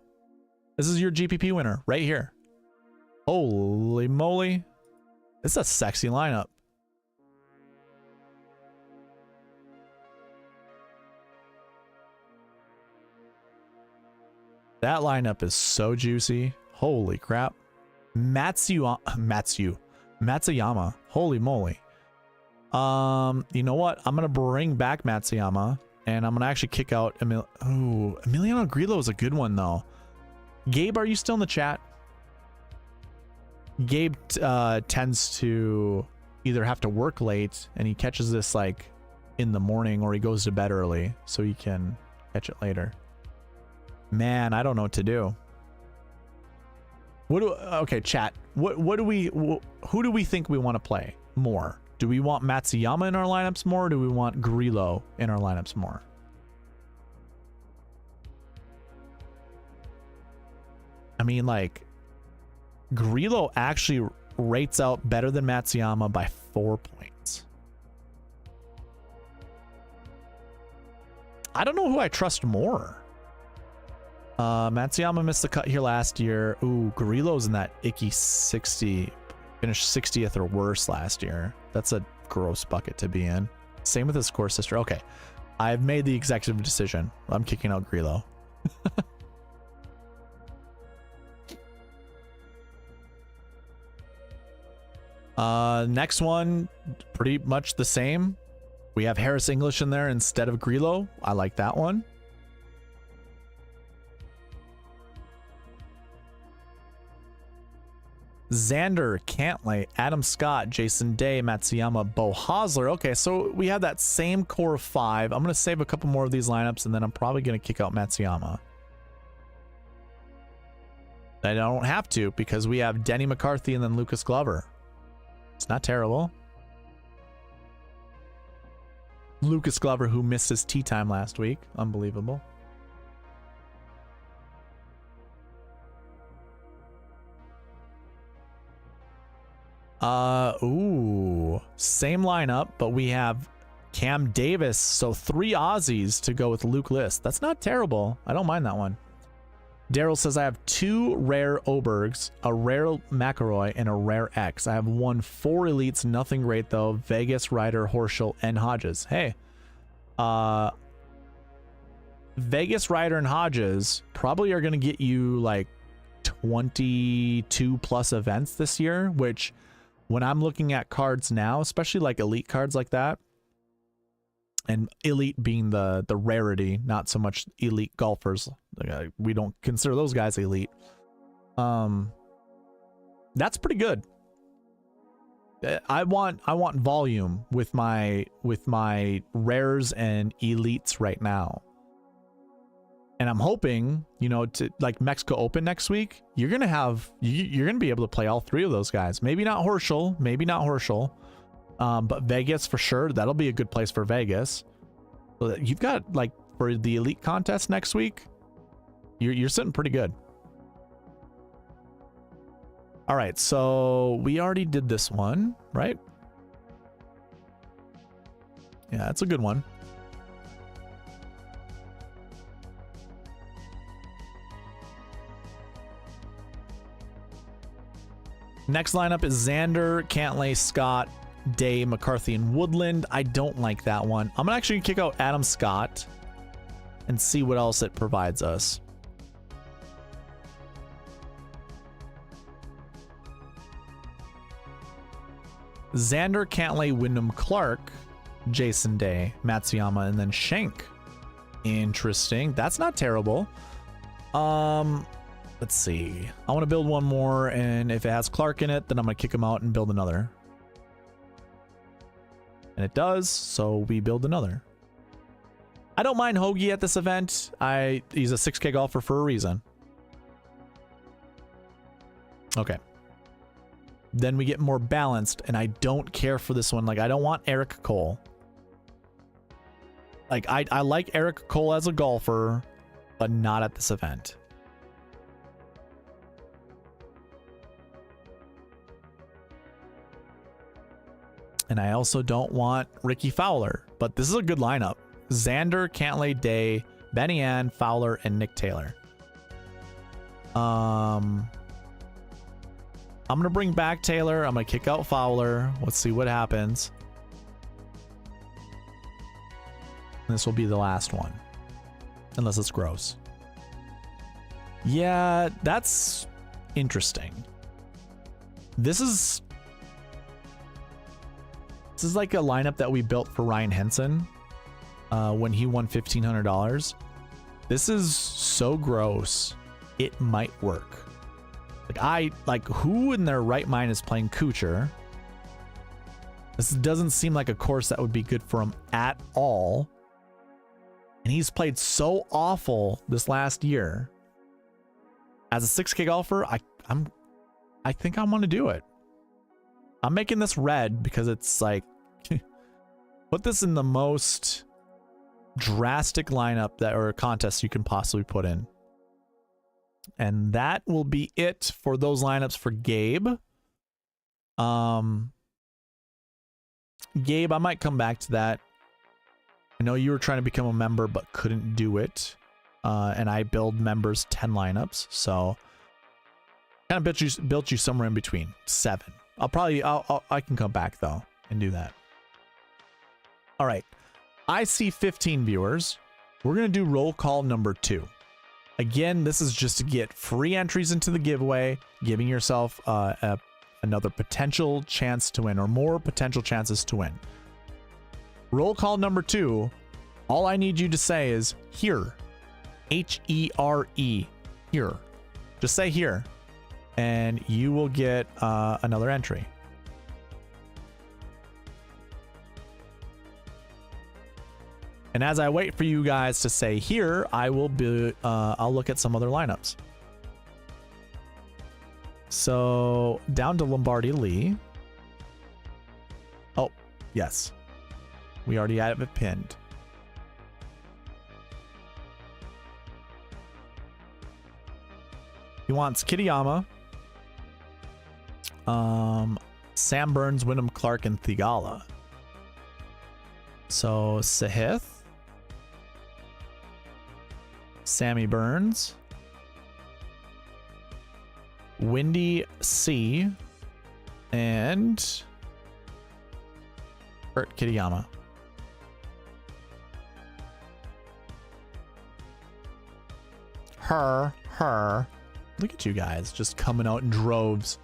This is your GPP winner right here. Holy moly. This is a sexy lineup. That lineup is so juicy. Holy crap. Matsuyama. Holy moly. You know what? I'm gonna bring back Matsuyama, and I'm gonna actually kick out Emiliano Grillo is a good one though. Gabe, are you still in the chat? Gabe tends to either have to work late, and he catches this like in the morning, or he goes to bed early so he can catch it later. Man, I don't know what to do. Okay, chat. Who do we think we want to play more? Do we want Matsuyama in our lineups more, or do we want Grillo in our lineups more? I mean, like, Grillo actually rates out better than Matsuyama by 4 points. I don't know who I trust more. Matsuyama missed the cut here last year. Ooh, Grillo's in that icky 60, finished 60th or worse last year. That's a gross bucket to be in. Same with his core sister. Okay, I've made the executive decision. I'm kicking out Grillo. Next one, pretty much the same. We have Harris English in there instead of Grillo. I like that one. Xander, Cantlay, Adam Scott, Jason Day, Matsuyama, Bo Hosler. Okay, so we have that same core of 5. I'm going to save a couple more of these lineups, and then I'm probably going to kick out Matsuyama. I don't have to, because we have Denny McCarthy and then Lucas Glover. It's not terrible. Lucas Glover, who missed his tee time last week. Unbelievable. Ooh, same lineup, but we have Cam Davis, so 3 Aussies to go with Luke List. That's not terrible. I don't mind that one. Daryl says I have 2 rare Obergs, a rare McElroy, and a rare X. I have 4 elites, nothing great though. Vegas, Ryder, Horschel, and Hodges. Hey, Vegas, Ryder, and Hodges probably are going to get you like 22 plus events this year, which when I'm looking at cards now, especially like elite cards like that, and elite being the rarity, not so much elite golfers. We don't consider those guys elite. That's pretty good. I want volume with my rares and elites right now. And I'm hoping, you know, to like Mexico Open next week, you're going to be able to play all 3 of those guys. Maybe not Horschel, but Vegas for sure. That'll be a good place for Vegas. So that you've got like for the elite contest next week, you're sitting pretty good. All right, so we already did this one, right? Yeah, that's a good one. Next lineup is Xander, Cantlay, Scott, Day, McCarthy, and Woodland. I don't like that one. I'm gonna actually kick out Adam Scott and see what else it provides us. Xander, Cantlay, Wyndham Clark, Jason Day, Matsuyama, and then Schenk. Interesting. That's not terrible. Let's see. I want to build one more, and if it has Clark in it, then I'm going to kick him out and build another. And it does, so we build another. I don't mind Hoagie at this event. He's a 6K golfer for a reason. Okay. Then we get more balanced, and I don't care for this one. Like, I don't want Eric Cole. Like, I like Eric Cole as a golfer, but not at this event. And I also don't want Ricky Fowler, but this is a good lineup. Xander, Cantlay, Day, Benny Ann, Fowler, and Nick Taylor. I'm going to bring back Taylor. I'm going to kick out Fowler. Let's see what happens. This will be the last one. Unless it's gross. Yeah, that's interesting. This is like a lineup that we built for Ryan Henson when he won $1,500. This is so gross. It might work. Like who in their right mind is playing Kuchar? This doesn't seem like a course that would be good for him at all. And he's played so awful this last year. As a 6K golfer, I think I want to do it. I'm making this red because it's like put this in the most drastic lineup that or contest you can possibly put in. And that will be it for those lineups for Gabe. Gabe, I might come back to that. I know you were trying to become a member but couldn't do it. And I build members 10 lineups, so kind of built you somewhere in between 7. I can come back though and do that. All right, I see 15 viewers. We're gonna do roll call number 2. Again, this is just to get free entries into the giveaway, giving yourself a another potential chance to win, or more potential chances to win. Roll call number 2. All I need you to say is here. H-E-R-E. Here. Just say here. And you will get another entry. And as I wait for you guys to say here, I will be, I'll look at some other lineups. So down to Lombardi Lee. Oh, yes. We already have it pinned. He wants Kitayama, Sam Burns, Wyndham Clark, and Thigala. So Sahith, Sammy Burns, Windy C, and Kurt Kitayama. Her. Look at you guys just coming out in droves.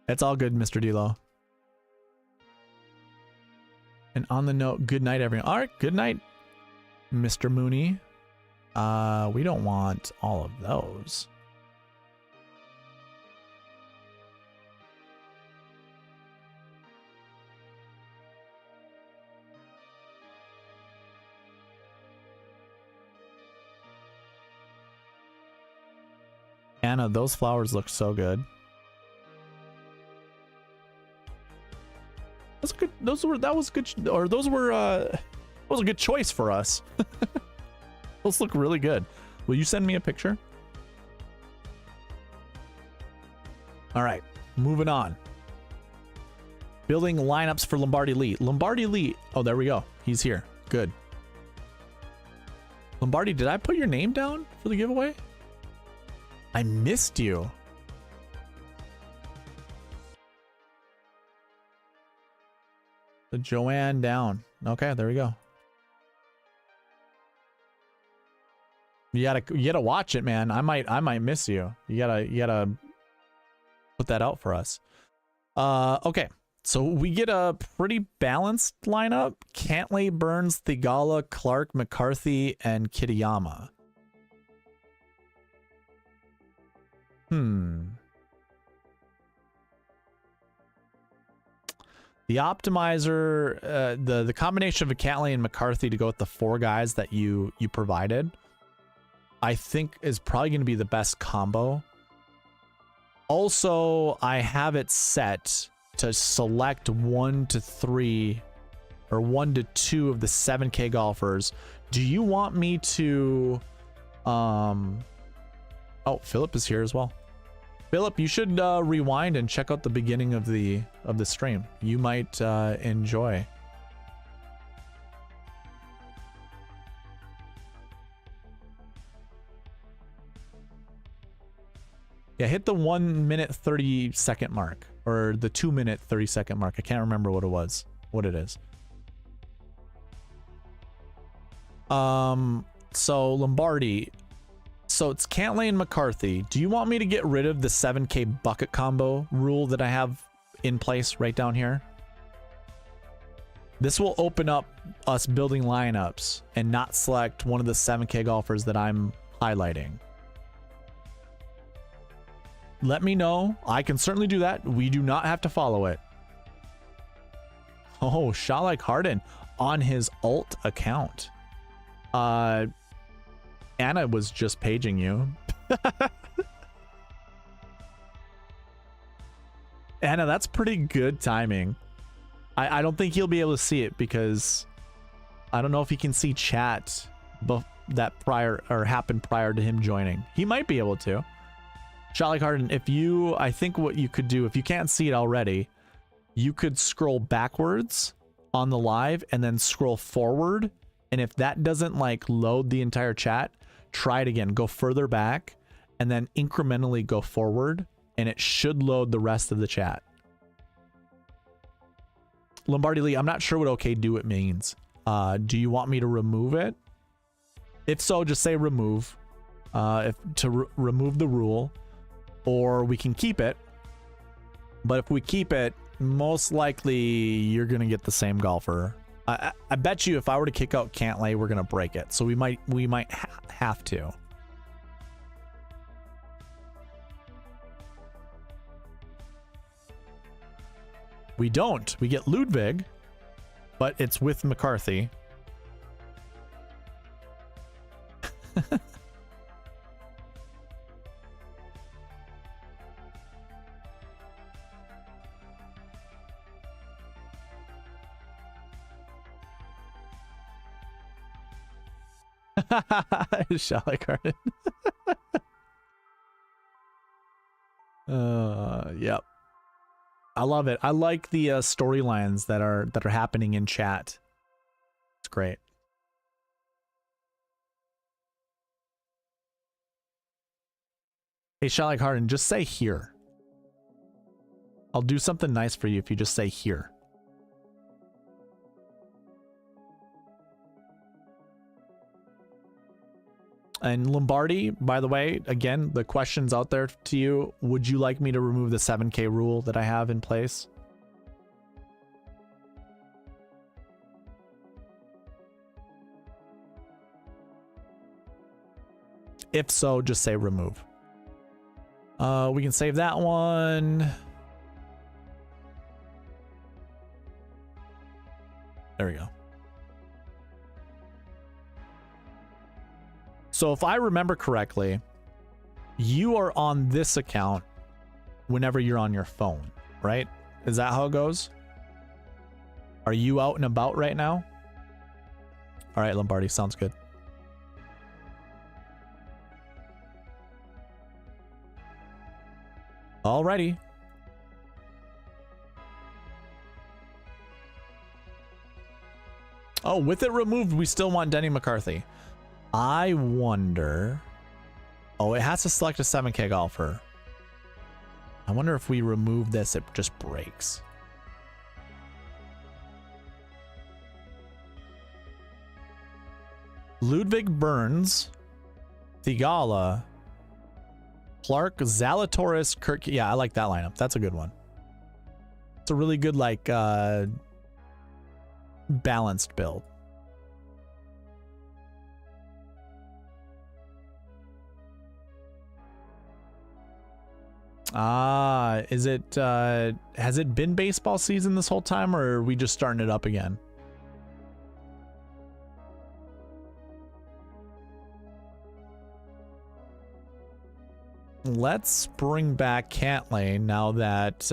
It's all good, Mr. D-Lo. And on the note, good night, everyone. All right, good night, Mr. Mooney. We don't want all of those. Anna, those flowers look so good. That's good. Those were a good choice for us. Those look really good. Will you send me a picture? All right, moving on. Building lineups for Lombardi Lee. Lombardi Lee. Oh, there we go. He's here. Good. Lombardi, did I put your name down for the giveaway? I missed you. The Joanne down. Okay, there we go. You gotta watch it, man. I might miss you. You gotta put that out for us. Okay. So we get a pretty balanced lineup. Cantlay, Burns, Thigala, Clark, McCarthy, and Kitayama. The optimizer, the combination of a Cantlay and McCarthy to go with the 4 guys that you provided, I think is probably going to be the best combo. Also, I have it set to select 1 to 3 or 1 to 2 of the 7K golfers. Do you want me to oh, Philip is here as well. Philip, you should rewind and check out the beginning of the stream. You might enjoy. Yeah, hit the 1 minute 30 second mark, or the 2 minute 30 second mark. I can't remember what it is. So Lombardi. So it's Cantlay and McCarthy. Do you want me to get rid of the 7K bucket combo rule that I have in place right down here? This will open up us building lineups and not select one of the 7K golfers that I'm highlighting. Let me know. I can certainly do that. We do not have to follow it. Oh, shot like Harden on his alt account. Anna was just paging you. Anna, that's pretty good timing. I don't think he'll be able to see it because I don't know if he can see chat that happened prior to him joining. He might be able to. Shot like Harden, I think what you could do, if you can't see it already, you could scroll backwards on the live and then scroll forward. And if that doesn't like load the entire chat, try it again. Go further back and then incrementally go forward, and it should load the rest of the chat. Lombardi Lee, I'm not sure what okay do it means. Do you want me to remove it? If so, just say remove. Remove the rule, or we can keep it. But if we keep it, most likely you're gonna get the same golfer. I bet you if I were to kick out Cantlay, we're gonna break it. So we might have to. We don't. We get Ludwig, but it's with McCarthy. Shall Garden. Yep. I love it. I like the storylines that are happening in chat. It's great. Hey, Shall Harden, just say here. I'll do something nice for you if you just say here. And Lombardi, by the way, again, the question's out there to you. Would you like me to remove the 7K rule that I have in place? If so, just say remove. We can save that one. There we go. So if I remember correctly, you are on this account whenever you're on your phone, right? Is that how it goes? Are you out and about right now? All right, Lombardi, sounds good. Alrighty. Oh, with it removed, we still want Denny McCarthy. I wonder... Oh, it has to select a 7K golfer. I wonder if we remove this, it just breaks. Ludwig Burns, Thigala, Clark, Zalatoris, Kirk. Yeah, I like that lineup. That's a good one. It's a really good, like, balanced build. Is it, has it been baseball season this whole time, or are we just starting it up again? Let's bring back Cantlay now that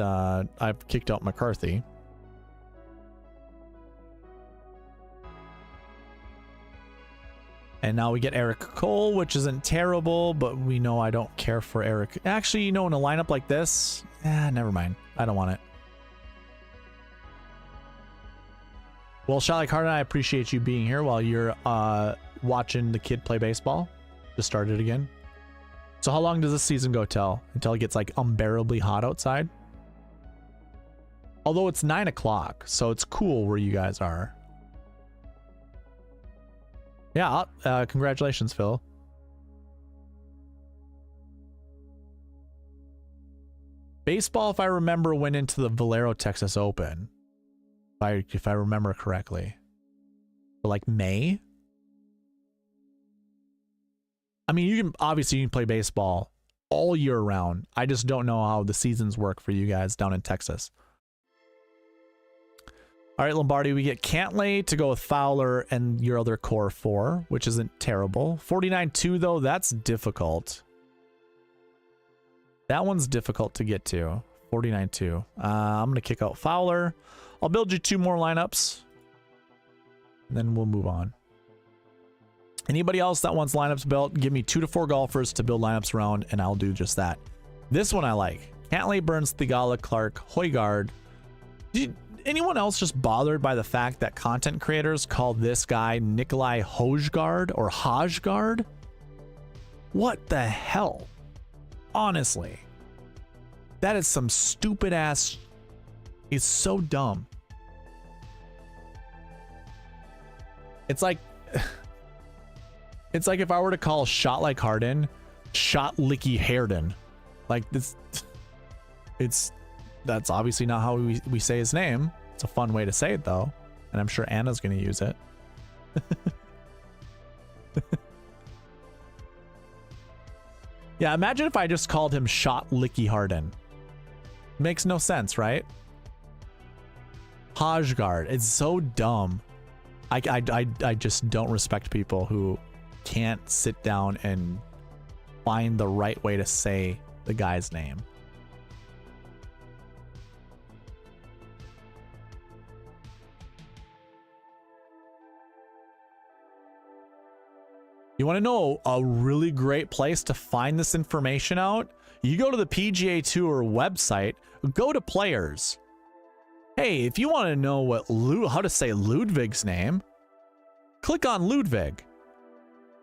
I've kicked out McCarthy. And now we get Eric Cole, which isn't terrible, but we know I don't care for Eric. Actually, you know, in a lineup like this, never mind. I don't want it. Well, Shalik Harden, I appreciate you being here while you're watching the kid play baseball. Just started again. So how long does this season go till? Until it gets like unbearably hot outside? Although it's 9 o'clock, so it's cool where you guys are. Yeah, congratulations, Phil. Baseball, if I remember, went into the Valero Texas Open. If I remember correctly. For like May? I mean, you can play baseball all year round. I just don't know how the seasons work for you guys down in Texas. All right, Lombardi, we get Cantlay to go with Fowler and your other core 4, which isn't terrible. 49-2, though, that's difficult. That one's difficult to get to. 49-2. I'm going to kick out Fowler. I'll build you 2 more lineups. And then we'll move on. Anybody else that wants lineups built, give me 2 to 4 golfers to build lineups around, and I'll do just that. This one I like. Cantlay, Burns, Thigala, Clark, Højgaard. anyone else just bothered by the fact that content creators call this guy Nikolai Hojgaard or Hojgaard? What the hell? Honestly. That is some stupid ass. It's so dumb. It's like if I were to call Shot Like Harden Shot Licky Harden. Like this, that's obviously not how we say his name. It's a fun way to say it though, and I'm sure Anna's gonna use it. Yeah, imagine if I just called him Shot Licky Harden. Makes no sense, right? Hojgaard. It's so dumb. I just don't respect people who can't sit down and find the right way to say the guy's name. You want to know a really great place to find this information out? You go to the PGA Tour website, go to players. Hey, if you want to know what how to say Ludwig's name, click on Ludwig.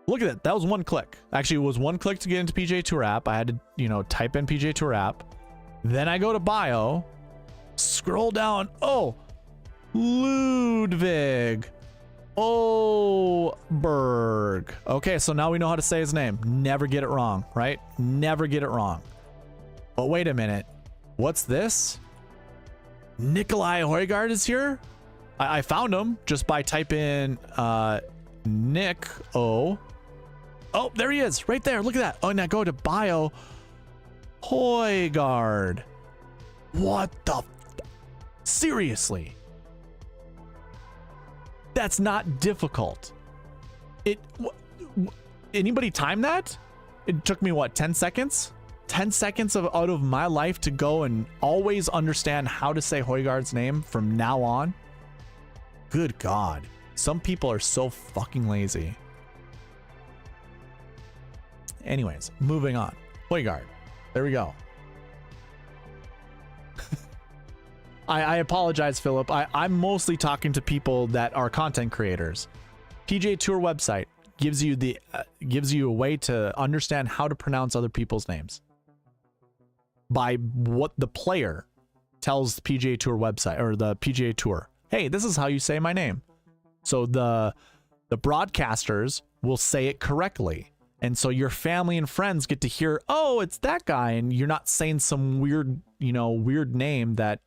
Look at that. That was one click. Actually, it was one click to get into PGA Tour app. I had to, you know, type in PGA Tour app. Then I go to bio, scroll down. Oh, Ludwig Oberg. Okay, so now we know how to say his name. Never get it wrong, right? Never get it wrong. But wait a minute. What's this? Nikolai Hojgaard is here? I found him just by typing Nick O. Oh, there he is, right there. Look at that. Oh, now go to bio. Hojgaard. What the? Seriously? That's not difficult. Anybody time that? It took me what, 10 seconds? 10 seconds out of my life to go and always understand how to say Hojgaard's name from now on. Good God. Some people are so fucking lazy. Anyways, moving on. Hojgaard. There we go. I apologize, Philip. I'm mostly talking to people that are content creators. PGA Tour website gives you a way to understand how to pronounce other people's names by what the player tells the PGA Tour website or the PGA Tour. Hey, this is how you say my name. So the broadcasters will say it correctly. And so your family and friends get to hear, oh, it's that guy. And you're not saying some weird, weird name that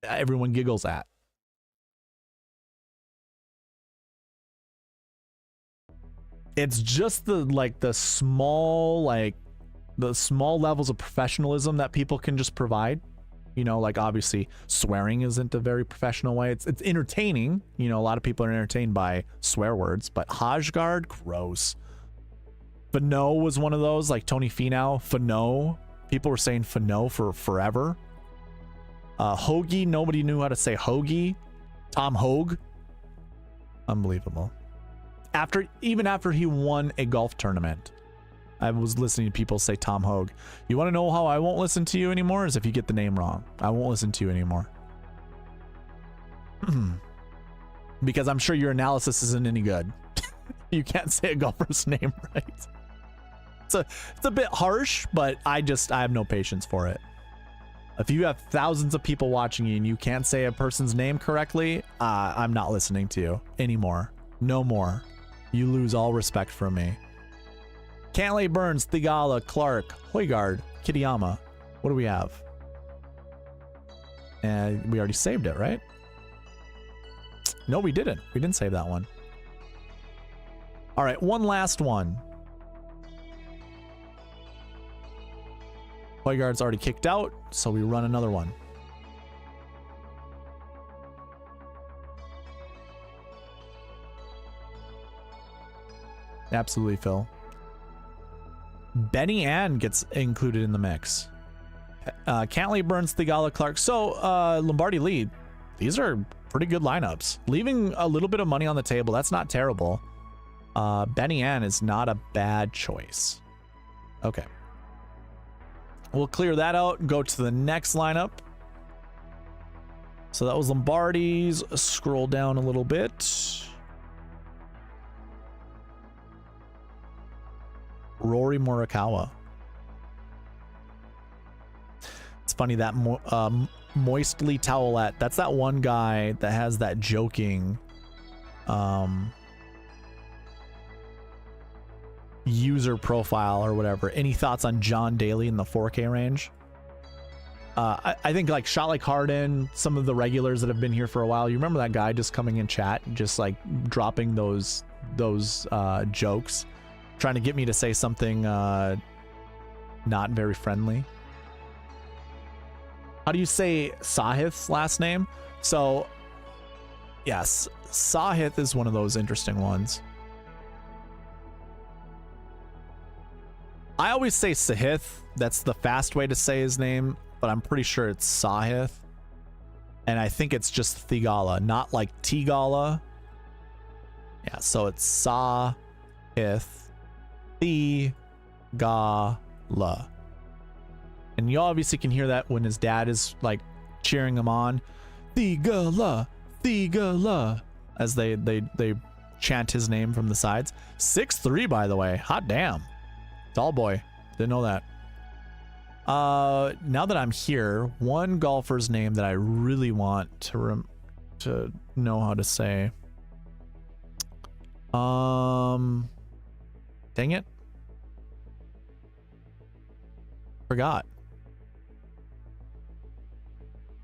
everyone giggles at. It's just the small levels of professionalism that people can just provide. Like obviously swearing isn't a very professional way. It's entertaining. A lot of people are entertained by swear words, but Hojgaard, gross. Fano was one of those, like Tony Finau. Fano. People were saying Fano for forever. Hoagie, nobody knew how to say Hoagie. Tom Hogue. Unbelievable. Even after he won a golf tournament, I was listening to people say Tom Hogue. You want to know how I won't listen to you anymore? Is if you get the name wrong. I won't listen to you anymore. Because I'm sure your analysis isn't any good. You can't say a golfer's name right. It's a bit harsh, but I have no patience for it. If you have thousands of people watching you and you can't say a person's name correctly, I'm not listening to you anymore. No more. You lose all respect from me. Cantley, Burns, Thigala, Clark, Hojgaard, Kitayama. What do we have? And we already saved it, right? No, we didn't. We didn't save that one. All right, one last one. Hojgaard's already kicked out, so we run another one. Absolutely, Phil. Benny Ann gets included in the mix. Cantley, Burns, Thigala, Clark. So, Lombardi lead. These are pretty good lineups. Leaving a little bit of money on the table, that's not terrible. Benny Ann is not a bad choice. Okay. We'll clear that out and go to the next lineup. So that was Lombardi's. Scroll down a little bit. Rory Morikawa. It's funny that Moistly Towelette. That's that one guy that has that joking user profile or whatever. Any thoughts on John Daly in the 4K range? I think like Shot Like Harden, some of the regulars that have been here for a while. You remember that guy just coming in chat, just like dropping those jokes, trying to get me to say something not very friendly. How do you say Sahith's last name? So, yes, Sahith is one of those interesting ones. I always say Sahith. That's the fast way to say his name, but I'm pretty sure it's Sahith. And I think it's just Thigala, not like Tigala. Yeah, so it's Sahith Thigala. And you obviously can hear that when his dad is like cheering him on. Thigala, Thigala, as they chant his name from the sides. 6'3", by the way. Hot damn. Tall boy. Didn't know that. Now that I'm here, one golfer's name that I really want to know how to say. Dang it. Forgot.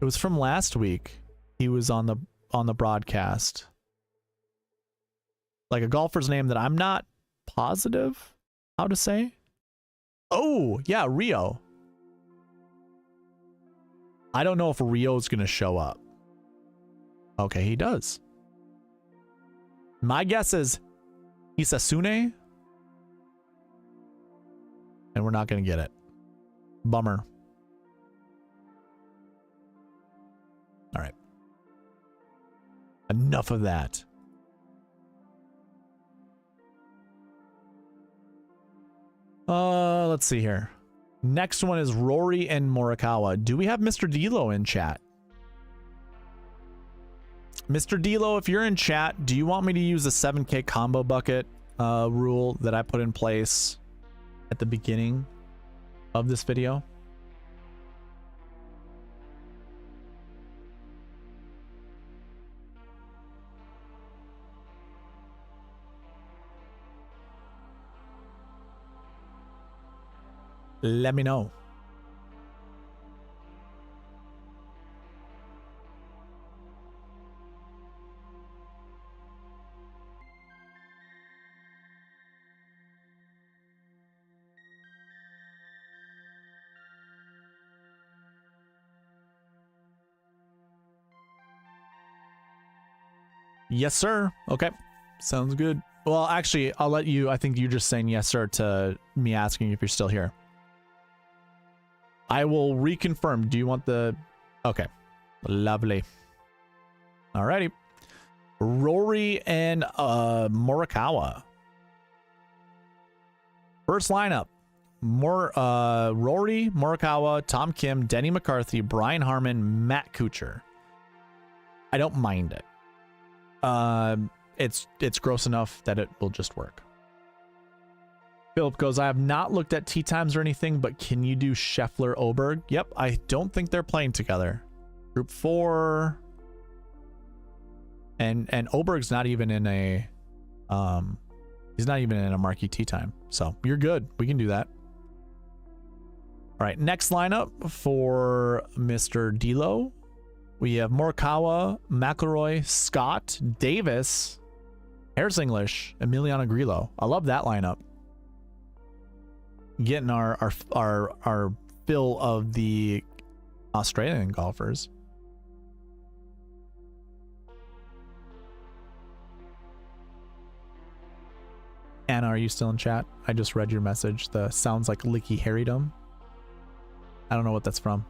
It was from last week. He was on the broadcast. Like a golfer's name that I'm not positive how to say. Oh, yeah, Rio. I don't know if Rio's going to show up. Okay, he does. My guess is Hisasune. And we're not going to get it. Bummer. All right. Enough of that. Let's see here. Next one is Rory and Morikawa. Do we have Mr. D'Lo in chat? Mr. D'Lo, if you're in chat, do you want me to use the 7K combo bucket rule that I put in place at the beginning of this video? Let me know. Yes, sir. Okay. Sounds good. Well, actually, I'll let you. I think you're just saying yes, sir, to me asking if you're still here. I will reconfirm. Do you want the... Okay. Lovely. Alrighty. Rory and Morikawa. First lineup. Rory, Morikawa, Tom Kim, Denny McCarthy, Brian Harman, Matt Kuchar. I don't mind it. It's gross enough that it will just work. Philip goes, I have not looked at Tee Times or anything, but can you do Scheffler Oberg? Yep, I don't think they're playing together. Group 4. And Oberg's not even in a he's not even in a Marquee Tee Time. So you're good. We can do that. All right, next lineup for Mr. D'Lo. We have Morikawa, McIlroy, Scott, Davis, Harris English, Emiliano Grillo. I love that lineup. Getting our fill of the Australian golfers. Anna, are you still in chat? I just read your message. The sounds like Licky Harrydom. I don't know what that's from.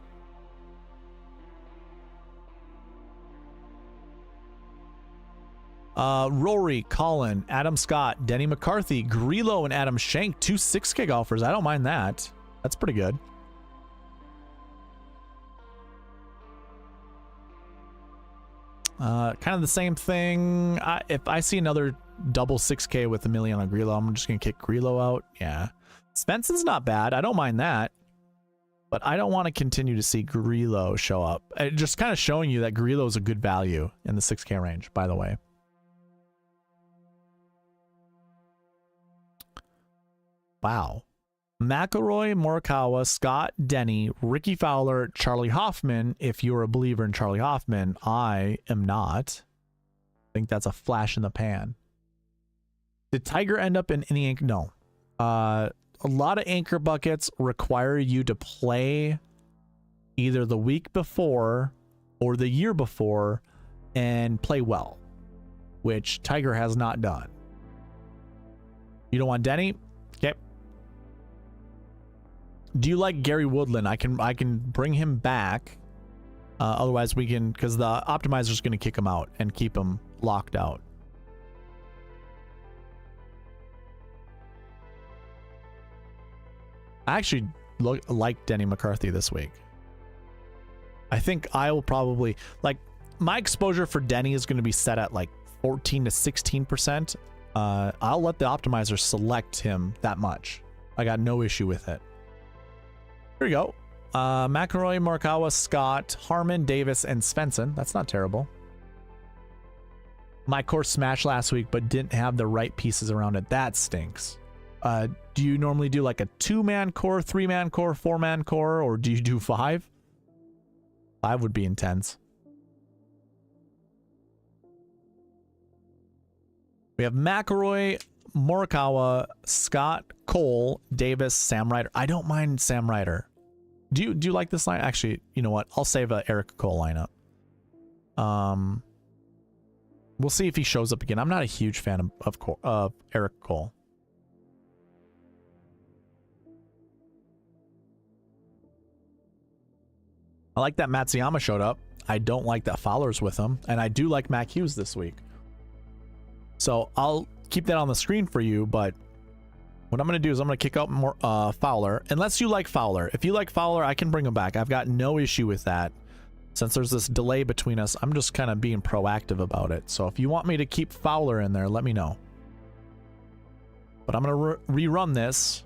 Rory, Colin, Adam Scott, Denny McCarthy, Grillo, and Adam Schenk. 2 6K golfers. I don't mind that. That's pretty good. Kind of the same thing. If I see another double 6K with Emiliano Grillo, I'm just going to kick Grillo out. Yeah. Spence's not bad. I don't mind that. But I don't want to continue to see Grillo show up. Just kind of showing you that Grillo is a good value in the 6K range, by the way. Wow. McIlroy, Morikawa, Scott, Denny, Ricky Fowler, Charlie Hoffman. If you're a believer in Charlie Hoffman, I am not. I think that's a flash in the pan. Did Tiger end up in any anchor? No. A lot of anchor buckets require you to play either the week before or the year before and play well, which Tiger has not done. You don't want Denny? Okay. Do you like Gary Woodland? I can bring him back. Otherwise we can, because the optimizer is going to kick him out and keep him locked out. I actually like Denny McCarthy this week. I think I will probably, like, my exposure for Denny is going to be set at like 14 to 16%. I'll let the optimizer select him that much. I got no issue with it. Here we go. McIlroy, Morikawa, Scott, Harman, Davis, and Svensson. That's not terrible. My course smashed last week, but didn't have the right pieces around it. That stinks. Do you normally do like a 2-man core, 3-man core, 4-man core, or do you do 5? 5 would be intense. We have McIlroy, Morikawa, Scott, Cole, Davis, Sam Ryder. I don't mind Sam Ryder. Do you like this line? Actually, you know what? I'll save a Eric Cole lineup. We'll see if he shows up again. I'm not a huge fan of Eric Cole. I like that Matsuyama showed up. I don't like that Fowler's with him. And I do like Mac Hughes this week. So I'll keep that on the screen for you. But what I'm going to do is I'm going to kick out more Fowler. Unless you like Fowler. If you like Fowler, I can bring him back. I've got no issue with that. Since there's this delay between us, I'm just kind of being proactive about it. So if you want me to keep Fowler in there, let me know. But I'm going to rerun this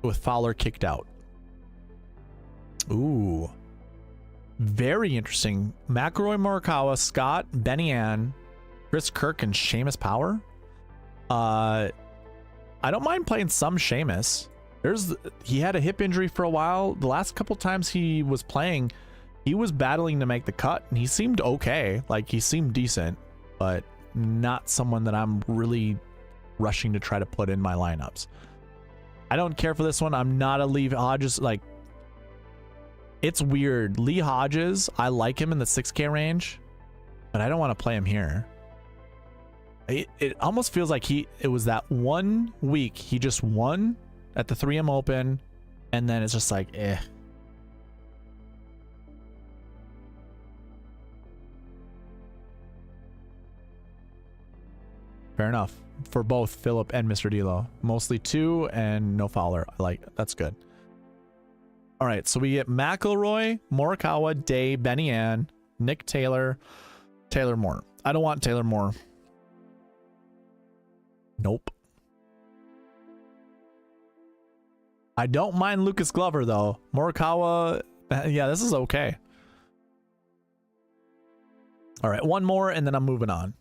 with Fowler kicked out. Ooh. Very interesting. McIlroy, Morikawa, Scott, Benny Ann, Chris Kirk, and Seamus Power. I don't mind playing some Seamus. He had a hip injury for a while. The last couple times he was playing, he was battling to make the cut, and he seemed okay. Like, he seemed decent, but not someone that I'm really rushing to try to put in my lineups. I don't care for this one. I'm not a Lee Hodges. Like, it's weird. Lee Hodges, I like him in the 6K range, but I don't want to play him here. It almost feels like it was that 1 week he just won at the 3M Open, and then it's just like, eh. Fair enough. For both Philip and Mr. D'Lo. Mostly 2 and no Fowler. I like it. That's good. All right, so we get McIlroy, Morikawa, Day, Benny Ann, Nick Taylor, Taylor Moore. I don't want Taylor Moore. Nope. I don't mind Lucas Glover, though. Morikawa, yeah, this is okay. All right, one more, and then I'm moving on.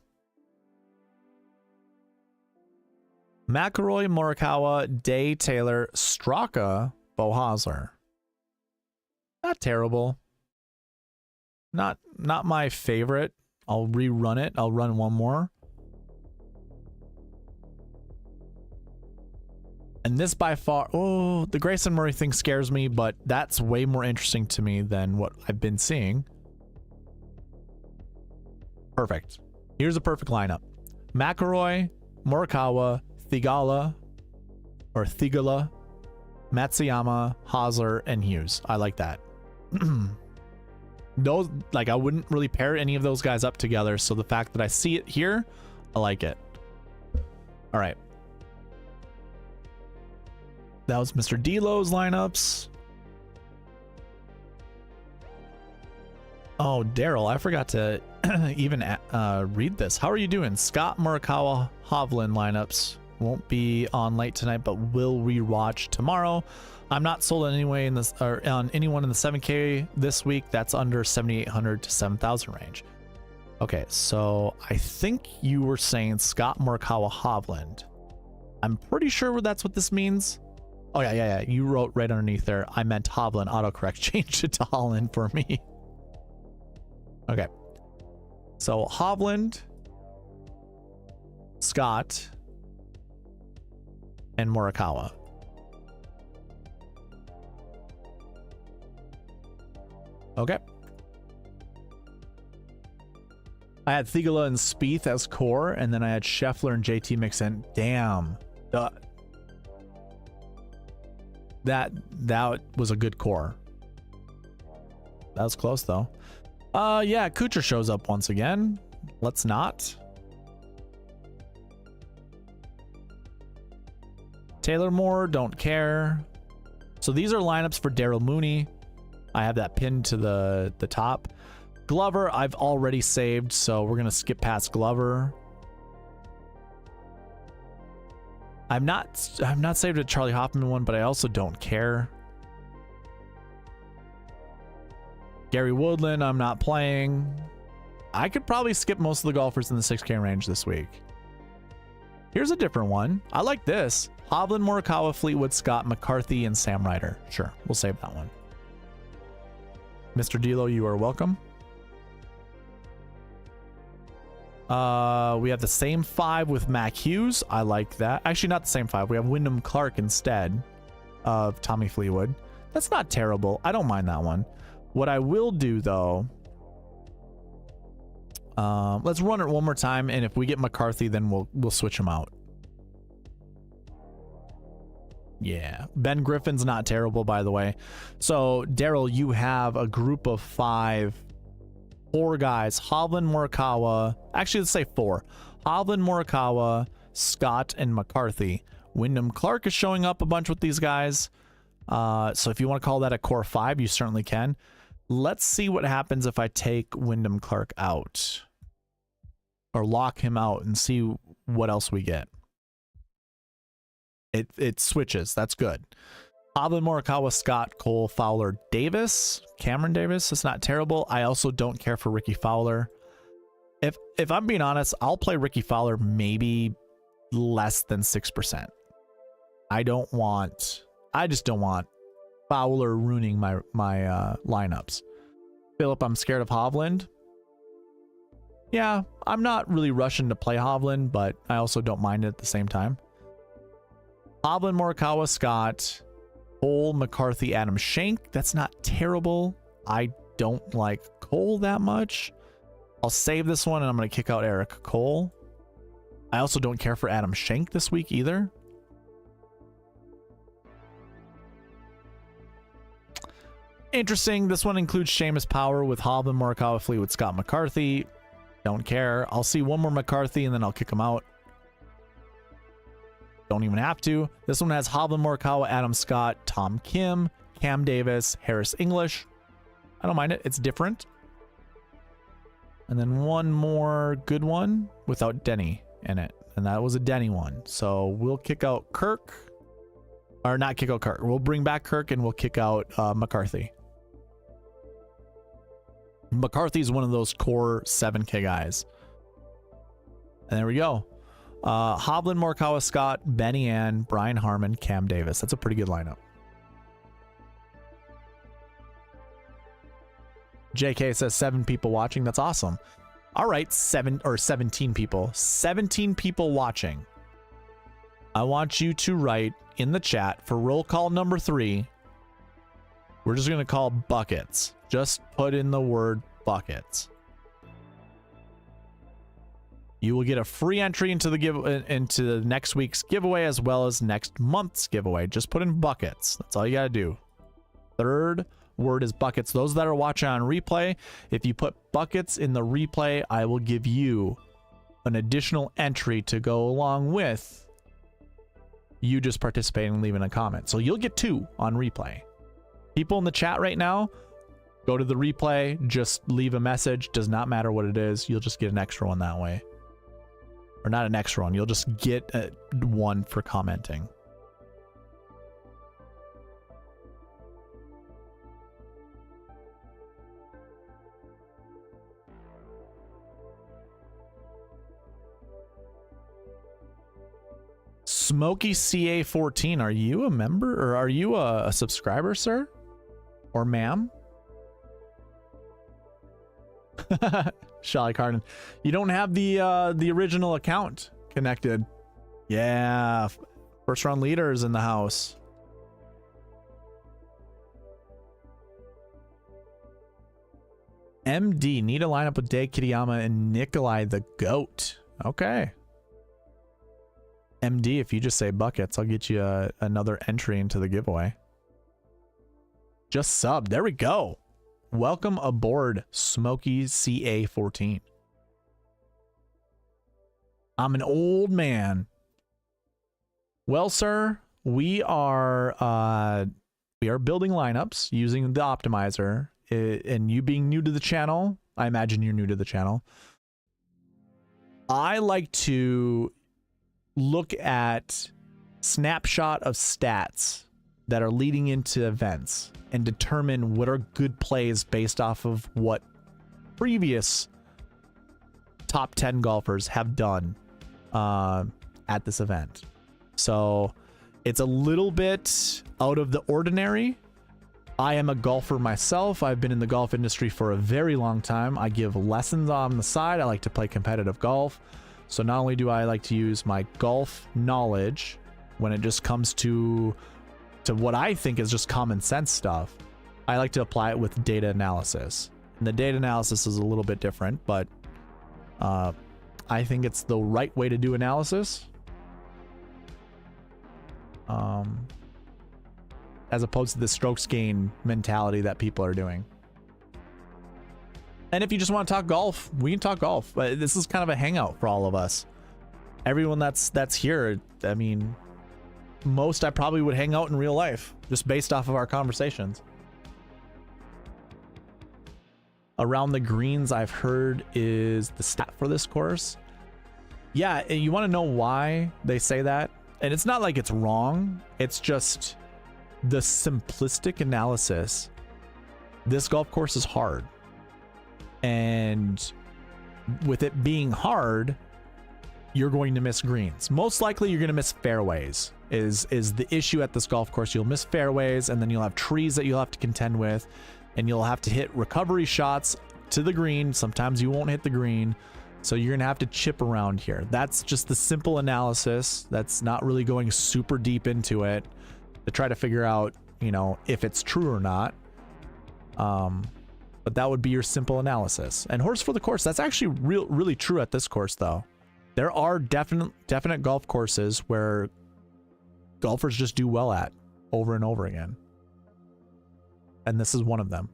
McIlroy, Morikawa, Day, Taylor, Straka, Beau Hossler. Not terrible. Not my favorite. I'll rerun it. I'll run one more. And this by far, oh, the Grayson Murray thing scares me, but that's way more interesting to me than what I've been seeing. Perfect. Here's a perfect lineup. McIlroy, Morikawa, Thigala, Matsuyama, Hossler, and Hughes. I like that. Those, like, I wouldn't really pair any of those guys up together, so the fact that I see it here, I like it. All right. That was Mr. D'Lo's lineups. Oh, Daryl, I forgot to even read this. How are you doing? Scott Morikawa Hovland lineups won't be on late tonight, but will rewatch tomorrow. I'm not sold on on anyone in the 7K this week. That's under 7,800 to 7,000 range. Okay, so I think you were saying Scott Morikawa Hovland. I'm pretty sure that's what this means. Oh yeah. You wrote right underneath there. I meant Hovland. Autocorrect changed it to Holland for me. Okay. So Hovland, Scott, and Morikawa. Okay. I had Thigala and Spieth as core, and then I had Scheffler and JT mix in. Damn. That was a good core. That was close though. Yeah, Kuchar shows up once again. Let's not. Taylor Moore, don't care. So these are lineups for Daryl Mooney. I have that pinned to the top. Glover, I've already saved, so we're gonna skip past Glover. I'm not saved a Charlie Hoffman one, but I also don't care. Gary Woodland, I'm not playing. I could probably skip most of the golfers in the 6K range this week. Here's a different one. I like this. Hovland, Morikawa, Fleetwood, Scott, McCarthy, and Sam Ryder. Sure, we'll save that one. Mr. Delo, you are welcome. We have the same 5 with Mac Hughes. I like that. Actually, not the same 5. We have Wyndham Clark instead of Tommy Fleetwood. That's not terrible. I don't mind that one. What I will do though, let's run it one more time, and if we get McCarthy, then we'll switch him out. Yeah, Ben Griffin's not terrible, by the way. So Daryl, you have a group of 4 guys: Hovland, Morikawa. Actually, let's say 4. Hovland, Morikawa, Scott, and McCarthy. Wyndham Clark is showing up a bunch with these guys. So if you want to call that a core 5, you certainly can. Let's see what happens if I take Wyndham Clark out or lock him out and see what else we get. It switches. That's good. Hovland, Morikawa, Scott, Cole, Fowler, Davis, Cameron Davis. It's not terrible. I also don't care for Ricky Fowler. If I'm being honest, I'll play Ricky Fowler maybe less than 6%. I just don't want Fowler ruining my lineups. Philip, I'm scared of Hovland. Yeah, I'm not really rushing to play Hovland, but I also don't mind it at the same time. Hovland, Morikawa, Scott, Cole, McCarthy, Adam Schenk. That's not terrible. I don't like Cole that much. I'll save this one, and I'm going to kick out Eric Cole. I also don't care for Adam Schenk this week either. Interesting. This one includes Seamus Power with Hovland, Morikawa, Fleetwood, Scott, McCarthy. Don't care. I'll see one more McCarthy, and then I'll kick him out. Don't even have to. This one has Hovland, Morikawa, Adam Scott, Tom Kim, Cam Davis, Harris English. I don't mind it. It's different. And then one more good one without Denny in it. And that was a Denny one. So we'll kick out Kirk. Or not kick out Kirk. We'll bring back Kirk, and we'll kick out McCarthy. McCarthy's one of those core 7K guys. And there we go. Hovland, Morikawa, Scott, Benny Ann, Brian Harmon, Cam Davis. That's a pretty good lineup. JK says 7 people watching. That's awesome. All right, 17 people. 17 people watching. I want you to write in the chat for roll call number 3. We're just going to call buckets. Just put in the word buckets. You will get a free entry into the next week's giveaway, as well as next month's giveaway. Just put in buckets. That's all you got to do. Third word is buckets. Those that are watching on replay, if you put buckets in the replay, I will give you an additional entry to go along with you just participating and leaving a comment. So you'll get 2 on replay. People in the chat right now, Go to the replay, just leave a message. Does not matter what it is. You'll just get an extra one that way. Or not an extra one. You'll just get one for commenting. Smoky CA14, are you a member or are you a subscriber, sir? Or ma'am? Shelly Carden, you don't have the original account connected. Yeah, first round leaders in the house. MD, need a lineup with Dave Kitayama and Nikolai the Goat. Okay. MD, if you just say buckets, I'll get you another entry into the giveaway. Just sub. There we go. Welcome aboard, Smoky CA14. I'm an old man. Well, sir, we are building lineups using the optimizer. And you being new to the channel, I imagine you're new to the channel. I like to look at snapshot of stats that are leading into events and determine what are good plays based off of what previous top 10 golfers have done at this event. So it's a little bit out of the ordinary. I am a golfer myself. I've been in the golf industry for a very long time. I give lessons on the side. I like to play competitive golf. So not only do I like to use my golf knowledge when it just comes to what I think is just common sense stuff, I like to apply it with data analysis. And the data analysis is a little bit different, but I think it's the right way to do analysis. As opposed to the strokes gain mentality that people are doing. And if you just want to talk golf, we can talk golf. But this is kind of a hangout for all of us. Everyone that's here, I mean, most I probably would hang out in real life, just based off of our conversations. Around the greens, I've heard, is the stat for this course. Yeah, and you want to know why they say that? And it's not like it's wrong. It's just the simplistic analysis. This golf course is hard. And with it being hard, you're going to miss greens. Most likely you're going to miss fairways is the issue at this golf course. You'll miss fairways, and then you'll have trees that you'll have to contend with, and you'll have to hit recovery shots to the green. Sometimes you won't hit the green, so you're going to have to chip around here. That's just the simple analysis. That's not really going super deep into it to try to figure out, you know, if it's true or not. But that would be your simple analysis. And horse for the course, that's actually really true at this course, though. There are definite golf courses where golfers just do well at over and over again. And this is one of them.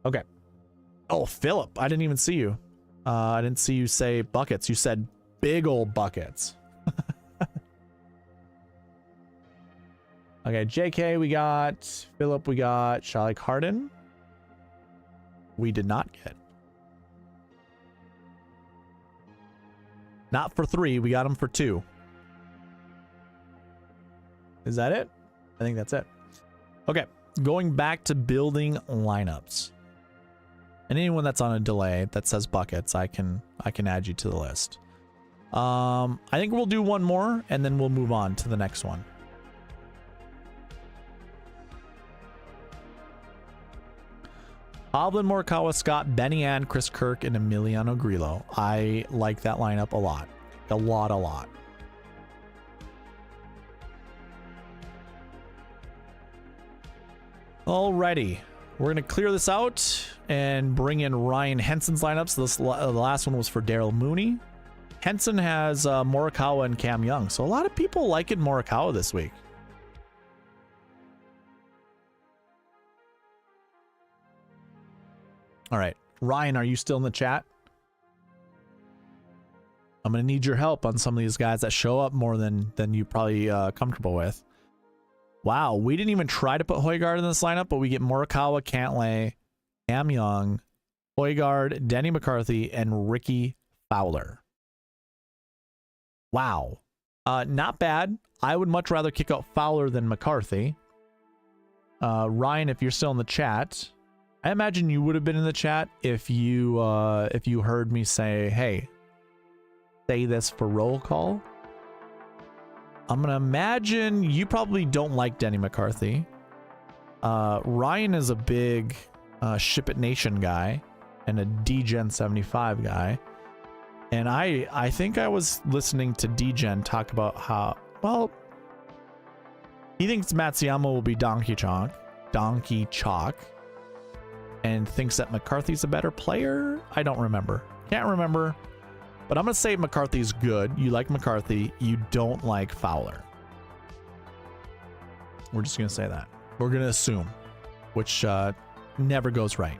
Okay. Oh, Philip, I didn't even see you. I didn't see you say buckets. You said big old buckets. Okay, JK, we got Philip, we got Shelly Carden. We did not get. Not for 3, we got him for 2. Is that it? I think that's it. Okay, going back to building lineups. And anyone that's on a delay that says buckets, I can add you to the list. I think we'll do one more and then we'll move on to the next one. Hovland, Morikawa, Scott, Benny Ann, Chris Kirk, and Emiliano Grillo. I like that lineup a lot. A lot. Alrighty. We're going to clear this out and bring in Ryan Henson's lineup. So the last one was for Daryl Mooney. Henson has Morikawa and Cam Young. So a lot of people liking Morikawa this week. All right, Ryan, are you still in the chat? I'm going to need your help on some of these guys that show up more than you're probably comfortable with. Wow, we didn't even try to put Højgaard in this lineup, but we get Morikawa, Cantlay, Cam Young, Højgaard, Denny McCarthy, and Ricky Fowler. Wow. Not bad. I would much rather kick out Fowler than McCarthy. Ryan, if you're still in the chat, I imagine you would have been in the chat if you heard me say, hey, say this for roll call. I'm gonna imagine you probably don't like Denny McCarthy. Ryan is a big Ship It Nation guy and a DGen 75 guy. And I think I was listening to DGen talk about how, well, he thinks Matsuyama will be Donkey Chalk, and thinks that McCarthy's a better player. I don't remember. Can't remember. But I'm going to say McCarthy's good. You like McCarthy. You don't like Fowler. We're just going to say that. We're going to assume, which never goes right.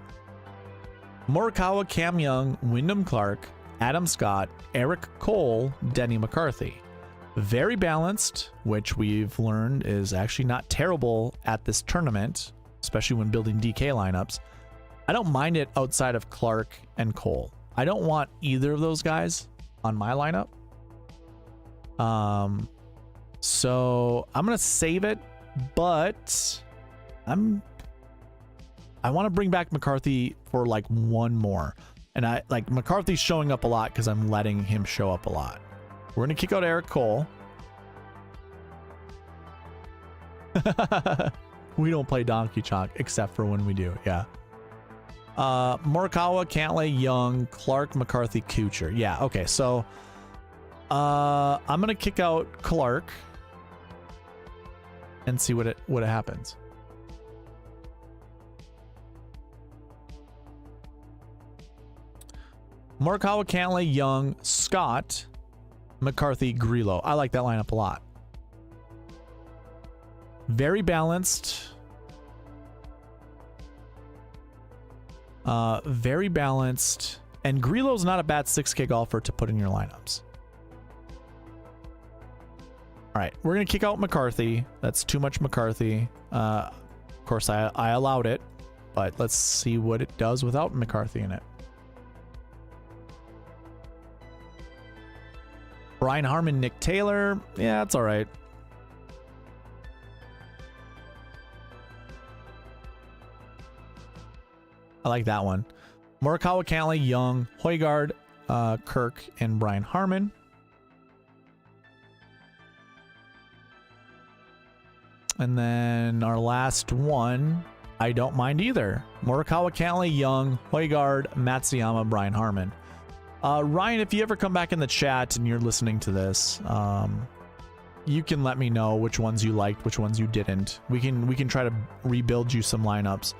Morikawa, Cam Young, Wyndham Clark, Adam Scott, Eric Cole, Denny McCarthy. Very balanced, which we've learned is actually not terrible at this tournament, especially when building DK lineups. I don't mind it outside of Clark and Cole. I don't want either of those guys on my lineup. So I'm gonna save it, but I want to bring back McCarthy for like one more. And I like McCarthy's showing up a lot because I'm letting him show up a lot. We're gonna kick out Eric Cole. We don't play Donkey Chalk except for when we do, yeah. Morikawa, Cantlay, Young, Clark, McCarthy, Kuchar. Yeah, okay, so I'm gonna kick out Clark and see what happens. Morikawa, Cantlay, Young, Scott, McCarthy, Grillo. I like that lineup a lot. Very balanced. Very balanced. And Grillo's not a bad 6K golfer to put in your lineups. All right, we're going to kick out McCarthy. That's too much McCarthy. Of course, I allowed it, but let's see what it does without McCarthy in it. Brian Harman, Nick Taylor. Yeah, that's all right. I like that one. Morikawa, Cantlay, Young, Højgaard, Kirk, and Brian Harman. And then our last one, I don't mind either. Morikawa, Cantlay, Young, Højgaard, Matsuyama, Brian Harman. Ryan, if you ever come back in the chat and you're listening to this, you can let me know which ones you liked, which ones you didn't. We can try to rebuild you some lineups.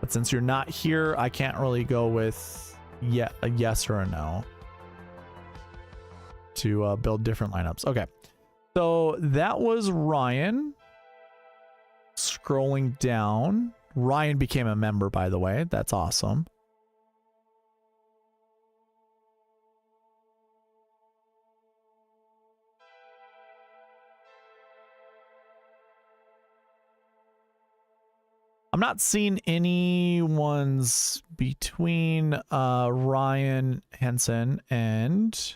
But since you're not here, I can't really go with a yes or a no to build different lineups. Okay, so that was Ryan. Scrolling down, Ryan became a member, by the way. That's awesome. I'm not seeing any ones between Ryan Henson and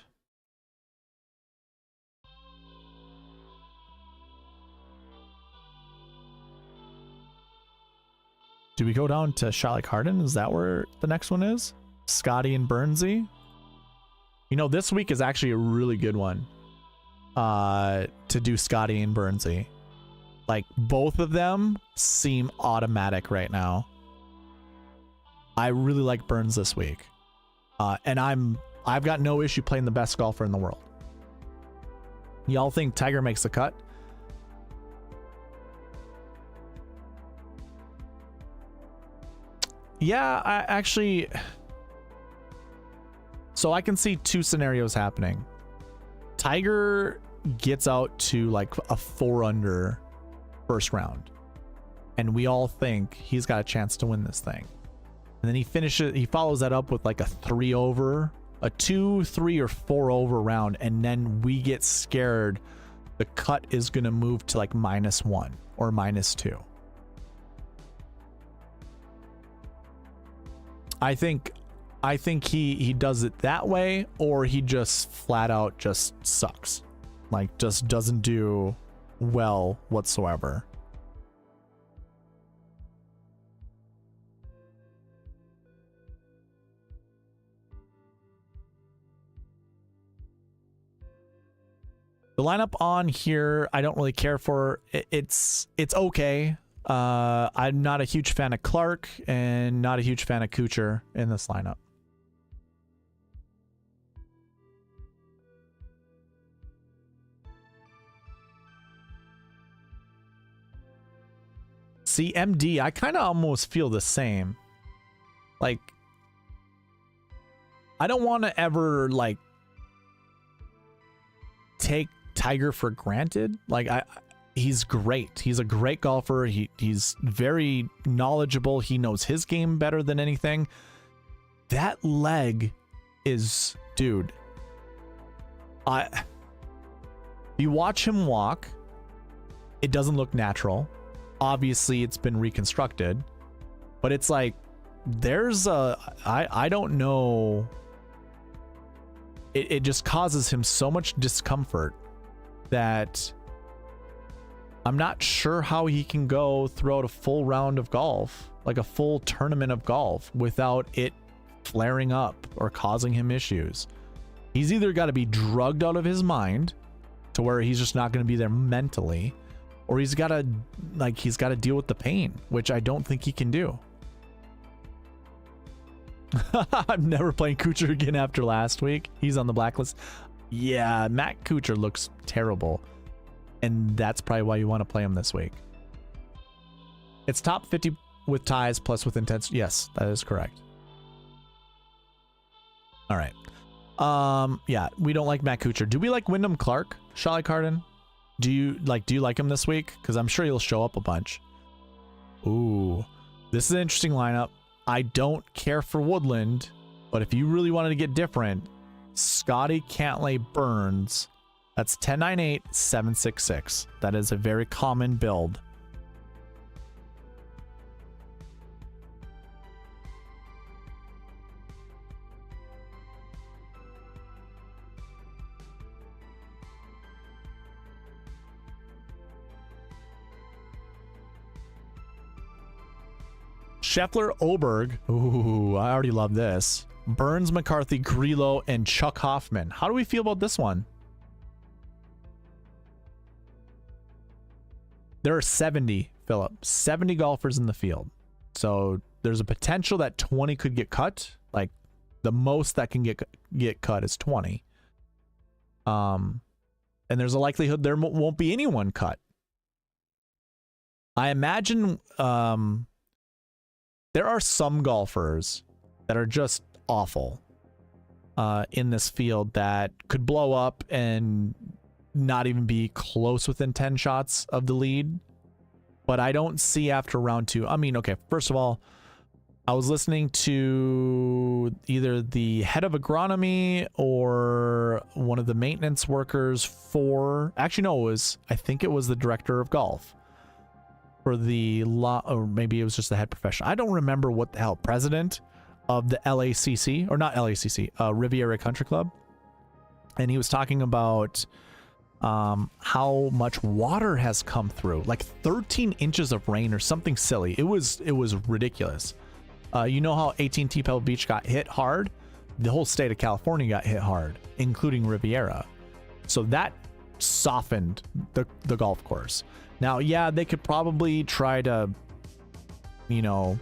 do we go down to Shot Like Harden? Is that where the next one is? Scotty and Burnsy? You know, this week is actually a really good one to do Scotty and Burnsy. Like, both of them seem automatic right now. I really like Burns this week. And I've got no issue playing the best golfer in the world. Y'all think Tiger makes the cut? Yeah, I actually... So I can see two scenarios happening. Tiger gets out to like a 4-under first round, and we all think he's got a chance to win this thing. And then he follows that up with like a 3-over, a 2, 3, or 4-over round, and then we get scared the cut is going to move to like -1 or -2. I think he does it that way, or he just flat out just sucks. Like, just doesn't do well whatsoever. The lineup on here, I don't really care for. It's okay. I'm not a huge fan of Clark and not a huge fan of Kuchar in this lineup. CMD, I kind of almost feel the same. Like, I don't want to ever like take Tiger for granted. Like, he's great. He's a great golfer. He's very knowledgeable. He knows his game better than anything. That leg is, dude. You watch him walk, it doesn't look natural. Obviously, it's been reconstructed, but it's like there's I don't know. It just causes him so much discomfort that I'm not sure how he can go throughout a full round of golf, like a full tournament of golf, without it flaring up or causing him issues. He's either got to be drugged out of his mind to where he's just not going to be there mentally, or he's got to deal with the pain, which I don't think he can do. I'm never playing Kuchar again after last week. He's on the blacklist. Yeah, Matt Kuchar looks terrible, and that's probably why you want to play him this week. It's top 50 with ties plus with intense. Yes, that is correct. All right. Yeah, we don't like Matt Kuchar. Do we like Wyndham Clark, Shally Carden? Do you like him this week? Because I'm sure he'll show up a bunch. Ooh, this is an interesting lineup. I don't care for Woodland, but if you really wanted to get different, Scotty, Cantlay, Burns. That's 10-9-8, 7-6-6. That is a very common build. Scheffler, Oberg. Ooh, I already love this. Burns, McCarthy, Grillo, and Chuck Hoffman. How do we feel about this one? There are 70, Philip. 70 golfers in the field. So there's a potential that 20 could get cut. Like, the most that can get cut is 20. And there's a likelihood there won't be anyone cut. I imagine there are some golfers that are just awful in this field that could blow up and not even be close within 10 shots of the lead. But I don't see after round 2. I mean, okay, first of all, I was listening to either the head of agronomy or one of the maintenance workers for, actually no, I think it was the director of golf for the law, or maybe it was just the head professional. I don't remember what the hell, president of the LACC, or not LACC, Riviera Country Club. And he was talking about how much water has come through, like 13 inches of rain or something silly. It was ridiculous. You know how AT&T Pebble Beach got hit hard? The whole state of California got hit hard, including Riviera. So that softened the golf course. Now, yeah, they could probably try to, you know,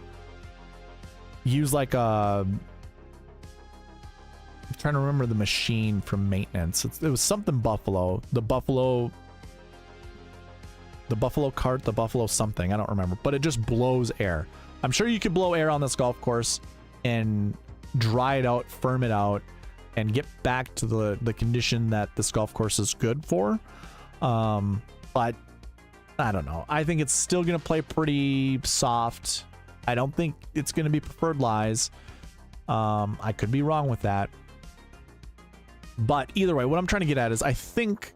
use like a, I'm trying to remember the machine from maintenance. It was something Buffalo. The Buffalo cart, the Buffalo something. I don't remember, but it just blows air. I'm sure you could blow air on this golf course and dry it out, firm it out, and get back to the condition that this golf course is good for. But I don't know. I think it's still going to play pretty soft. I don't think it's going to be preferred lies. I could be wrong with that. But either way, what I'm trying to get at is I think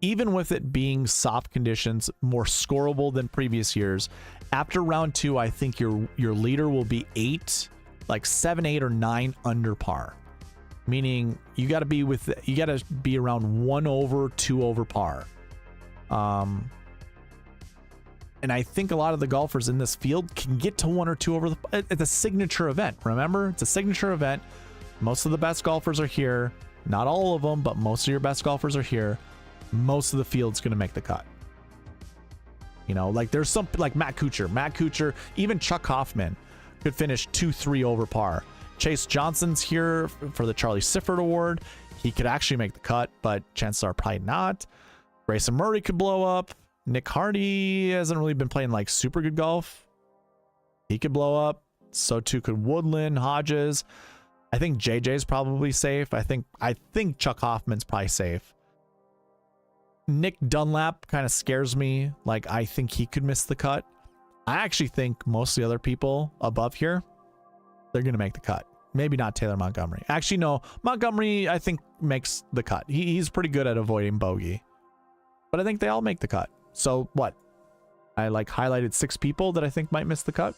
even with it being soft conditions, more scoreable than previous years, after round 2, I think your leader will be 8, like 7, 8, or 9 under par. Meaning you got to be around 1 over, 2 over par. And I think a lot of the golfers in this field can get to 1 or 2 over. It's a signature event. Remember, it's a signature event. Most of the best golfers are here. Not all of them, but most of your best golfers are here. Most of the field's going to make the cut. You know, like there's some like Matt Kuchar, even Chuck Hoffman could finish 2, 3 over par. Chase Johnson's here for the Charlie Sifford Award. He could actually make the cut, but chances are probably not. Grayson Murray could blow up. Nick Hardy hasn't really been playing like super good golf. He could blow up. So too could Woodland, Hodges. I think JJ's probably safe. I think Chuck Hoffman's probably safe. Nick Dunlap kind of scares me. Like, I think he could miss the cut. I actually think most of the other people above here, they're going to make the cut. Maybe not Taylor Montgomery. Actually, no. Montgomery, I think, makes the cut. He's pretty good at avoiding bogey. But I think they all make the cut. So, what? I, like, highlighted 6 people that I think might miss the cut.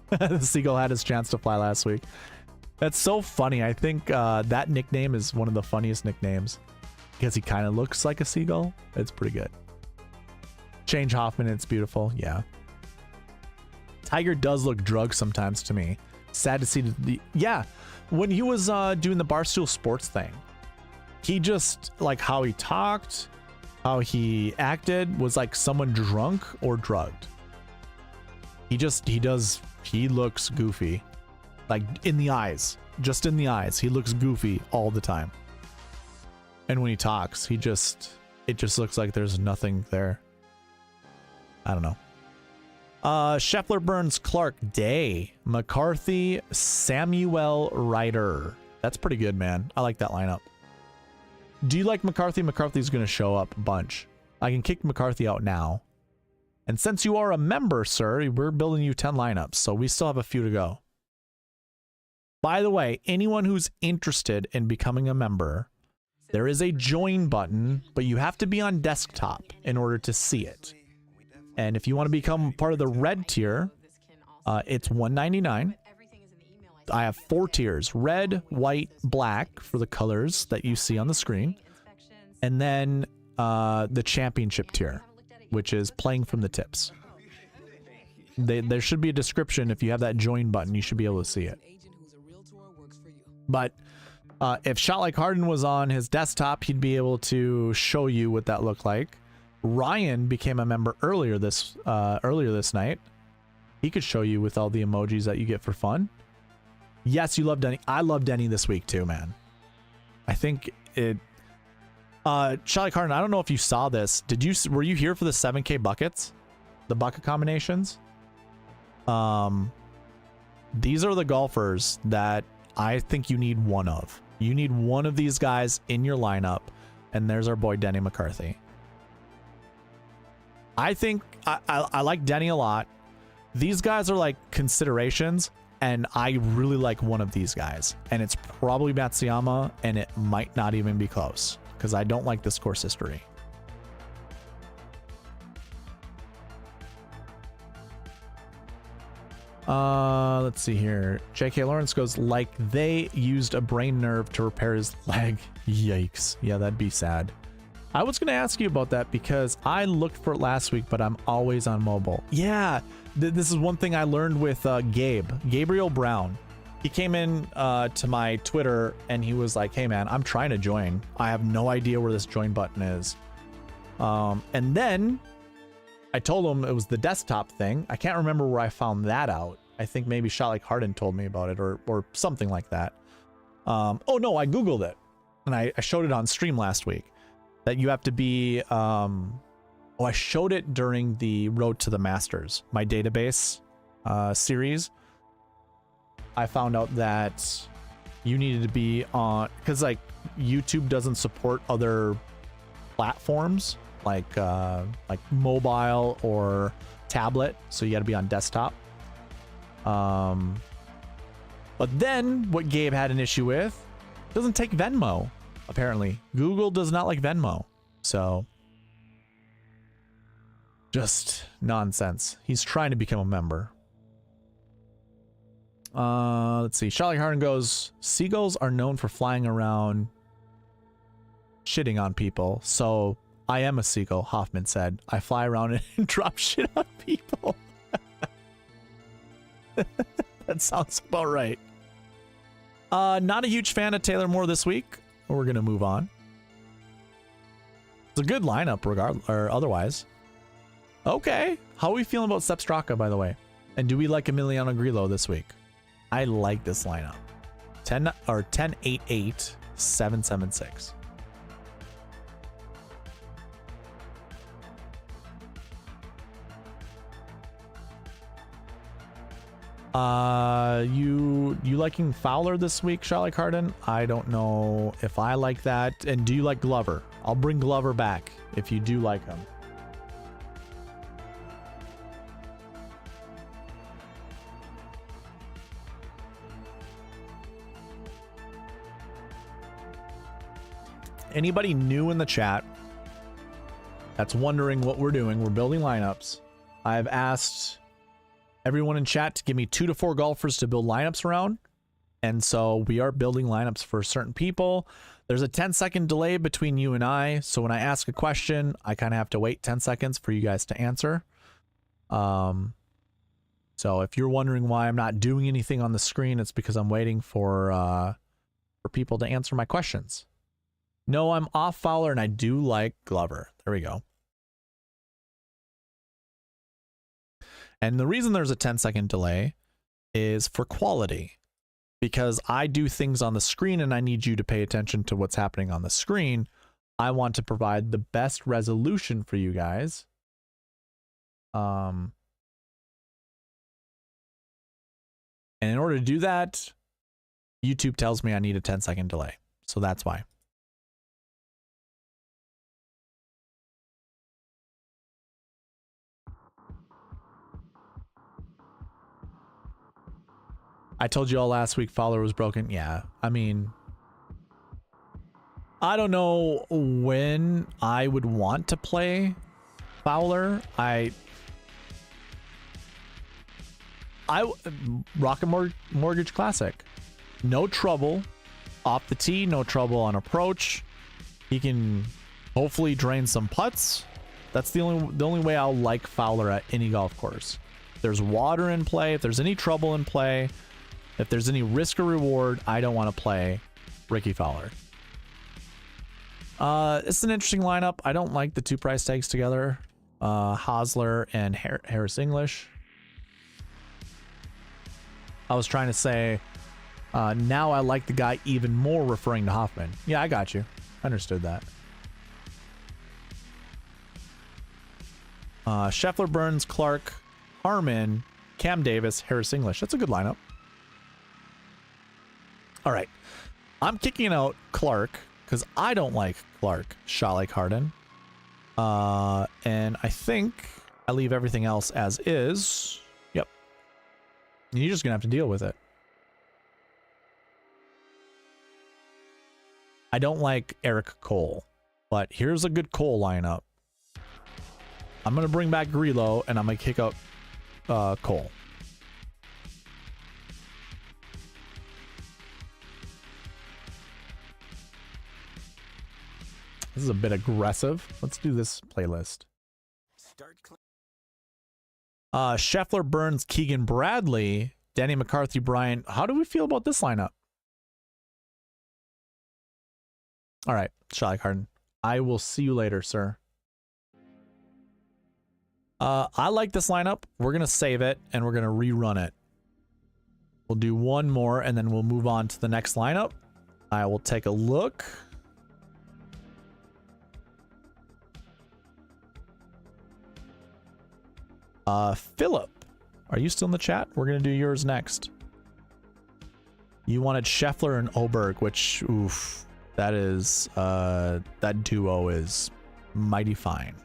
The Seagull had his chance to fly last week. That's so funny. I think that nickname is one of the funniest nicknames. Because he kind of looks like a seagull. It's pretty good. Change Hoffman, it's beautiful. Yeah. Tiger does look drugged sometimes to me. Sad to see the... Yeah. When he was doing the Barstool Sports thing, he just, like, how he talked, how he acted was like someone drunk or drugged. He looks goofy. Like, in the eyes. Just in the eyes. He looks goofy all the time. And when he talks, it just looks like there's nothing there. I don't know. Scheffler, Burns, Clark, Day, McCarthy, Samuel, Ryder. That's pretty good, man. I like that lineup. Do you like McCarthy? McCarthy's going to show up a bunch. I can kick McCarthy out now. And since you are a member, sir, we're building you 10 lineups, so we still have a few to go. By the way, anyone who's interested in becoming a member, there is a join button, but you have to be on desktop in order to see it. And if you want to become part of the red tier, it's $199. I have 4 tiers: red, white, black for the colors that you see on the screen. And then the championship tier, which is playing from the tips. There should be a description. If you have that join button, you should be able to see it. But if Shot Like Harden was on his desktop, he'd be able to show you what that looked like. Ryan became a member earlier this night. He could show you with all the emojis that you get for fun. Yes, you love Denny. I love Denny this week too, man. I think it... Shot Like Harden, I don't know if you saw this. Were you here for the 7K buckets? The bucket combinations? These are the golfers that I think you need one of. You need one of these guys in your lineup, and there's our boy Denny McCarthy. I think I like Denny a lot. These guys are like considerations, and I really like one of these guys, and it's probably Matsuyama, and it might not even be close because I don't like this course history. Let's see here. J.K. Lawrence goes, like they used a brain nerve to repair his leg. Yikes. Yeah, that'd be sad. I was going to ask you about that because I looked for it last week, but I'm always on mobile. Yeah, this is one thing I learned with Gabriel Brown. He came in to my Twitter and he was like, hey man, I'm trying to join. I have no idea where this join button is. And then I told him it was the desktop thing. I can't remember where I found that out. I think maybe Shot Like Harden told me about it or something like that. Oh no, I Googled it and I showed it on stream last week that you have to be, I showed it during the Road to the Masters, my database series. I found out that you needed to be on, because like YouTube doesn't support other platforms like mobile or tablet, so you got to be on desktop. But then what Gabe had an issue with, doesn't take Venmo. apparently. Google does not like Venmo. So, just nonsense. He's trying to become a member. Let's see. Charlie Harden goes, seagulls are known for flying around shitting on people. So, I am a seagull, Hoffman said. I fly around and drop shit on people. That sounds about right. Not a huge fan of Taylor Moore this week. We're going to move on. It's a good lineup regardless, or otherwise. Okay. How are we feeling about Sepp Straka, by the way? And do we like Emiliano Grillo this week? I like this lineup. 10 or 10-8-8, 7-7-6. You liking Fowler this week, Charlie Carden? I don't know if I like that. And do you like Glover? I'll bring Glover back if you do like him. Anybody new in the chat that's wondering what we're doing? We're building lineups. I've asked everyone in chat to give me 2 to 4 golfers to build lineups around. And so we are building lineups for certain people. There's a 10-second delay between you and I. So when I ask a question, I kind of have to wait 10 seconds for you guys to answer. So if you're wondering why I'm not doing anything on the screen, it's because I'm waiting for people to answer my questions. No, I'm off Fowler and I do like Glover. There we go. And the reason there's a 10-second delay is for quality, because I do things on the screen and I need you to pay attention to what's happening on the screen. I want to provide the best resolution for you guys. And in order to do that, YouTube tells me I need a 10-second delay. So that's why. I told you all last week Fowler was broken. Yeah, I mean, I don't know when I would want to play Fowler. Rocket Mortgage Classic. No trouble off the tee, no trouble on approach. He can hopefully drain some putts. That's the only way I'll like Fowler at any golf course. If there's water in play, if there's any trouble in play, if there's any risk or reward, I don't want to play Ricky Fowler. It's an interesting lineup. I don't like the 2 price tags together. Hosler and Harris English. I was trying to say, now I like the guy even more, referring to Hoffman. Yeah, I got you. I understood that. Scheffler, Burns, Clark, Harmon, Cam Davis, Harris English. That's a good lineup. All right. I'm kicking out Clark because I don't like Clark, Charlie Carden. And I think I leave everything else as is. Yep. And you're just going to have to deal with it. I don't like Eric Cole, but here's a good Cole lineup. I'm going to bring back Grillo and I'm going to kick out Cole. This is a bit aggressive. Let's do this playlist. Scheffler, Burns, Keegan Bradley, Danny McCarthy, Bryant. How do we feel about this lineup? All right, Charlie Carden. I will see you later, sir. I like this lineup. We're going to save it and we're going to rerun it. We'll do one more and then we'll move on to the next lineup. I will take a look. Philip, are you still in the chat? We're going to do yours next. You wanted Scheffler and Oberg, which, oof, that is, that duo is mighty fine.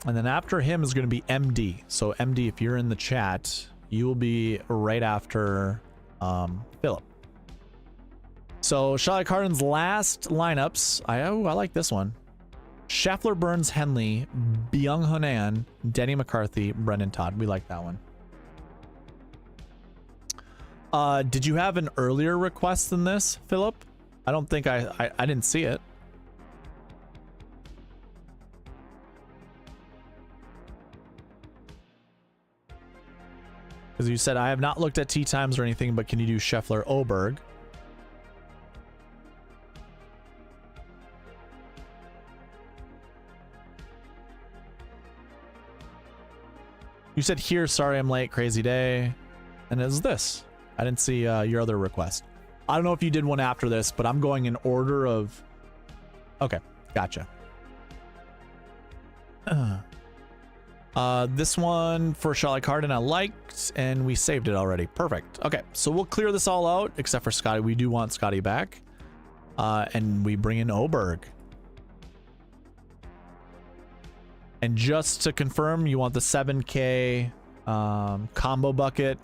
And then after him is going to be MD. So MD, if you're in the chat, you will be right after Philip. So Charlotte Cardin's last lineups. I like this one. Scheffler, Burns, Henley, Byung Honan, Denny McCarthy, Brendan Todd. We like that one. Did you have an earlier request than this, Philip? I don't think I didn't see it. Because you said, I have not looked at tee times or anything, but can you do Scheffler Oberg? You said here, sorry I'm late, crazy day. And it was this. I didn't see your other request. I don't know if you did one after this, but I'm going in order of... Okay, gotcha. This one for Charlotte Cardin I liked, and we saved it already. Perfect. Okay, so we'll clear this all out, except for Scotty. We do want Scotty back. And we bring in Oberg. And just to confirm, you want the 7K combo bucket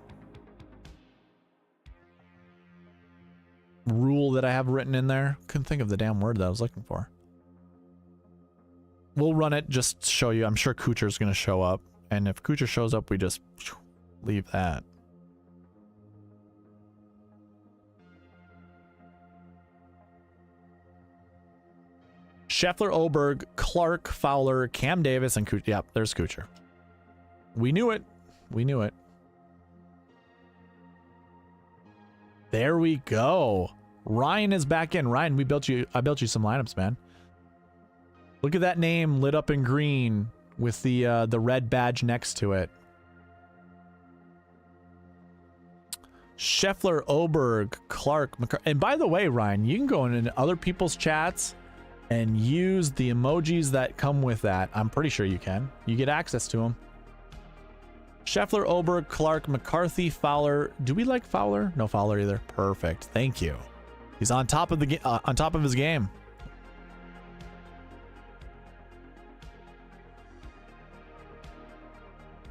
rule that I have written in there. Couldn't think of the damn word that I was looking for. We'll run it just to show you. I'm sure Kuchar's going to show up. And if Kuchar shows up, we just leave that. Scheffler, Oberg, Clark, Fowler, Cam Davis, and Kuchar. Yep, there's Kuchar. We knew it. We knew it. There we go. Ryan is back in. Ryan, I built you some lineups, man. Look at that name lit up in green with the red badge next to it. Scheffler, Oberg, Clark, and by the way, Ryan, you can go into other people's chats and use the emojis that come with that. I'm pretty sure you can. You get access to them. Scheffler, Oberg, Clark, McCarthy, Fowler. Do we like Fowler? No Fowler either. Perfect. Thank you. He's on top of the on top of his game.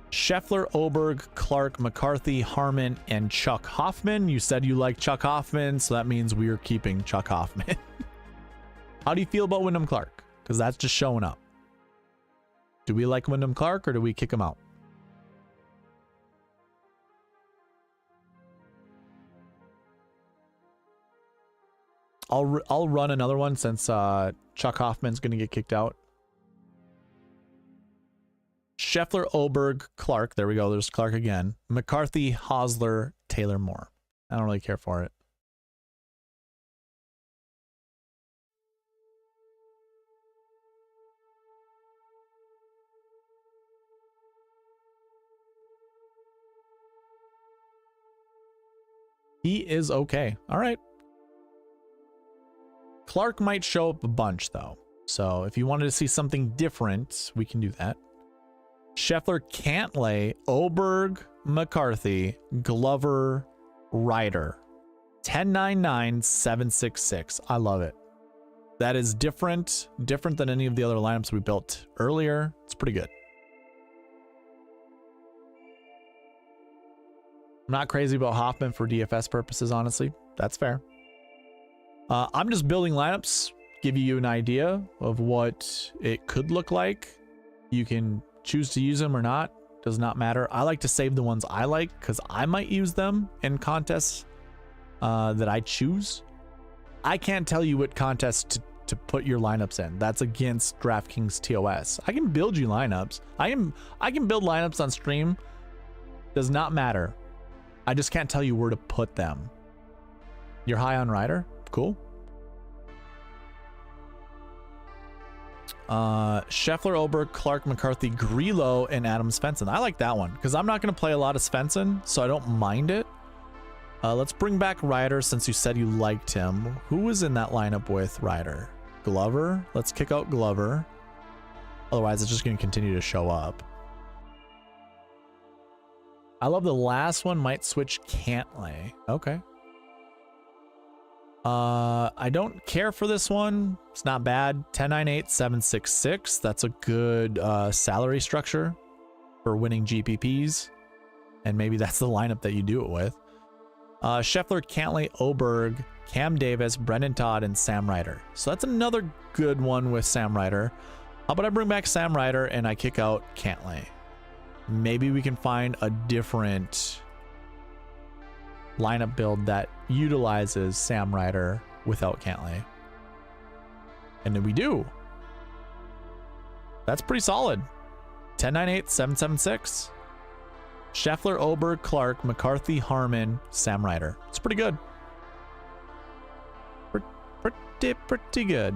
Scheffler, Oberg, Clark, McCarthy, Harmon, and Chuck Hoffman. You said you like Chuck Hoffman, so that means we are keeping Chuck Hoffman. How do you feel about Wyndham Clark? Because that's just showing up. Do we like Wyndham Clark or do we kick him out? I'll run another one since Chuck Hoffman's going to get kicked out. Scheffler, Oberg, Clark. There we go. There's Clark again. McCarthy, Hosler, Taylor Moore. I don't really care for it. He is okay. All right. Clark might show up a bunch, though. So if you wanted to see something different, we can do that. Scheffler, Cantlay, Oberg, McCarthy, Glover, Ryder. 10-9-9-7-6-6. I love it. That is different than any of the other lineups we built earlier. It's pretty good. I'm not crazy about Hoffman for DFS purposes, honestly. That's fair. I'm just building lineups, give you an idea of what it could look like. You can choose to use them or not. Does not matter. I like to save the ones I like because I might use them in contests that I choose. I can't tell you what contest to put your lineups in. That's against DraftKings TOS. I can build you lineups. I can build lineups on stream. Does not matter. I just can't tell you where to put them. You're high on Ryder? Cool. Scheffler, Oberg, Clark, McCarthy, Grillo, and Adam Svensson. I like that one because I'm not going to play a lot of Svensson, so I don't mind it. Let's bring back Ryder since you said you liked him. Who was in that lineup with Ryder? Glover? Let's kick out Glover. Otherwise, it's just going to continue to show up. I love the last one might switch Cantlay. Okay. I don't care for this one. It's not bad. 1098-766. That's a good salary structure for winning GPPs. And maybe that's the lineup that you do it with. Scheffler, Cantlay, Oberg, Cam Davis, Brendan Todd, and Sam Ryder. So that's another good one with Sam Ryder. How about I bring back Sam Ryder and I kick out Cantlay? Maybe we can find a different lineup build that utilizes Sam Ryder without Cantlay. And then we do. That's pretty solid. 1098-776. Scheffler, Oberg, Clark, McCarthy, Harmon, Sam Ryder. It's pretty good. Pretty good.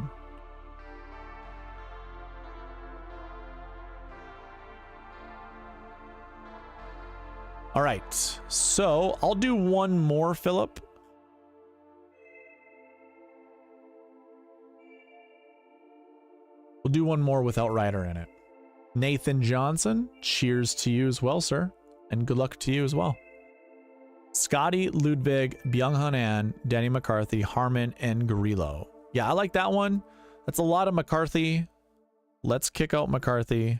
All right, so I'll do one more, Philip. We'll do one more without Ryder in it. Nathan Johnson, cheers to you as well, sir. And good luck to you as well. Scotty, Ludwig, Byung-Hun An, Danny McCarthy, Harmon, and Grillo. Yeah, I like that one. That's a lot of McCarthy. Let's kick out McCarthy.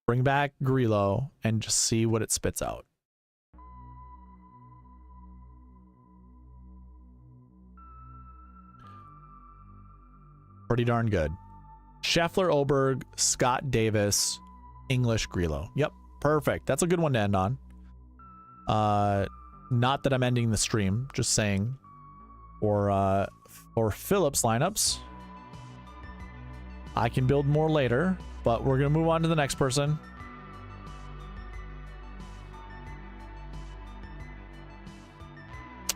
Bring back Grillo and just see what it spits out. Pretty darn good. Scheffler, Oberg, Scott Davis, English, Grillo. Yep, perfect. That's a good one to end on. Not that I'm ending the stream, just saying for Philip's lineups. I can build more later, but we're going to move on to the next person.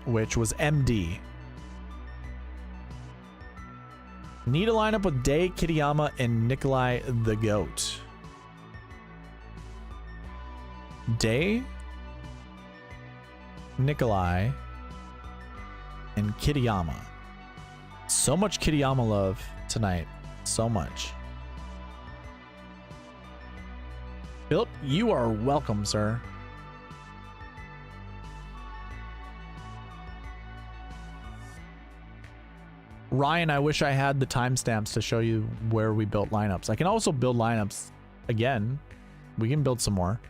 Which was MD. Need a lineup with Day, Kitayama, and Nikolai the Goat. Day, Nikolai, and Kitayama. So much Kitayama love tonight. So much. Philip, you are welcome, sir. Ryan, I wish I had the timestamps to show you where we built lineups. I can also build lineups again. We can build some more.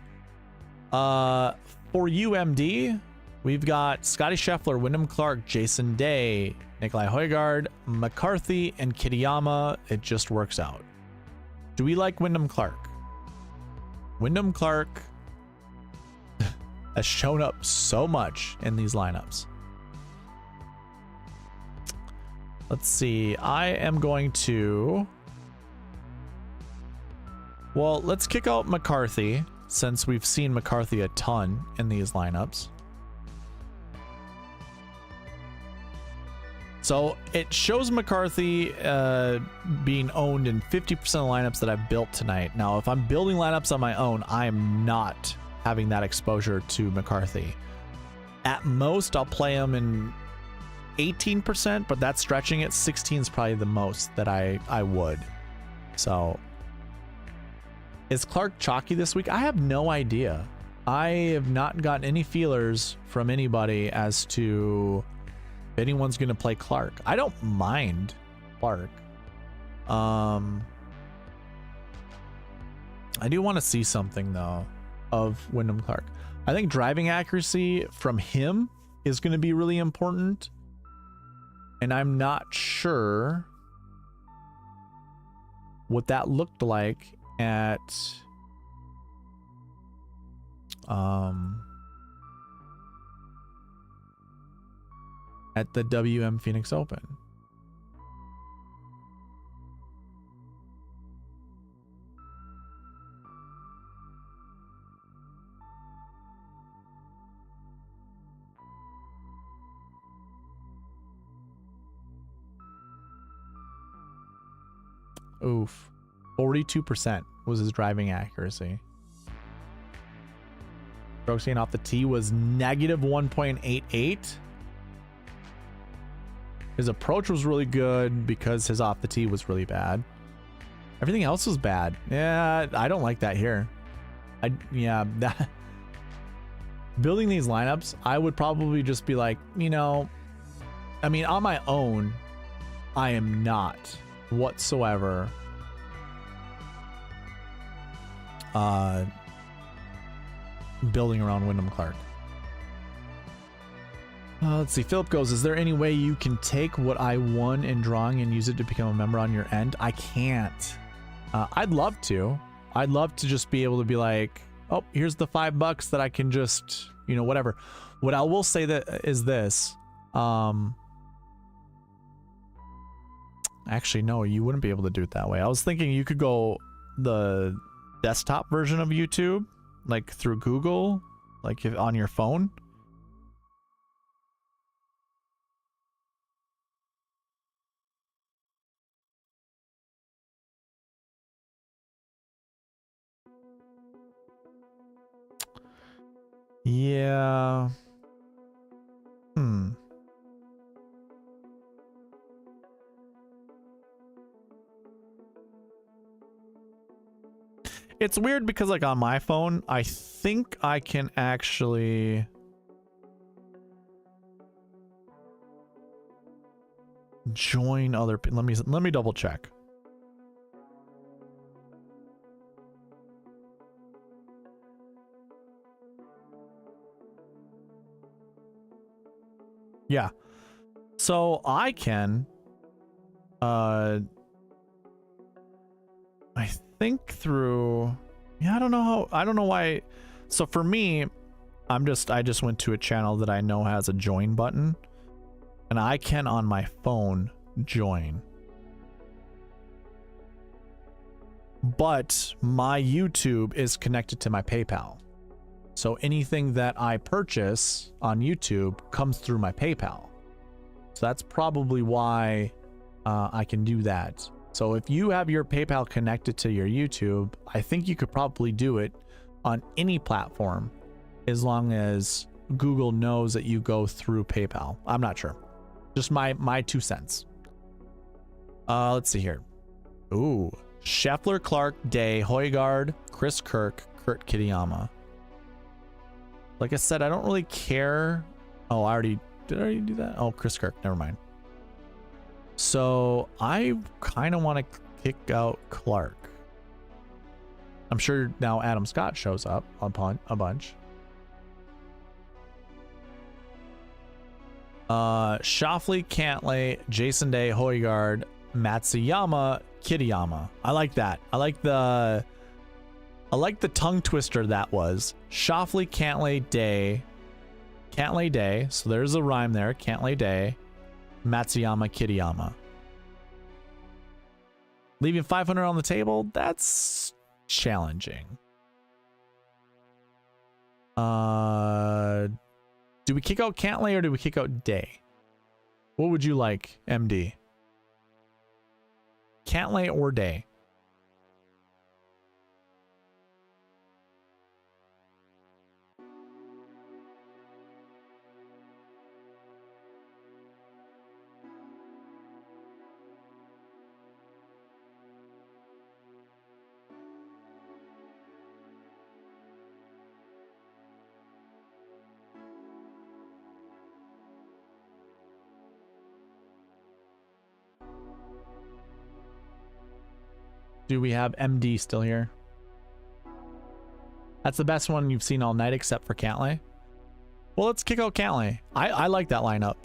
For UMD, we've got Scotty Scheffler, Wyndham Clark, Jason Day, Nikolai Højgaard, McCarthy, and Kitayama. It just works out. Do we like Wyndham Clark? Wyndham Clark has shown up so much in these lineups. Let's see. I am going to... Well, let's kick out McCarthy, since we've seen McCarthy a ton in these lineups. So it shows McCarthy being owned in 50% of the lineups that I've built tonight. Now, if I'm building lineups on my own, I am not having that exposure to McCarthy. At most, I'll play him in 18%, but that's stretching it. 16 is probably the most that I would. So... Is Clark chalky this week? I have no idea. I have not gotten any feelers from anybody as to if anyone's going to play Clark. I don't mind Clark. I do want to see something, though, of Wyndham Clark. I think driving accuracy from him is going to be really important. And I'm not sure what that looked like at the WM Phoenix Open. Oof. 42% was his driving accuracy. Strokes gained off the tee was negative 1.88. His approach was really good because his off the tee was really bad. Everything else was bad. Yeah, I don't like that here. building these lineups, I would probably just be like, you know, I mean, on my own, I am not whatsoever building around Wyndham Clark. Let's see. Philip goes, is there any way you can take what I won in drawing and use it to become a member on your end? I can't. I'd love to. I'd love to just be able to be like, oh, here's the $5 that I can just, you know, whatever. What I will say that is this. Actually, no, you wouldn't be able to do it that way. I was thinking you could go the desktop version of YouTube, like through Google, like if on your phone. Yeah. It's weird because like on my phone, I think I can actually join other people. Let me double check. Yeah. So I can I think through, yeah, I don't know why. So for me, I just went to a channel that I know has a join button, and I can on my phone join. But my YouTube is connected to my PayPal. So anything that I purchase on YouTube comes through my PayPal. So that's probably why I can do that. So if you have your PayPal connected to your YouTube, I think you could probably do it on any platform as long as Google knows that you go through PayPal. I'm not sure. Just my 2 cents. Let's see here. Ooh. Scheffler, Clark, Day, Højgaard, Chris Kirk, Kurt Kitayama. Like I said, I don't really care. Oh, did I already do that? Oh, Chris Kirk. Never mind. So I kind of want to kick out Clark. I'm sure now Adam Scott shows up upon a bunch. Schauffele, Cantlay, Jason Day, Højgaard, Matsuyama, Kitayama. I like that. I like the tongue twister that was. Schauffele, Cantlay, Day. So there's a rhyme there. Cantlay, Day. Matsuyama, Kitayama. Leaving 500 on the table, that's challenging. Do we kick out Cantlay or do we kick out Day? What would you like, MD? Cantlay or Day? Do we have MD still here? That's the best one you've seen all night except for Cantlay. Well, let's kick out Cantlay. I like that lineup.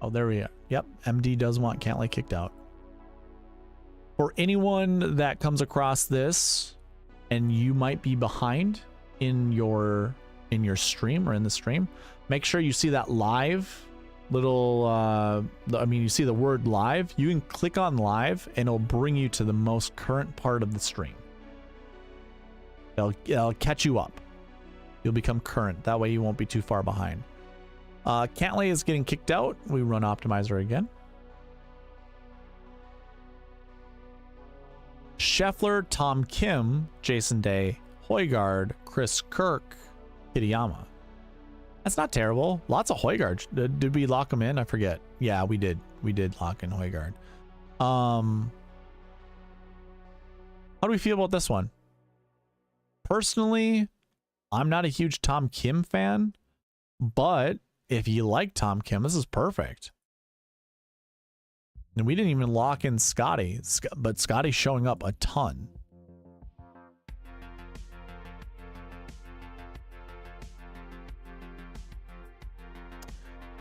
Oh, there we are. Yep, MD does want Cantlay kicked out. For anyone that comes across this and you might be behind in your stream or in the stream, make sure you see that live little you see the word live. You can click on live and it'll bring you to the most current part of the stream. It'll catch you up. You'll become current. That way you won't be too far behind. Cantlay is getting kicked out. We run optimizer again. Scheffler, Tom Kim, Jason Day, Højgaard, Chris Kirk, Kitayama. That's not terrible. Lots of Højgaard. Did we lock him in? I forget. Yeah, we did. We did lock in Højgaard. How do we feel about this one? Personally, I'm not a huge Tom Kim fan, but if you like Tom Kim, this is perfect. And we didn't even lock in Scotty, but Scotty's showing up a ton.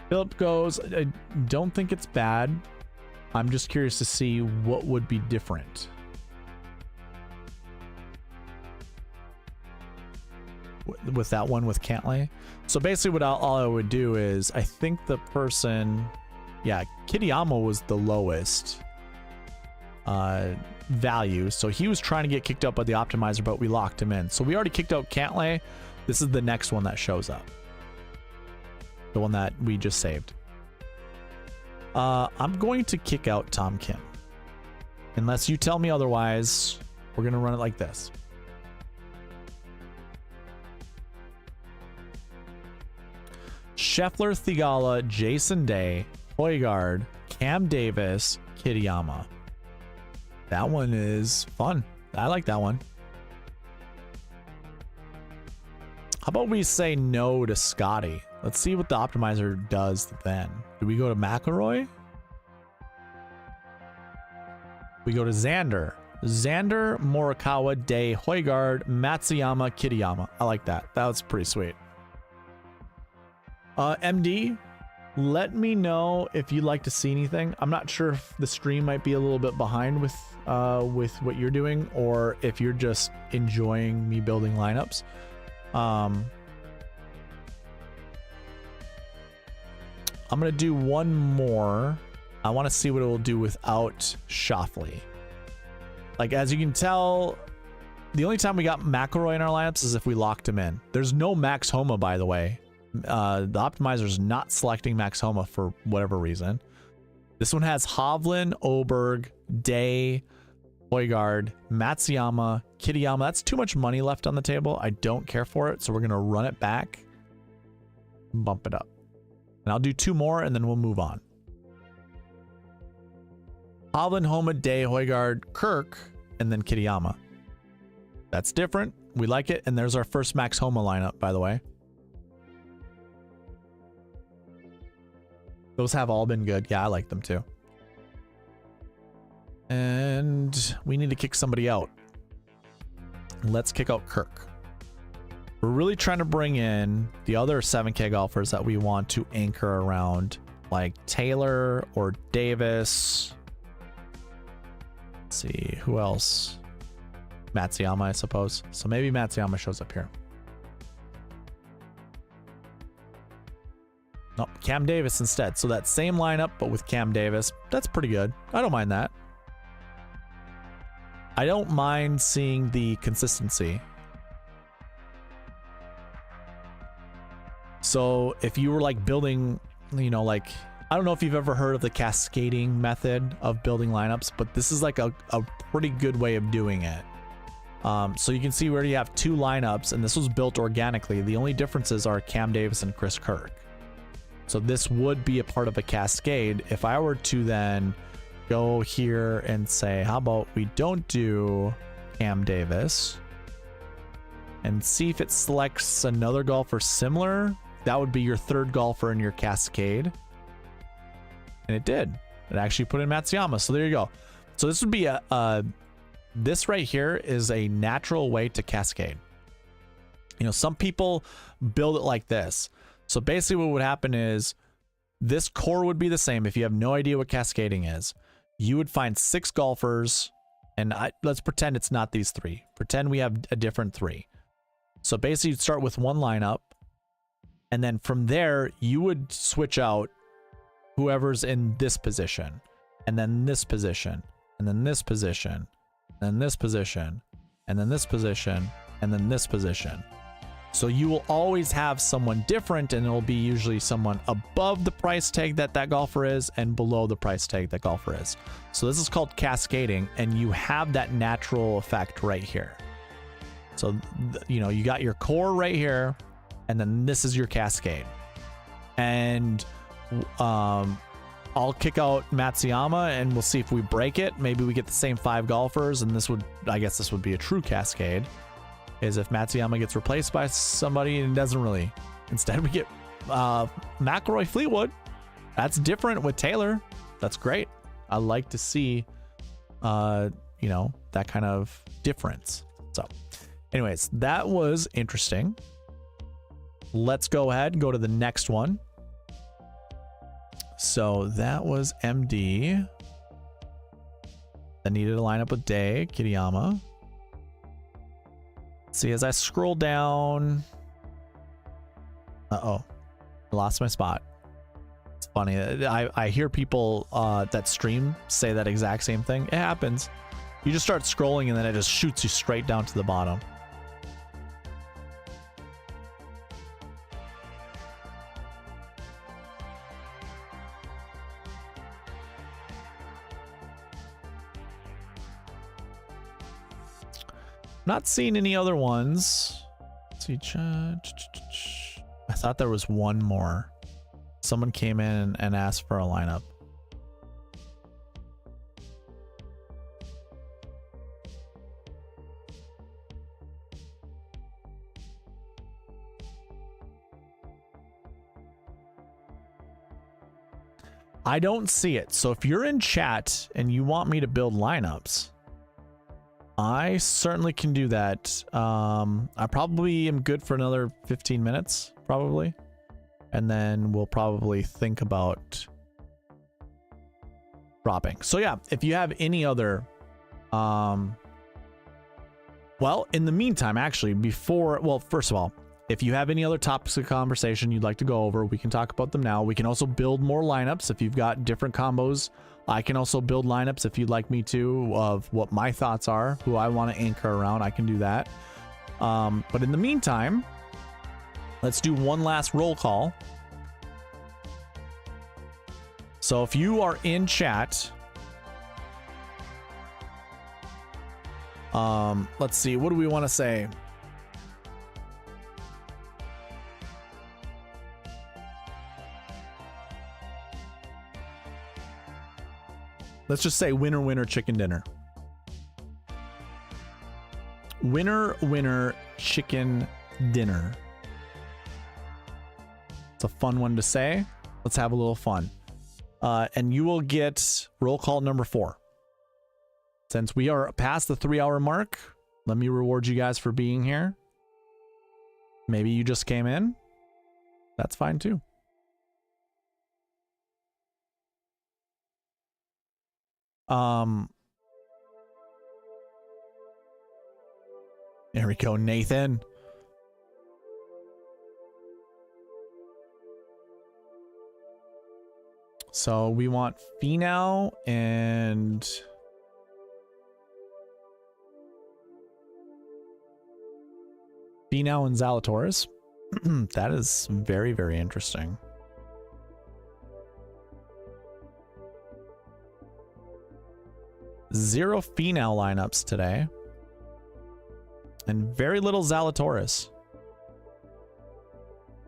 Philip goes, I don't think it's bad. I'm just curious to see what would be different. With that one with Cantlay. So basically what all I would do is, I think the person, yeah, Kitayama was the lowest value. So he was trying to get kicked out by the optimizer, but we locked him in. So we already kicked out Cantlay. This is the next one that shows up. The one that we just saved. I'm going to kick out Tom Kim. Unless you tell me otherwise, we're going to run it like this. Scheffler, Thigala, Jason Day, Højgaard, Cam Davis, Kitayama. That one is fun. I like that one. How about we say no to Scotty? Let's see what the optimizer does then. Do we go to McIlroy? We go to Xander. Xander, Morikawa, Day, Højgaard, Matsuyama, Kitayama. I like that. That was pretty sweet. MD, let me know if you'd like to see anything. I'm not sure if the stream might be a little bit behind with what you're doing, or if you're just enjoying me building lineups. I'm going to do one more. I want to see what it will do without Schauffele. Like, as you can tell, the only time we got McIlroy in our lineups is if we locked him in. There's no Max Homa, by the way. The optimizer is not selecting Max Homa for whatever reason. This one has Hovland, Oberg, Day, Højgaard, Matsuyama, Kitayama. That's too much money left on the table. I don't care for it, so we're going to run it back. Bump it up. And I'll do two more, and then we'll move on. Hovland, Homa, Day, Højgaard, Kirk, and then Kitayama. That's different. We like it. And there's our first Max Homa lineup, by the way. Those have all been good. Yeah, I like them too. And we need to kick somebody out. Let's kick out Kirk. We're really trying to bring in the other 7K golfers that we want to anchor around, like Taylor or Davis. Let's see, who else? Matsuyama, I suppose. So maybe Matsuyama shows up here. No, Cam Davis instead. So that same lineup, but with Cam Davis. That's pretty good. I don't mind that. I don't mind seeing the consistency. So if you were like building, you know, like, I don't know if you've ever heard of the cascading method of building lineups, but this is like a pretty good way of doing it. So you can see we already have two lineups, and this was built organically. The only differences are Cam Davis and Chris Kirk. So this would be a part of a cascade. If I were to then go here and say, how about we don't do Cam Davis, and see if it selects another golfer similar, that would be your third golfer in your cascade. And it did. It actually put in Matsuyama. So there you go. So this would be this right here is a natural way to cascade. You know, some people build it like this. So basically what would happen is this core would be the same. If you have no idea what cascading is, you would find 6 golfers, and let's pretend it's not these 3. Pretend we have a different 3. So basically you'd start with one lineup, and then from there you would switch out whoever's in this position, and then this position, and then this position, and then this position, and then this position, and then this position. So you will always have someone different, and it'll be usually someone above the price tag that that golfer is and below the price tag that golfer is. So this is called cascading, and you have that natural effect right here. So, you know, you got your core right here, and then this is your cascade. And I'll kick out Matsuyama, and we'll see if we break it. Maybe we get the same 5 golfers, and this would, I guess this would be a true cascade. is if Matsuyama gets replaced by somebody and doesn't really. Instead, we get McIlroy Fleetwood. That's different with Taylor. That's great. I like to see, you know, that kind of difference. So, anyways, that was interesting. Let's go ahead and go to the next one. So that was MD. I needed to line up with Day, Kitayama. See, as I scroll down. Uh-oh. I lost my spot. It's funny. I hear people that stream say that exact same thing. It happens. You just start scrolling and then it just shoots you straight down to the bottom. Not seeing any other ones. Let's see. I thought there was one more. Someone came in and asked for a lineup. I don't see it. So if you're in chat and you want me to build lineups, I certainly can do that. I probably am good for another 15 minutes, probably. And then we'll probably think about dropping. So yeah, if you have any other, well, in the meantime, actually, before, well, first of all, if you have any other topics of conversation you'd like to go over, we can talk about them now. We can also build more lineups if you've got different combos. I can also build lineups if you'd like me to, of what my thoughts are, who I want to anchor around. I can do that. But in the meantime, let's do one last roll call. So if you are in chat, let's see, what do we want to say? Let's just say winner, winner, chicken dinner. Winner, winner, chicken dinner. It's a fun one to say. Let's have a little fun. And you will get roll call number 4. Since we are past the 3-hour mark, let me reward you guys for being here. Maybe you just came in. That's fine too. There we go, Nathan. So we want Finau and Zalatoris. That is very, very interesting. Zero Finau lineups today. And very little Zalatoris.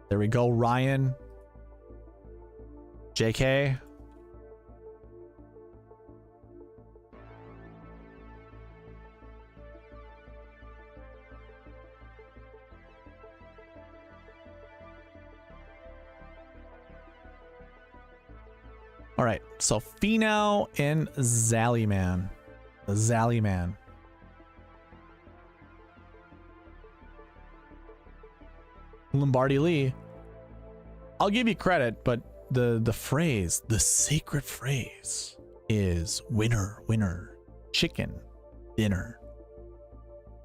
There we go, Ryan. JK. All right, so Finau and Zallyman. The Zallyman. Lombardi Lee. I'll give you credit, but the phrase, the sacred phrase is winner, winner, chicken dinner.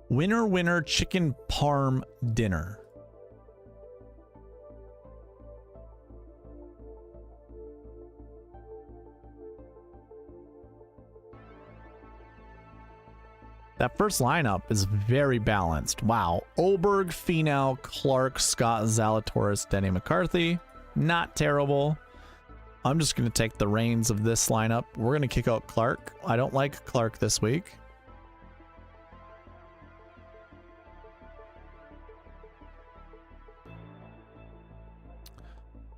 Winner, winner, chicken parm dinner. That first lineup is very balanced. Wow. Oberg, Finau, Clark, Scott, Zalatoris, Denny McCarthy. Not terrible. I'm just going to take the reins of this lineup. We're going to kick out Clark. I don't like Clark this week.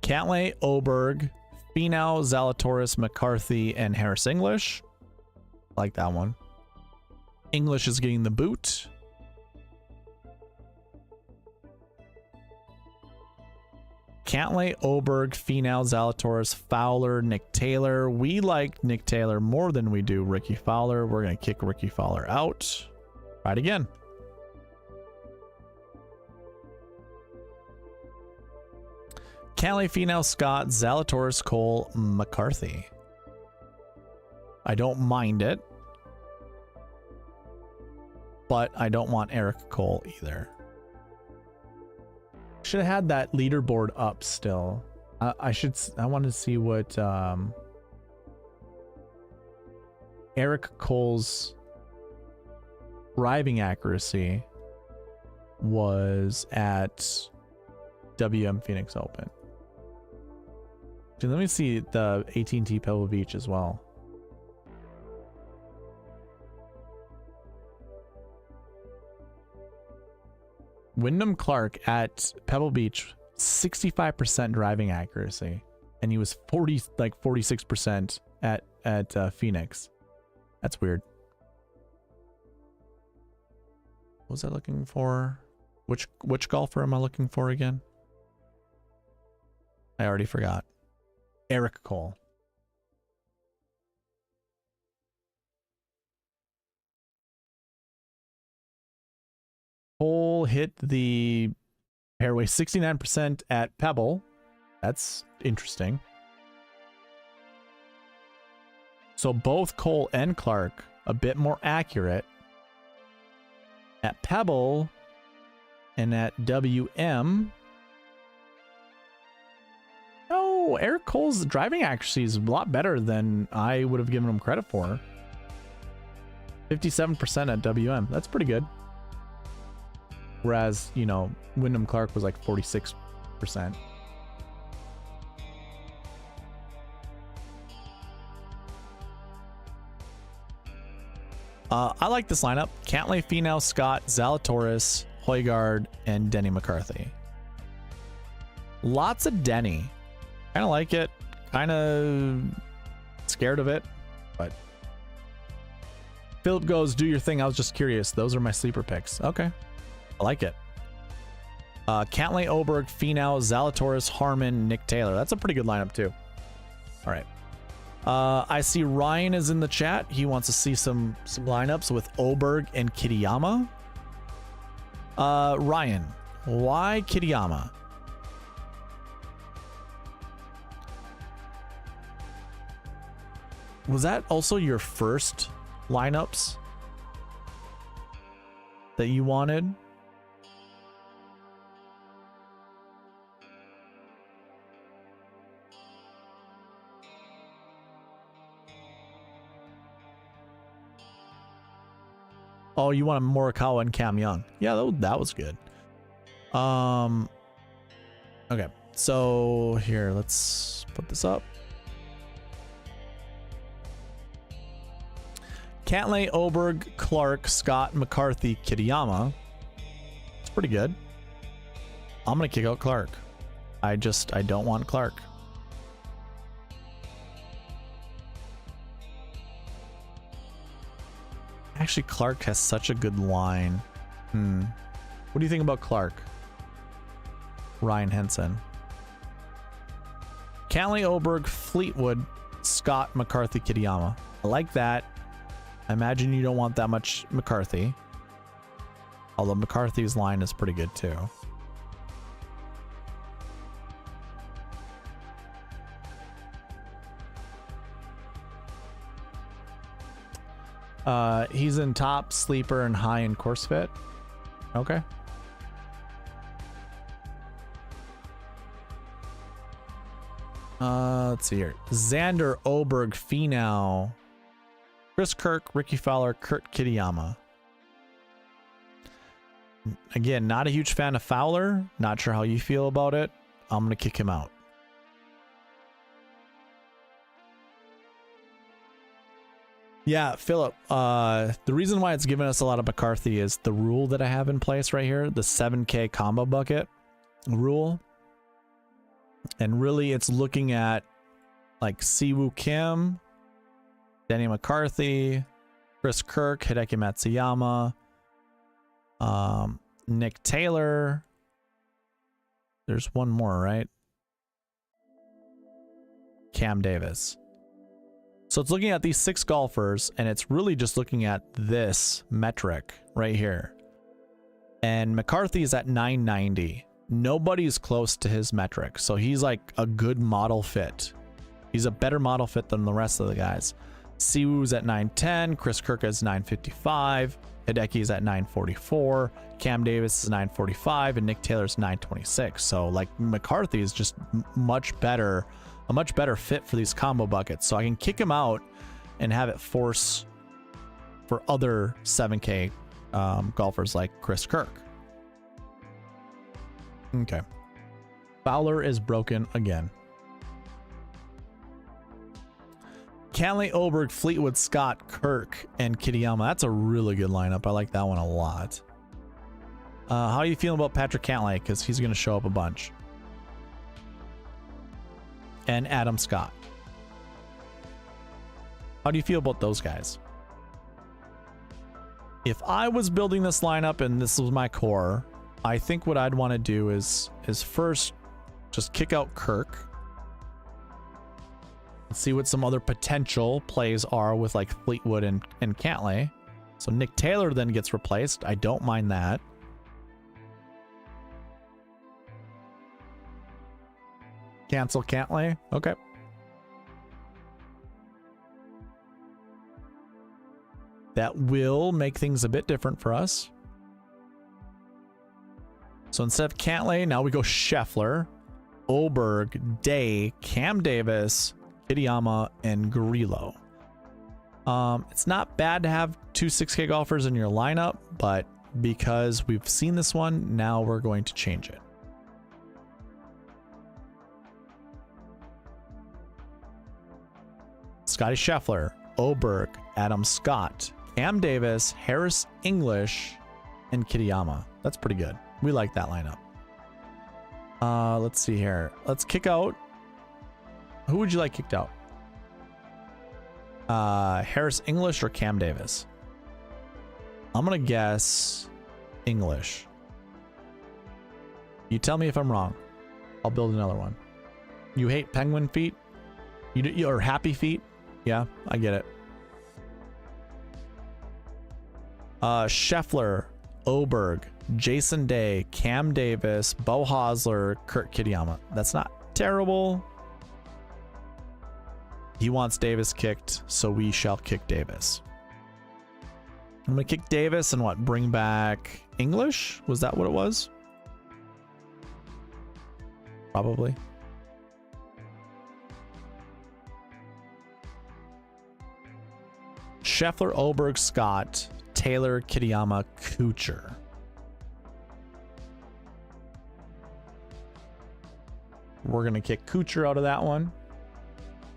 Cantlay, Oberg, Finau, Zalatoris, McCarthy, and Harris English. Like that one. English is getting the boot. Cantlay, Oberg, Finau, Zalatoris, Fowler, Nick Taylor. We like Nick Taylor more than we do Ricky Fowler. We're going to kick Ricky Fowler out. Try it again. Cantlay, Finau, Scott, Zalatoris, Cole, McCarthy. I don't mind it, but I don't want Eric Cole either. Should have had that leaderboard up still. I wanted to see what Eric Cole's driving accuracy was at WM Phoenix Open. Let me see the AT&T Pebble Beach as well. Wyndham Clark at Pebble Beach, 65% driving accuracy, and he was 46% at Phoenix. That's weird. What was I looking for? Which golfer am I looking for again? I already forgot. Eric Cole. Cole hit the fairway 69% at Pebble. That's interesting. So both Cole and Clark a bit more accurate at Pebble, and at WM. Oh, Eric Cole's driving accuracy is a lot better than I would have given him credit for. 57% at WM. That's pretty good. Whereas, you know, Wyndham Clark was like 46%. I like this lineup. Cantlay, Finau, Scott, Zalatoris, Højgaard, and Denny McCarthy. Lots of Denny. Kind of like it. Kind of scared of it, but Philip goes, do your thing. I was just curious. Those are my sleeper picks. Okay. I like it. Cantlay, Oberg, Finau, Zalatoris, Harman, Nick Taylor. That's a pretty good lineup too. All right. I see Ryan is in the chat. He wants to see some lineups with Oberg and Kitayama. Ryan, why Kitayama? Was that also your first lineups that you wanted? Oh, you want Morikawa and Cam Young. Yeah, that was good. Okay, so here, let's put this up. Cantlay, Oberg, Clark, Scott, McCarthy, Kitayama. It's pretty good. I'm going to kick out Clark. I don't want Clark. Actually, Clark has such a good line. What do you think about Clark? Ryan Henson. Cantlay, Oberg, Fleetwood, Scott, McCarthy, Kitayama. I like that. I imagine you don't want that much McCarthy. Although McCarthy's line is pretty good too. He's in top, sleeper, and high in course fit. Okay. Let's see here. Xander, Oberg, Finau, Chris Kirk, Ricky Fowler, Kurt Kitayama. Again, not a huge fan of Fowler. Not sure how you feel about it. I'm going to kick him out. Yeah, Philip, the reason why it's giving us a lot of McCarthy is the rule that I have in place right here, the 7K combo bucket rule. And really it's looking at like Siwoo Kim, Denny McCarthy, Chris Kirk, Hideki Matsuyama, Nick Taylor. There's one more, right? Cam Davis. So it's looking at these 6 golfers, and it's really just looking at this metric right here. And McCarthy is at 990. Nobody's close to his metric, so he's like a good model fit. He's a better model fit than the rest of the guys. Siwoo's at 910, Chris Kirk is 955, Hideki's at 944, Cam Davis is 945, and Nick Taylor's 926. So like McCarthy is just much better, a much better fit for these combo buckets. So I can kick him out and have it force for other 7K golfers like Chris Kirk. Okay. Fowler is broken again. Cantlay, Oberg, Fleetwood, Scott, Kirk, and Kitayama. That's a really good lineup. I like that one a lot. How are you feeling about Patrick Cantlay? Because he's going to show up a bunch. And Adam Scott. How do you feel about those guys? If I was building this lineup and this was my core, I think what I'd want to do is first just kick out Kirk. See what some other potential plays are with like Fleetwood and Cantlay. So Nick Taylor then gets replaced. I don't mind that. Cancel Cantlay. Okay. That will make things a bit different for us. So instead of Cantlay, now we go Scheffler, Oberg, Day, Cam Davis, Kitayama, and Grillo. It's not bad to have 2 6K golfers in your lineup, but because we've seen this one, now we're going to change it. Scotty Scheffler, Oberg, Adam Scott, Cam Davis, Harris English, and Kitayama. That's pretty good. We like that lineup. Let's see here. Let's kick out. Who would you like kicked out? Harris English or Cam Davis? I'm going to guess English. You tell me if I'm wrong. I'll build another one. You hate penguin feet? Or happy feet? Yeah, I get it. Scheffler, Oberg, Jason Day, Cam Davis, Bo Hosler, Kurt Kitayama. That's not terrible. He wants Davis kicked, so we shall kick Davis. I'm going to kick Davis and what? Bring back English? Was that what it was? Probably. Scheffler, Oberg, Scott, Taylor, Kitayama, Kuchar. We're going to kick Kuchar out of that one.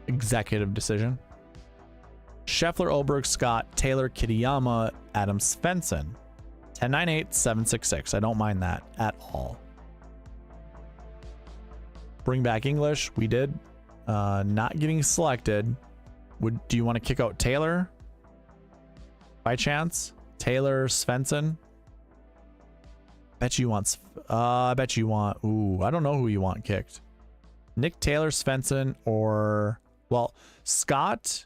Executive decision. Scheffler, Oberg, Scott, Taylor, Kitayama, Adam Svensson. 1098, 766. I don't mind that at all. Bring back English. We did. Not getting selected. Do you want to kick out Taylor? By chance? Taylor, Svensson? Bet you want... I bet you want... Ooh, I don't know who you want kicked. Nick Taylor, Svensson, or... Well, Scott,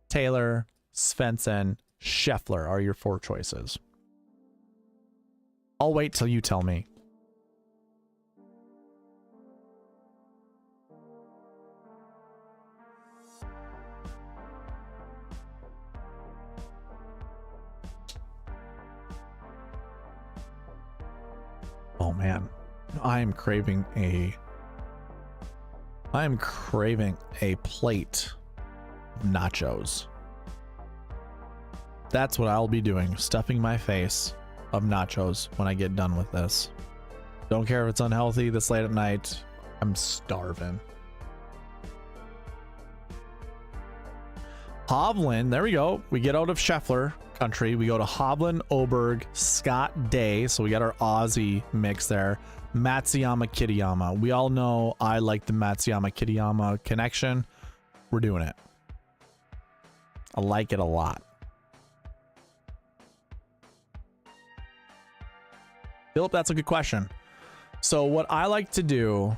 Taylor, Svensson, Scheffler are your 4 choices. I'll wait till you tell me. Oh man, I am craving a plate of nachos. That's what I'll be doing, stuffing my face of nachos when I get done with this. Don't care if it's unhealthy this late at night. I'm starving. Hovland, there we go. We get out of Scheffler country. We go to Hovland, Oberg, Scott, Day. So we got our Aussie mix there. Matsuyama, Kitayama. We all know I like the Matsuyama, Kitayama connection. We're doing it. I like it a lot. Philip, that's a good question. So what I like to do,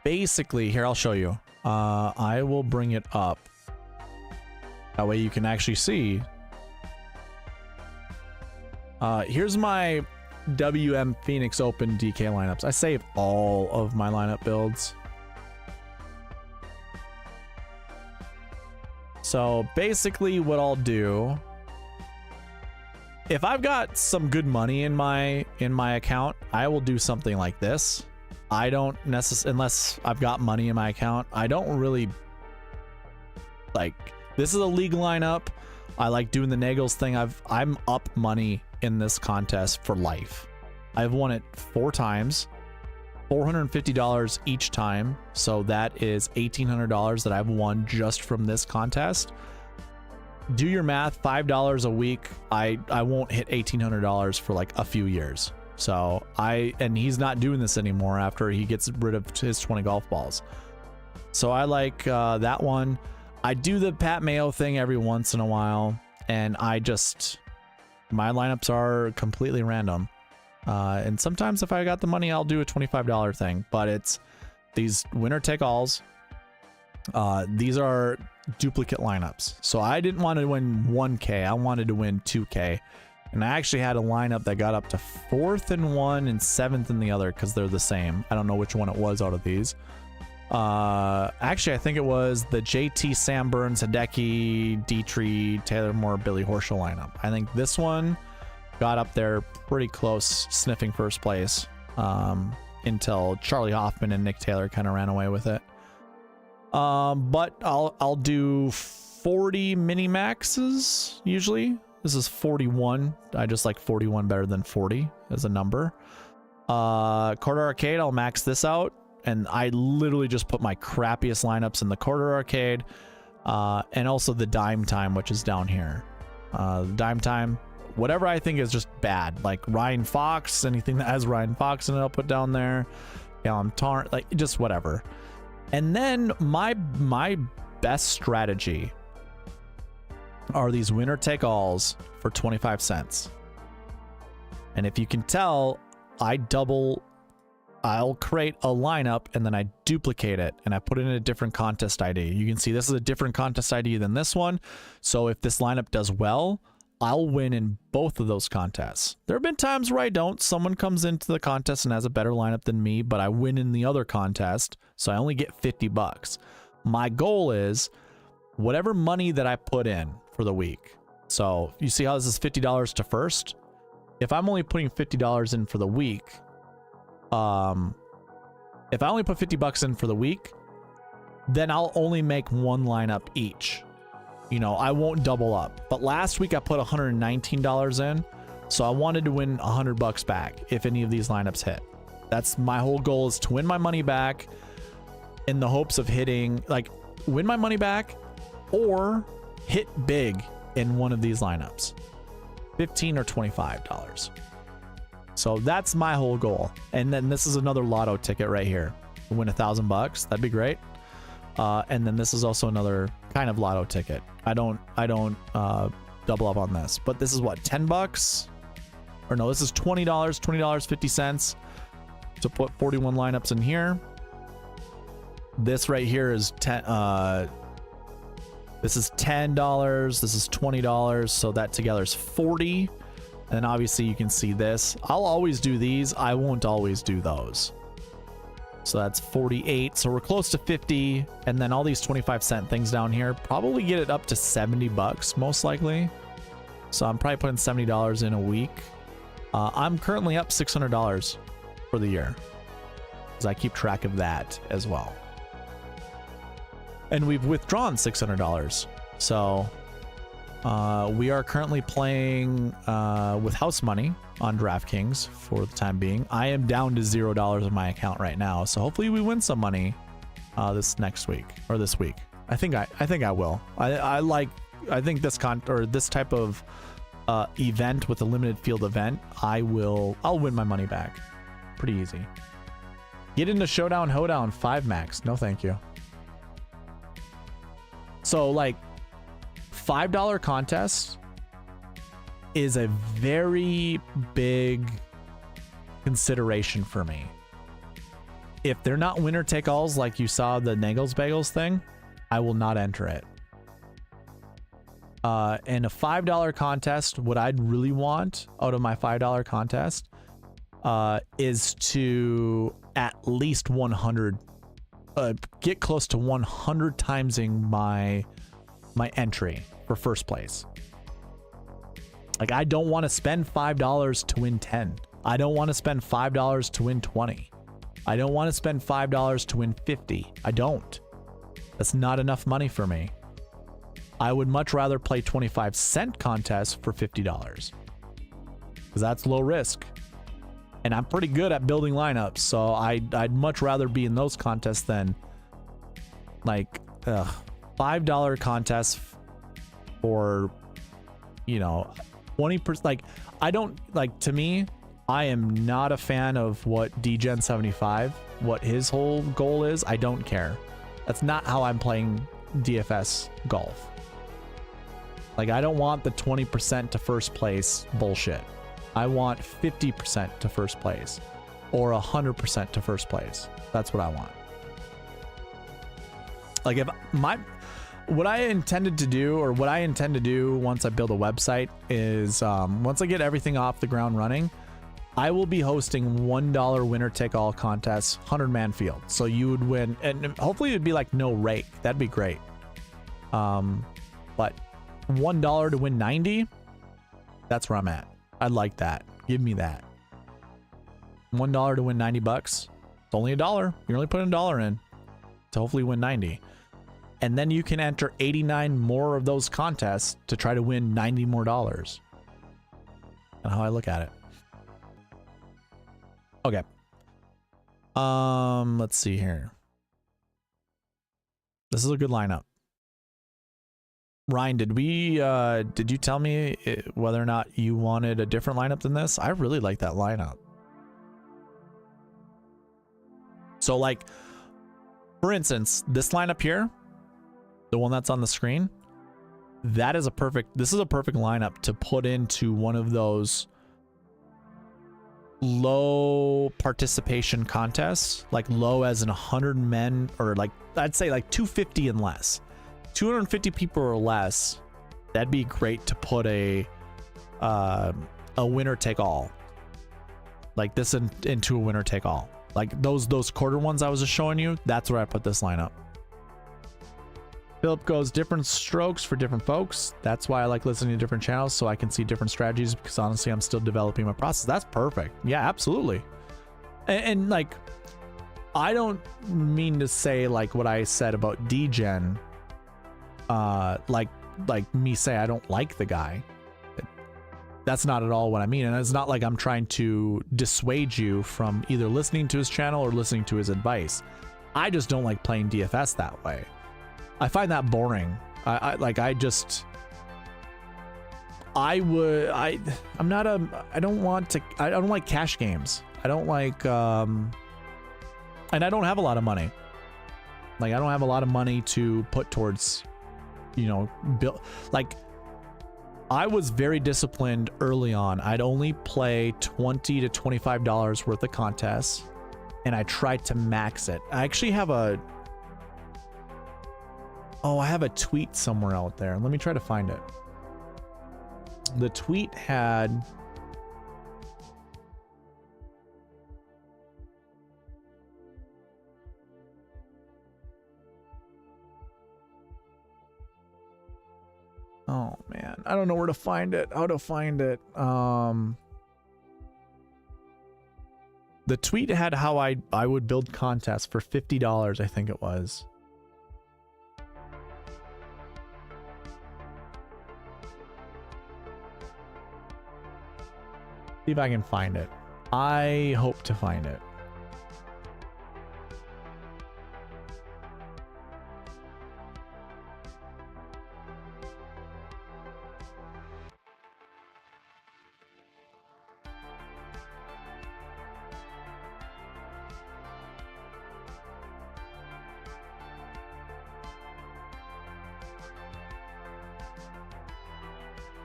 basically, here, I'll show you. I will bring it up. That way you can actually see. Here's my WM Phoenix Open DK lineups. I save all of my lineup builds. So basically what I'll do, if I've got some good money in my account, I will do something like this. I don't necessarily, unless I've got money in my account, I don't really like, this is a league lineup. I like doing the Nagels thing. I'm up money in this contest for life. I've won it 4 times, $450 each time. So that is $1,800 that I've won just from this contest. Do your math, $5 a week. I won't hit $1,800 for like a few years. So and he's not doing this anymore after he gets rid of his 20 golf balls. So I like that one. I do the Pat Mayo thing every once in a while, and my lineups are completely random. And sometimes if I got the money, I'll do a $25 thing, but it's these winner take alls. These are duplicate lineups. So I didn't want to win 1K. I wanted to win 2K. And I actually had a lineup that got up to 4th in one and 7th in the other because they're the same. I don't know which one it was out of these. Actually, I think it was the JT, Sam Burns, Hideki, Dietrich, Taylor Moore, Billy Horschel lineup. I think this one got up there pretty close, sniffing first place, until Charlie Hoffman and Nick Taylor kind of ran away with it. But I'll do 40 mini maxes usually. This is 41. I just like 41 better than 40 as a number. Quarter arcade, I'll max this out. And I literally just put my crappiest lineups in the quarter arcade, and also the dime time, which is down here. Dime time, whatever I think is just bad, like Ryan Fox, anything that has Ryan Fox in it, I'll put down there. Yeah, I'm torn, like just whatever. And then my best strategy are these winner take alls for 25 cents. And if you can tell, I'll create a lineup and then I duplicate it and I put it in a different contest ID. You can see this is a different contest ID than this one. So if this lineup does well, I'll win in both of those contests. There have been times where I don't. Someone comes into the contest and has a better lineup than me, but I win in the other contest. So I only get 50 bucks. My goal is whatever money that I put in for the week. So you see how this is $50 to first? If I'm only putting $50 in for the week, if I only put 50 bucks in for the week, then I'll only make one lineup each. You know, I won't double up. But last week I put $119 in, so I wanted to win 100 bucks back if any of these lineups hit. That's my whole goal, is to win my money back in the hopes of hitting, like, win my money back or hit big in one of these lineups. $15 or $25. So that's my whole goal. And then this is another lotto ticket right here. Win $1,000 that'd be great. And then this is also another kind of lotto ticket. I don't double up on this, but this is what, 10 bucks? Or no, this is $20, 50 cents to put 41 lineups in here. This right here is this is $10, this is $20, so that together is 40. And obviously you can see this. I'll always do these. I won't always do those. So that's 48. So we're close to 50. And then all these 25-cent things down here probably get it up to 70 bucks most likely. So I'm probably putting $70 in a week. I'm currently up $600 for the year, because I keep track of that as well. And we've withdrawn $600. So we are currently playing with house money on DraftKings for the time being. I am down to $0 in my account right now, so hopefully we win some money this next week or this week. I think I will. I think this this type of event with a limited field event, I'll win my money back. Pretty easy. Get into Showdown Hoedown 5 max. No, thank you. So like $5 contest is a very big consideration for me. if they're not winner take alls like you saw the Nagels Bagels thing, I will not enter it. In a $5 contest, what I'd really want out of my $5 contest is to at least 100, get close to 100 timesing my entry for first place. Like, I don't want to spend $5 to win 10. I don't want to spend $5 to win 20. I don't want to spend $5 to win 50. I don't. That's not enough money for me. I would much rather play 25-cent contests for $50 because that's low risk. And I'm pretty good at building lineups, so I'd much rather be in those contests than like $5 contests for, you know, 20%. Like, I don't like, to me, I am not a fan of what DGen75, what his whole goal is. I don't care. That's not how I'm playing DFS golf. Like, I don't want the 20% to first place bullshit. I want 50% to first place or 100% to first place. That's what I want. Like, if what I intended to do, or what I intend to do once I build a website is, once I get everything off the ground running, I will be hosting $1 winner take all contests, 100-man field. So you would win, and hopefully it'd be like no rake. That'd be great. But $1 to win 90, that's where I'm at. I'd like that. Give me that. $1 to win 90 bucks. It's only $1. You're only putting $1 in to hopefully win 90. And then you can enter 89 more of those contests to try to win 90 more dollars. And how I look at it. Okay. Let's see here. This is a good lineup. Ryan, did you tell me whether or not you wanted a different lineup than this? I really like that lineup. So, like, for instance, this lineup here, the one that's on the screen, this is a perfect lineup to put into one of those low participation contests, like low as in 100 men, or like, I'd say like 250 and less. 250 people or less, that'd be great to put a winner take all like this into a winner take all. Like those quarter ones I was just showing you, that's where I put this lineup. Philip goes, different strokes for different folks. That's why I like listening to different channels, so I can see different strategies, because honestly I'm still developing my process. That's perfect. Yeah, absolutely. And like, I don't mean to say like what I said about DGen, like me say I don't like the guy. That's not at all what I mean. And it's not like I'm trying to dissuade you from either listening to his channel or listening to his advice. I just don't like playing DFS that way. I find that boring. I don't like cash games. I don't like, and I don't have a lot of money. Like, I don't have a lot of money to put towards, you know, build. Like, I was very disciplined early on. I'd only play $20 to $25 worth of contests, and I tried to max it. I actually have I have a tweet somewhere out there. Let me try to find it. The tweet had, oh man, I don't know where to find it. How to find it. The tweet had how I would build contests for $50, I think it was. See if I can find it. I hope to find it.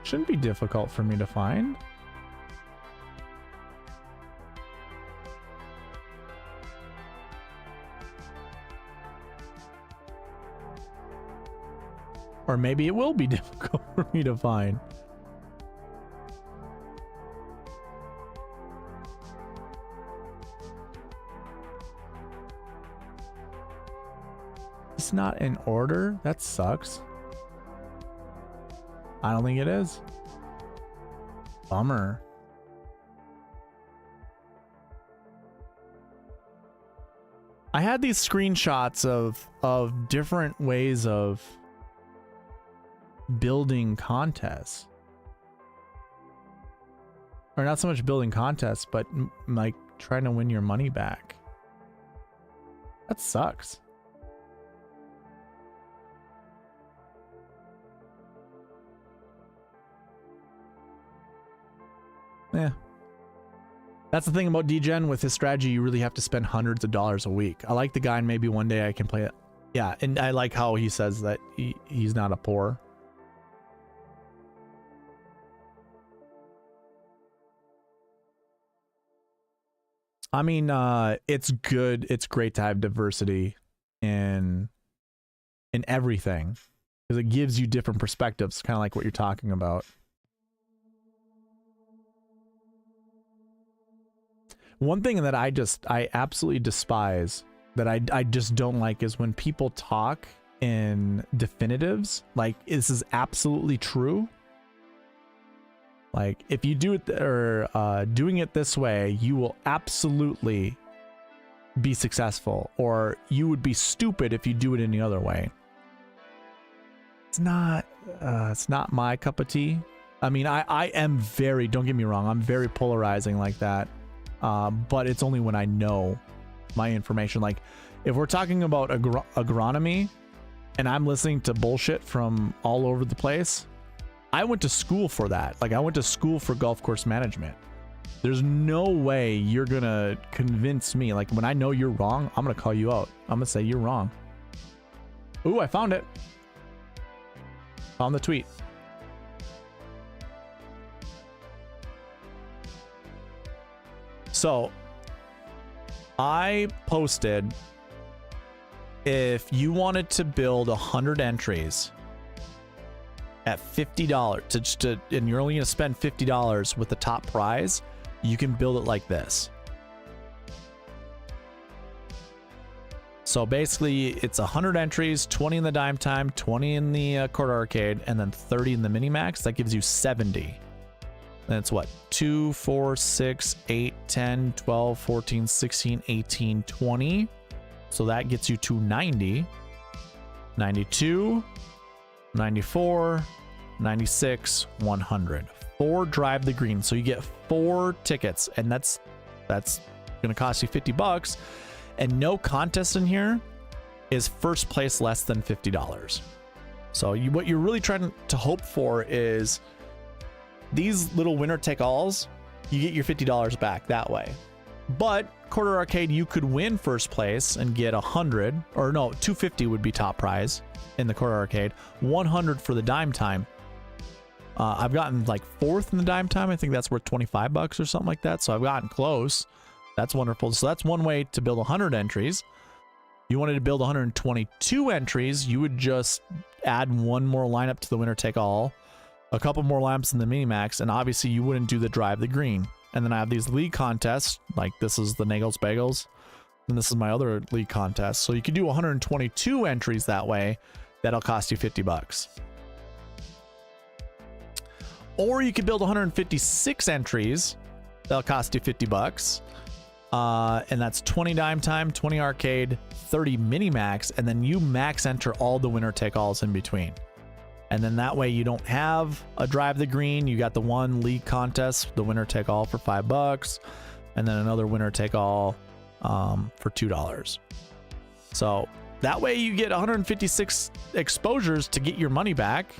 Shouldn't be difficult for me to find. Or maybe it will be difficult for me to find. It's not in order? That sucks. I don't think it is. Bummer. I had these screenshots of different ways of building contests. Or not so much building contests, but like trying to win your money back. That sucks. Yeah. That's the thing about DGen. With his strategy, you really have to spend hundreds of dollars a week. I like the guy, and maybe one day I can play it. Yeah, and I like how he says that he's not a poor. I mean, it's good. It's great to have diversity in everything, because it gives you different perspectives, kind of like what you're talking about. One thing that I absolutely despise, that I just don't like, is when people talk in definitives, like this is absolutely true. Like if you do it, or doing it this way, you will absolutely be successful, or you would be stupid if you do it any other way. It's not my cup of tea. I mean, I am very, don't get me wrong, I'm very polarizing like that. But it's only when I know my information. Like if we're talking about agronomy and I'm listening to bullshit from all over the place, I went to school for that. Like I went to school for golf course management. There's no way you're gonna convince me. Like when I know you're wrong, I'm gonna call you out. I'm gonna say you're wrong. Ooh, I found it. Found the tweet. So I posted, if you wanted to build 100 entries at $50 and you're only going to spend $50 with the top prize, you can build it like this. So basically it's 100 entries, 20 in the dime time, 20 in the quarter arcade, and then 30 in the mini max. That gives you 70. And it's what? 2, 4, 6, 8, 10, 12, 14, 16, 18, 20. So that gets you to 90, 92, 94, 96, 100. 4 drive the green. So you get 4 tickets, and that's going to cost you $50. And no contest in here is first place less than $50. So what you're really trying to hope for is these little winner take alls, you get your $50 back that way. But quarter arcade, you could win first place and get 100, or no, 250 would be top prize in the quarter arcade, 100 for the dime time. I've gotten like 4th in the dime time. I think that's worth $25 or something like that. So I've gotten close. That's wonderful. So that's one way to build 100 entries. You wanted to build 122 entries, you would just add one more lineup to the winner take all, a couple more lamps in the minimax, and obviously you wouldn't do the drive the green. And then I have these league contests, like this is the Nagels Bagels, and this is my other league contest. So you could do 122 entries that way. That'll cost you $50. Or you could build 156 entries. That'll cost you $50. And that's 20 dime time, 20 arcade, 30 mini max, and then you max enter all the winner take alls in between. And then that way you don't have a drive the green. You got the one league contest, the winner take all for $5, and then another winner take all for $2. So that way you get 156 exposures to get your money back.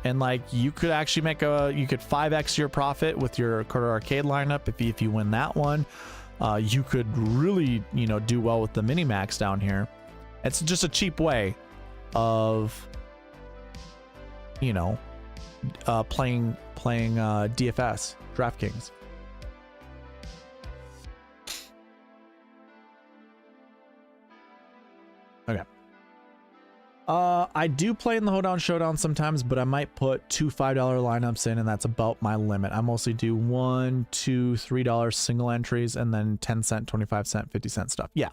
And like you could actually make you could 5x your profit with your quarter arcade lineup if you win that one. You could really, do well with the mini max down here. It's just a cheap way of playing DFS, DraftKings. Okay. I do play in the Hoedown Showdown sometimes, but I might put 2 $5 lineups in, and that's about my limit. I mostly do $1, $2, $3 single entries, and then 10 cent, 25 cent, 50 cent stuff. Yeah,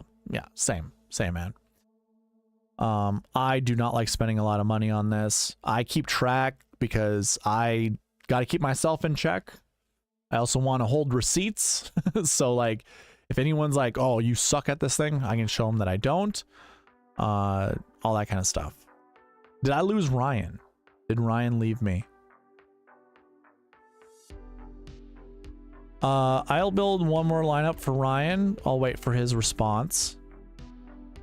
same, man. I do not like spending a lot of money on this. I keep track because I got to keep myself in check. I also want to hold receipts. So like, if anyone's like, oh, you suck at this thing, I can show them that I don't. All that kind of stuff. Did I lose Ryan? Did Ryan leave me? I'll build one more lineup for Ryan. I'll wait for his response.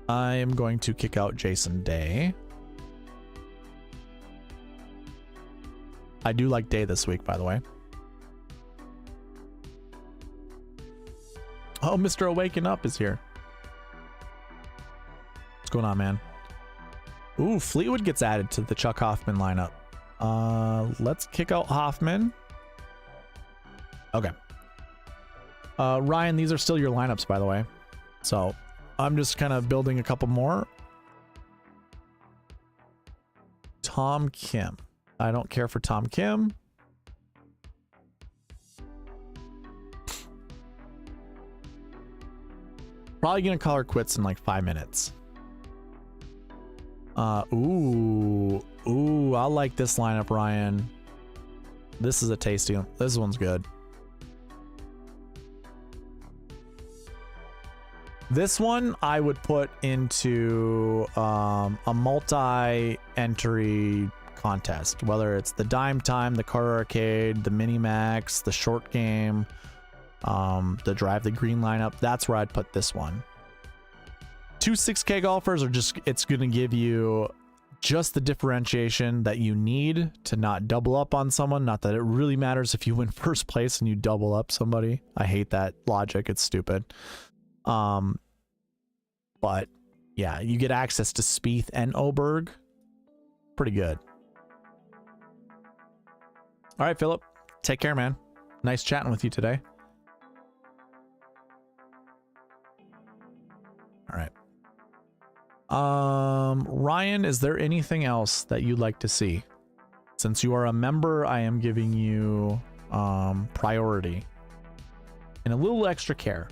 I am going to kick out Jason Day. I do like Day this week, by the way. Oh, Mr. Awaken Up is here. What's going on, man? Ooh, Fleetwood gets added to the Chuck Hoffman lineup. Let's kick out Hoffman. Okay. Ryan, these are still your lineups, by the way. So I'm just kind of building a couple more. Tom Kim. I don't care for Tom Kim. Probably gonna call her quits in like 5 minutes. Ooh, I like this lineup, Ryan. This is a tasty one. This one's good. This one I would put into a multi-entry contest, whether it's the Dime Time, the Car Arcade, the Mini Max, the Short Game, the Drive the Green lineup. That's where I'd put this one. 2 6K golfers are just, it's going to give you just the differentiation that you need to not double up on someone. Not that it really matters if you win first place and you double up somebody. I hate that logic. It's stupid. But yeah, you get access to Spieth and Oberg. Pretty good. All right, Philip, take care, man. Nice chatting with you today. All right. Ryan, is there anything else that you'd like to see? Since you are a member, I am giving you priority and a little extra care.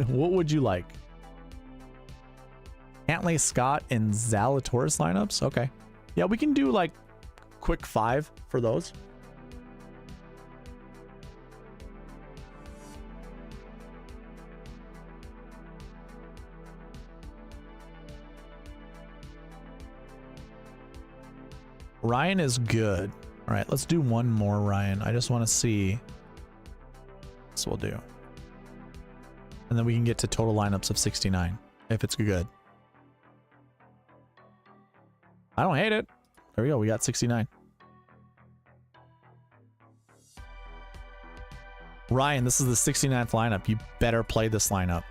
What would you like? Cantlay, Scott, and Zalatoris lineups? Okay. Yeah, we can do like quick 5 for those. Ryan is good. All right, let's do one more, Ryan. I just want to see. This we'll do. And then we can get to total lineups of 69 if it's good. I don't hate it. There we go. We got 69. Ryan, this is the 69th lineup. You better play this lineup.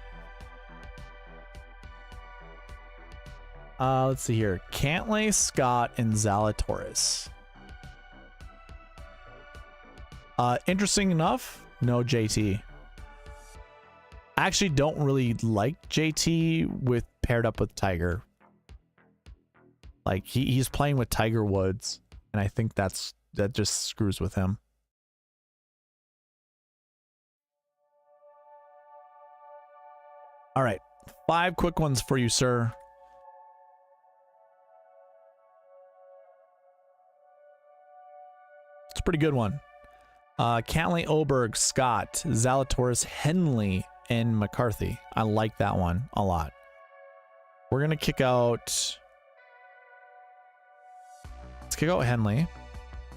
Let's see here. Cantlay, Scott, and Zalatoris. Interesting enough, no JT. I actually don't really like JT with paired up with Tiger. Like he's playing with Tiger Woods, and I think that just screws with him. All right, 5 quick ones for you, sir. It's a pretty good one. Cantlay, Oberg, Scott, Zalatoris, Henley, and McCarthy. I like that one a lot. We're gonna kick out. Let's kick out Henley.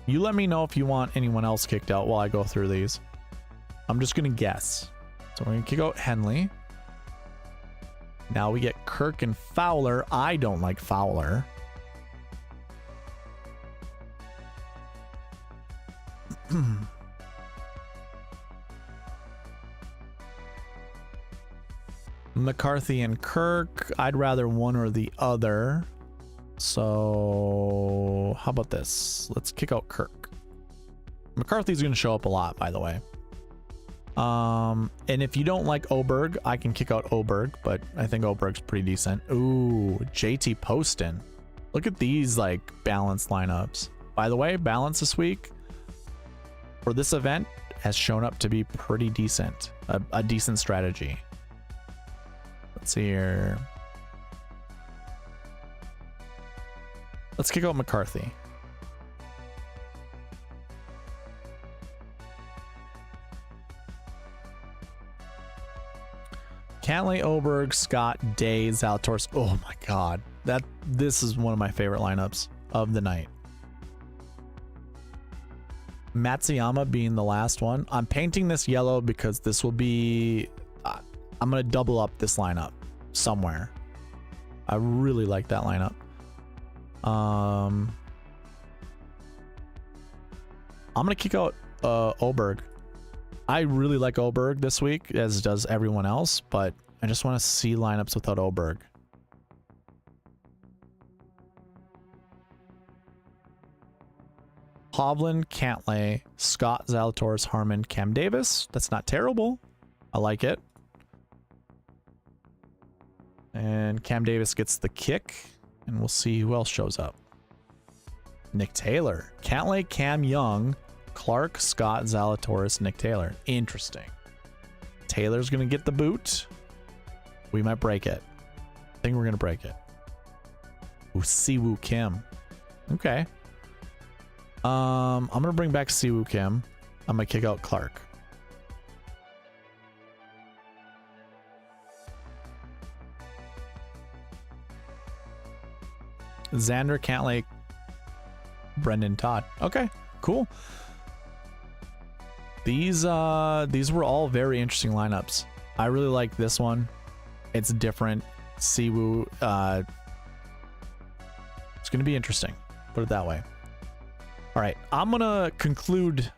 You let me know if you want anyone else kicked out while I go through these. I'm just gonna guess. So we're gonna kick out Henley. Now we get Kirk and Fowler. I don't like Fowler. McCarthy and Kirk. I'd rather one or the other. So how about this? Let's kick out Kirk. McCarthy's going to show up a lot, by the way. And if you don't like Oberg, I can kick out Oberg, but I think Oberg's pretty decent. Ooh, JT Poston. Look at these like balanced lineups. By the way, balance this week for this event has shown up to be pretty decent. A decent strategy. Let's see here. Let's kick out McCarthy. Cantlay, Oberg, Scott, Day, Zalatoris. Oh my god. This is one of my favorite lineups of the night. Matsuyama being the last one. I'm painting this yellow because this will be... I'm going to double up this lineup somewhere. I really like that lineup. I'm going to kick out Oberg. I really like Oberg this week, as does everyone else, but I just want to see lineups without Oberg. Hovland, Cantlay, Scott, Zalatoris, Harmon, Cam Davis. That's not terrible. I like it. And Cam Davis gets the kick, and we'll see who else shows up. Nick Taylor, Cantlay, Cam Young, Clark, Scott, Zalatoris, Nick Taylor. Interesting. Taylor's going to get the boot. We might break it. I think we're going to break it. Ooh, Siwoo Kim. Okay. I'm going to bring back Siwoo Kim. I'm going to kick out Clark. Xander, Cantlay, Brendan Todd. Okay, cool. These were all very interesting lineups. I really like this one. It's different. Siwoo. It's going to be interesting. Put it that way. All right, I'm going to conclude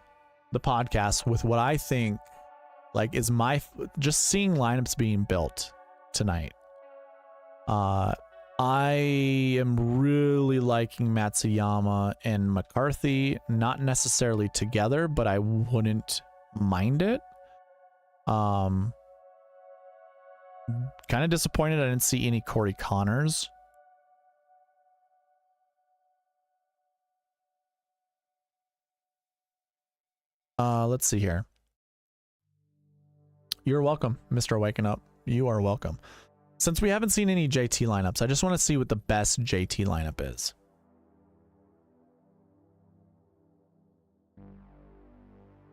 the podcast with what I think like is my just seeing lineups being built tonight. I am really liking Matsuyama and McCarthy, not necessarily together, but I wouldn't mind it. Kind of disappointed I didn't see any Corey Connors. Let's see here. You're welcome, Mr. Waking Up. You are welcome. Since we haven't seen any JT lineups, I just want to see what the best JT lineup is.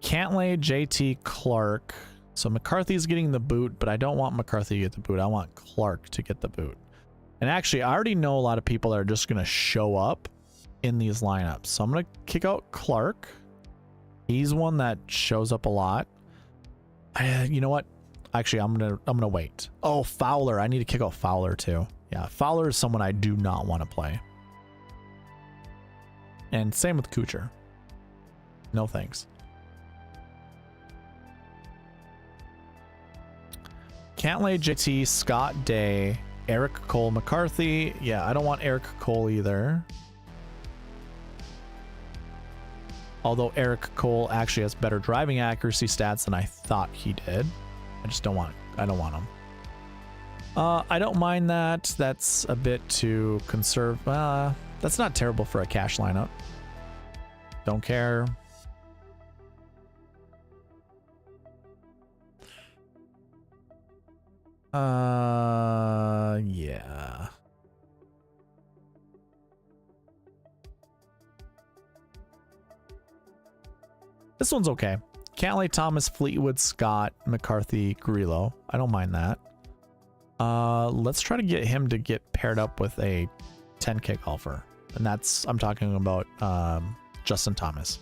Cantlay, JT, Clark. So McCarthy's getting the boot, but I don't want McCarthy to get the boot. I want Clark to get the boot. And actually, I already know a lot of people that are just going to show up in these lineups. So I'm going to kick out Clark. He's one that shows up a lot. You know what? Actually, I'm gonna wait. Oh, Fowler. I need to kick out Fowler too. Yeah, Fowler is someone I do not want to play. And same with Kuchar. No thanks. Cantlay, JT, Scott, Day, Eric Cole, McCarthy. Yeah, I don't want Eric Cole either. Although Eric Cole actually has better driving accuracy stats than I thought he did. I just don't want I don't want him. I don't mind that. That's a bit too conserve. That's not terrible for a cash lineup. Don't care. Yeah. This one's okay. Cantlay, Thomas, Fleetwood, Scott, McCarthy, Grillo. I don't mind that. Let's try to get him to get paired up with a 10K golfer. And that's, I'm talking about Justin Thomas.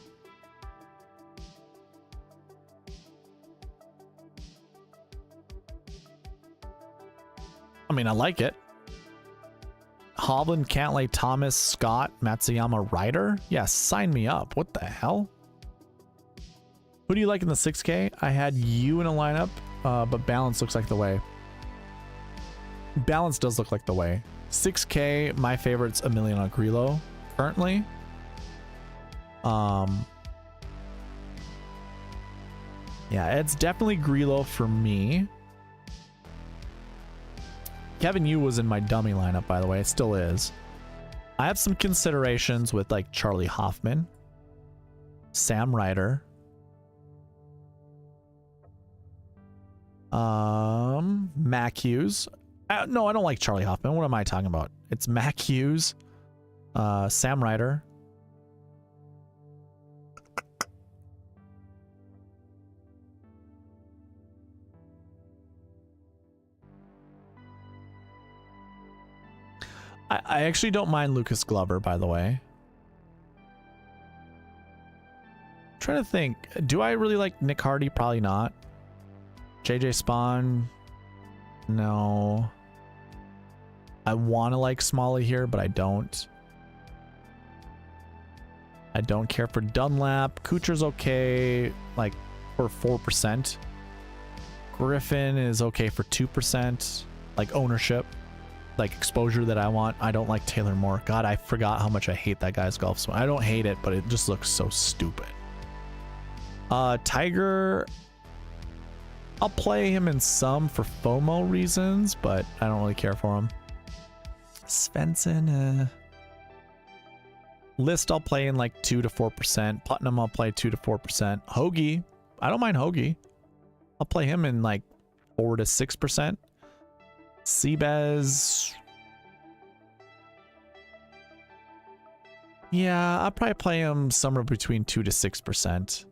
I mean, I like it. Hovland, Cantlay, Thomas, Scott, Matsuyama, Ryder. Yeah, sign me up. What the hell? Who do you like in the 6K? I had you in a lineup, but Balance looks like the way. Balance does look like the way. 6K, my favorite's Emiliano Grillo currently. Yeah, it's definitely Grillo for me. Kevin Yu was in my dummy lineup, by the way. It still is. I have some considerations with like Charlie Hoffman, Sam Ryder, Mac Hughes. No, I don't like Charlie Hoffman. What am I talking about? It's Mac Hughes, Sam Ryder. I actually don't mind Lucas Glover, by the way. I'm trying to think. Do I really like Nick Hardy? Probably not. JJ Spawn? No. I want to like Smalley here, but I don't. I don't care for Dunlap. Kuchar's okay, like, for 4%. Griffin is okay for 2%, like ownership. Like exposure that I want. I don't like Taylor Moore. God, I forgot how much I hate that guy's golf swing. I don't hate it, but it just looks so stupid. Tiger, I'll play him in some for FOMO reasons, but I don't really care for him. Svensson, List I'll play in like 2 to 4%. Putnam I'll play 2 to 4%. Hoagie, I don't mind Hoagie. I'll play him in like 4 to 6%. Seabez, yeah, I'll probably play him somewhere between 2 to 6%.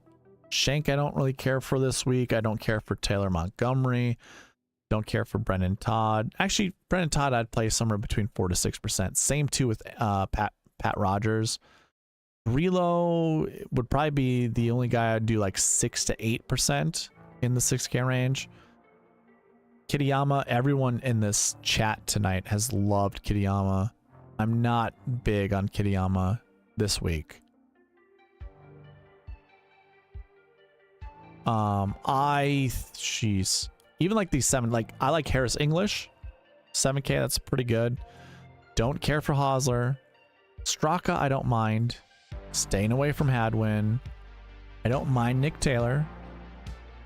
Shank, I don't really care for this week. I don't care for Taylor Montgomery. Don't care for Brendan Todd. Actually, Brendan Todd I'd play somewhere between 4 to 6%. Same too with Pat Rogers. Relo would probably be the only guy I'd do like 6 to 8% in the 6K range. Kitayama, everyone in this chat tonight has loved Kitayama. I'm not big on Kitayama this week. She's even like these 7, like I like Harris English, 7K, that's pretty good. Don't care for Hosler. Straka, I don't mind. Staying away from Hadwin. I don't mind Nick Taylor.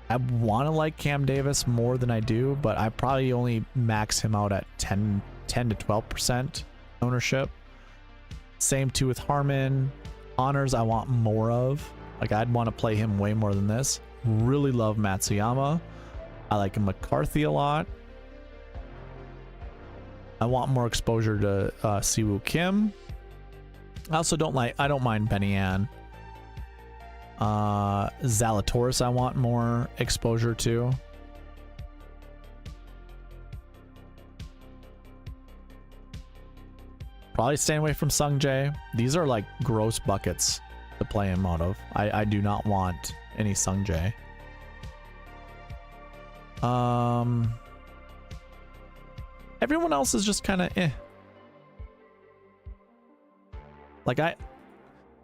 I want to like Cam Davis more than I do, but I probably only max him out at 10 to 12% ownership. Same too with Harmon. Honors I want more of. Like I'd want to play him way more than this. Really love Matsuyama. I like McCarthy a lot. I want more exposure to Siwoo Kim. I also don't mind Benny Ann. Zalatoris I want more exposure to. Probably staying away from Sung Jae. These are like gross buckets to play him out of. I do not want any Sung Jae. Everyone else is just kind of eh. Like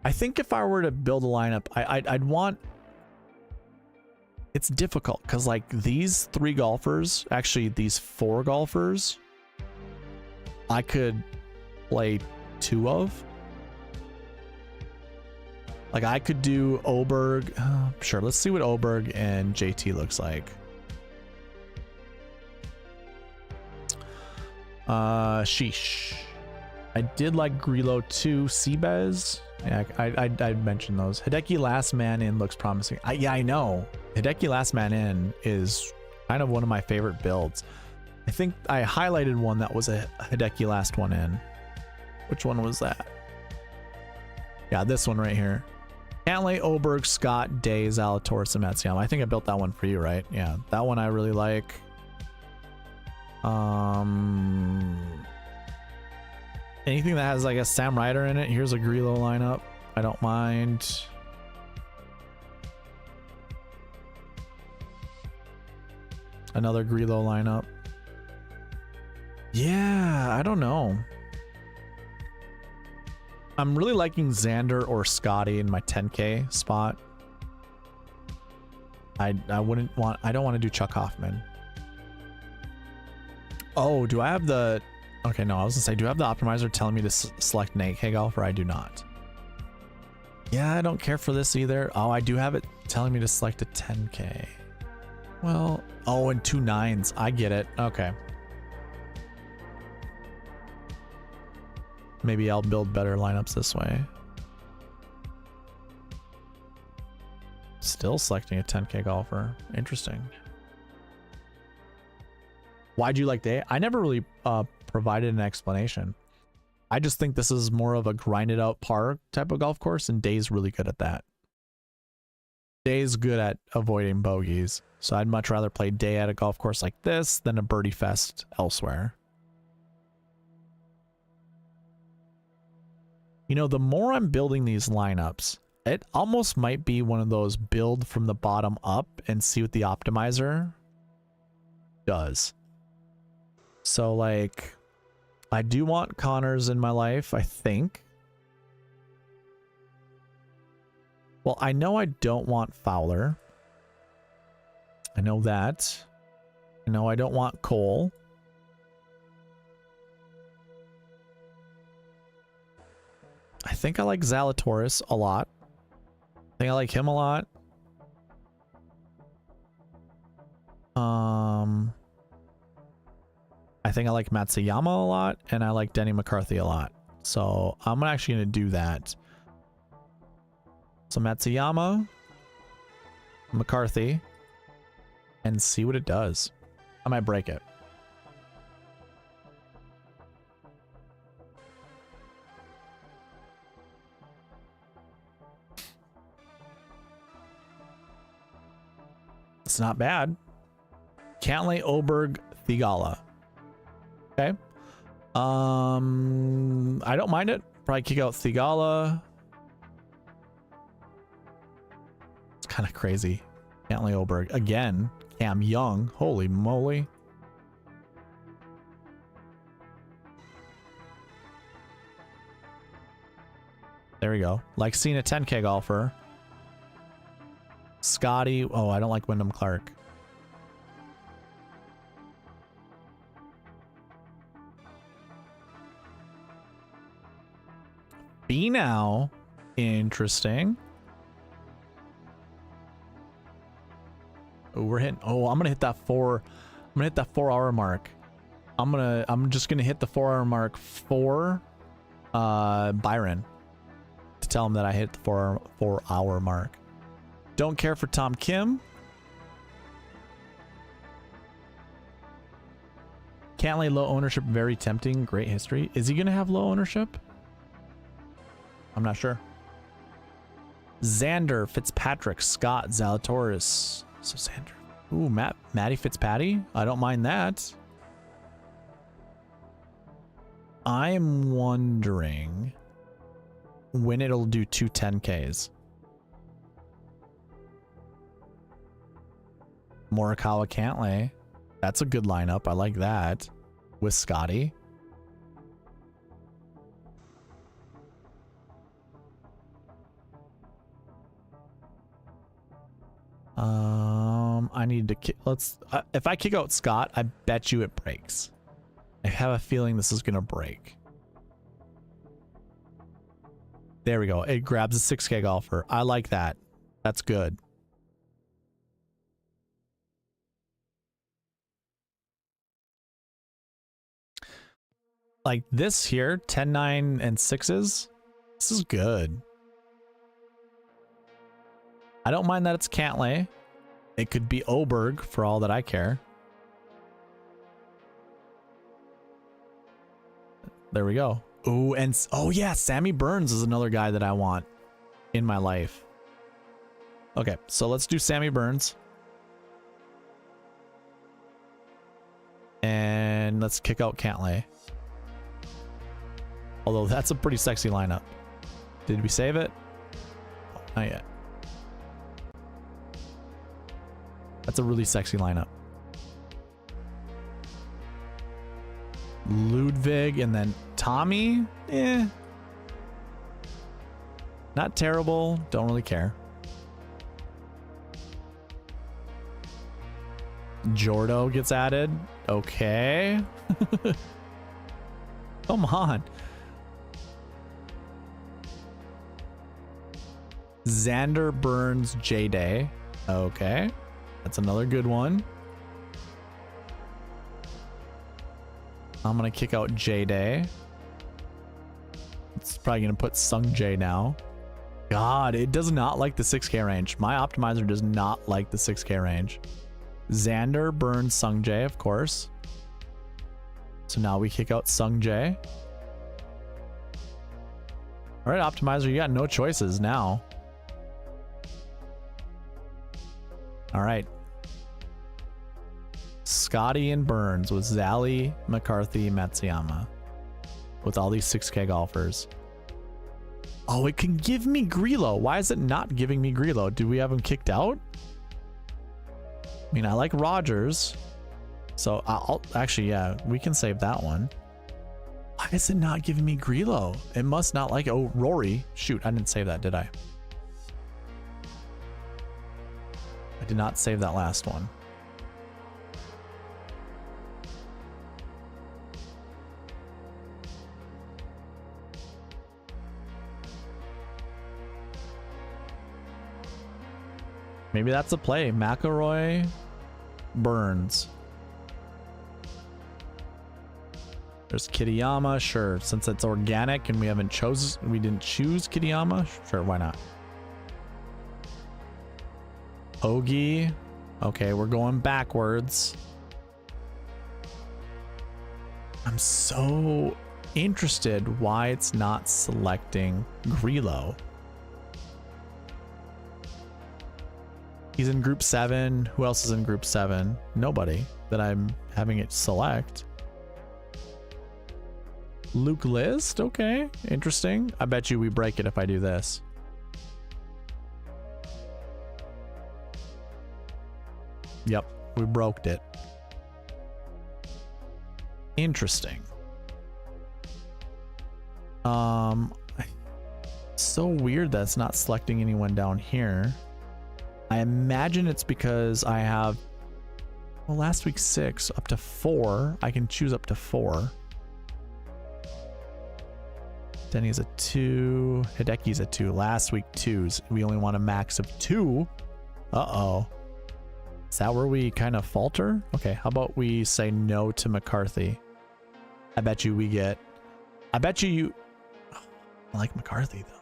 I think if I were to build a lineup, I'd want... It's difficult because like these 3 golfers, actually these 4 golfers, I could play 2 of. Like I could do Oberg. Sure, let's see what Oberg and JT looks like. Sheesh. I did like Grillo too. Seabez. Yeah, I mentioned those. Hideki Last Man In looks promising. Yeah, I know. Hideki Last Man In is kind of one of my favorite builds. I think I highlighted one that was a Hideki Last One In. Which one was that? Yeah, this one right here. Cantlay, Oberg, Scott, Day, Zalatoris, and Matsuyama. I think I built that one for you, right? Yeah, that one I really like. Anything that has like a Sam Ryder in it. Here's a Grillo lineup. I don't mind. Another Grillo lineup. Yeah, I don't know. I'm really liking Xander or Scotty in my 10K spot. I don't want to do Chuck Hoffman. Oh, do I have the... Okay, no, I was gonna say, do I have the optimizer telling me to select an 8K golfer? I do not. Yeah, I don't care for this either. Oh, I do have it telling me to select a 10K. Well, oh, and 2 9s. I get it. Okay. Maybe I'll build better lineups this way. Still selecting a 10K golfer. Interesting. Why'd you like day? I never really provided an explanation. I just think this is more of a grinded out par type of golf course, and Day's really good at that. Day's good at avoiding bogeys, so I'd much rather play Day at a golf course like this than a birdie fest elsewhere. You know, the more I'm building these lineups, it almost might be one of those build from the bottom up and see what the optimizer does. So like, I do want Connors in my life, I think. Well, I know I don't want Fowler. I know that. I know I don't want Cole. I think I like Zalatoris a lot. I think I like him a lot. I think I like Matsuyama a lot, and I like Denny McCarthy a lot. So I'm actually going to do that. So Matsuyama, McCarthy, and see what it does. I might break it. It's not bad. Cantlay, Oberg, Thigala. Okay. I don't mind it. Probably kick out Thigala. It's kind of crazy. Cantlay, Oberg again. Cam Young. Holy moly. There we go. Like seeing a 10K golfer. Scotty. Oh, I don't like Wyndham Clark. Be now. Interesting. Oh, we're hitting. Oh, I'm gonna hit that 4. I'm gonna hit that 4-hour mark. I'm just gonna hit the 4-hour mark for Byron to tell him that I hit the 4-hour mark. Don't care for Tom Kim. Cantlay, low ownership, very tempting. Great history. Is he gonna have low ownership? I'm not sure. Xander, Fitzpatrick, Scott, Zalatoris. So Xander. Ooh, Matty Fitzpatty. I don't mind that. I'm wondering when it'll do 2 10Ks. Morikawa, Cantlay. That's a good lineup. I like that. With Scotty. I need to kick. Let's. If I kick out Scott, I bet you it breaks. I have a feeling this is gonna break. There we go. It grabs a 6K golfer. I like that. That's good. Like this here, 10, 9, and 6s. This is good. I don't mind that it's Cantlay. It could be Oberg for all that I care. There we go. Ooh, and oh yeah, Sammy Burns is another guy that I want in my life. Okay, so let's do Sammy Burns. And let's kick out Cantlay. Although that's a pretty sexy lineup. Did we save it? Oh, not yet. That's a really sexy lineup. Ludwig and then Tommy. Eh. Not terrible. Don't really care. Jordo gets added. Okay. Come on. Xander, Burns, J-Day. Okay. That's another good one. I'm going to kick out J-Day. It's probably going to put Sung Jae now. God, it does not like the 6K range. My optimizer does not like the 6K range. Xander burns Sung Jae, of course. So now we kick out Sung Jae. All right, optimizer, you got no choices now. All right. Scotty and Burns with Zali, McCarthy, Matsuyama. With all these 6K golfers. Oh, it can give me Grillo. Why is it not giving me Grillo? Do we have him kicked out? I mean, I like Rogers. So I'll actually, yeah, we can save that one. Why is it not giving me Grillo? It must not like, oh, Rory. Shoot, I didn't save that, did I? I did not save that last one. Maybe that's a play. McIlroy, Burns. There's Kitayama, sure. Since it's organic and we didn't choose Kitayama, sure, why not? Ogie. Okay, we're going backwards. I'm so interested why it's not selecting Grillo. He's in group 7. Who else is in group 7? Nobody that I'm having it select. Luke List? Okay, interesting. I bet you we break it if I do this. Yep, we broke it. Interesting. So weird that it's not selecting anyone down here. I imagine it's because I have, well, last week 6 up to 4. I can choose up to 4. Denny's a 2. Hideki's a 2. Last week 2s. We only want a max of 2. Uh-oh. Is that where we kind of falter? Okay, how about we say no to McCarthy? I bet you we get... I bet you... Oh, I like McCarthy, though.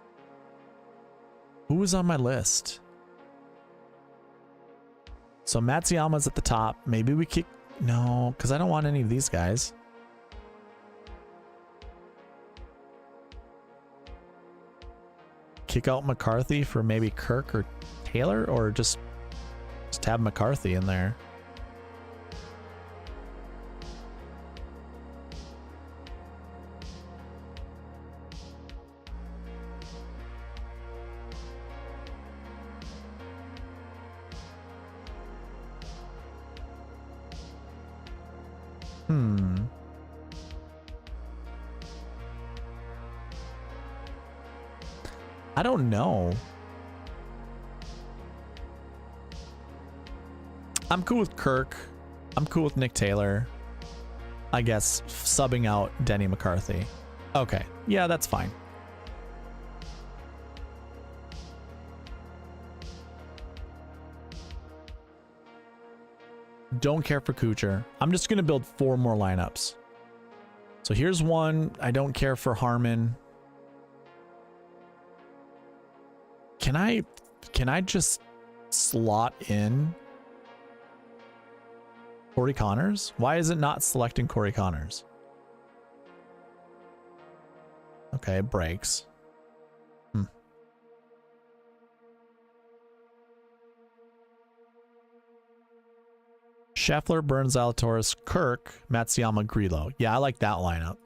Who was on my list? So Matsuyama's at the top. Maybe we kick... No, because I don't want any of these guys. Kick out McCarthy for maybe Kirk or Taylor, or just have McCarthy in there. I don't know. I'm cool with Kirk. I'm cool with Nick Taylor. I guess subbing out Denny McCarthy. Okay. Yeah, that's fine. Don't care for Kuchar. I'm just going to build 4 more lineups. So here's one. I don't care for Harmon. Can I just slot in Corey Connors? Why is it not selecting Corey Connors? Okay, it breaks. Scheffler, Burns, Zalatoris, Kirk, Matsuyama, Grillo. Yeah, I like that lineup.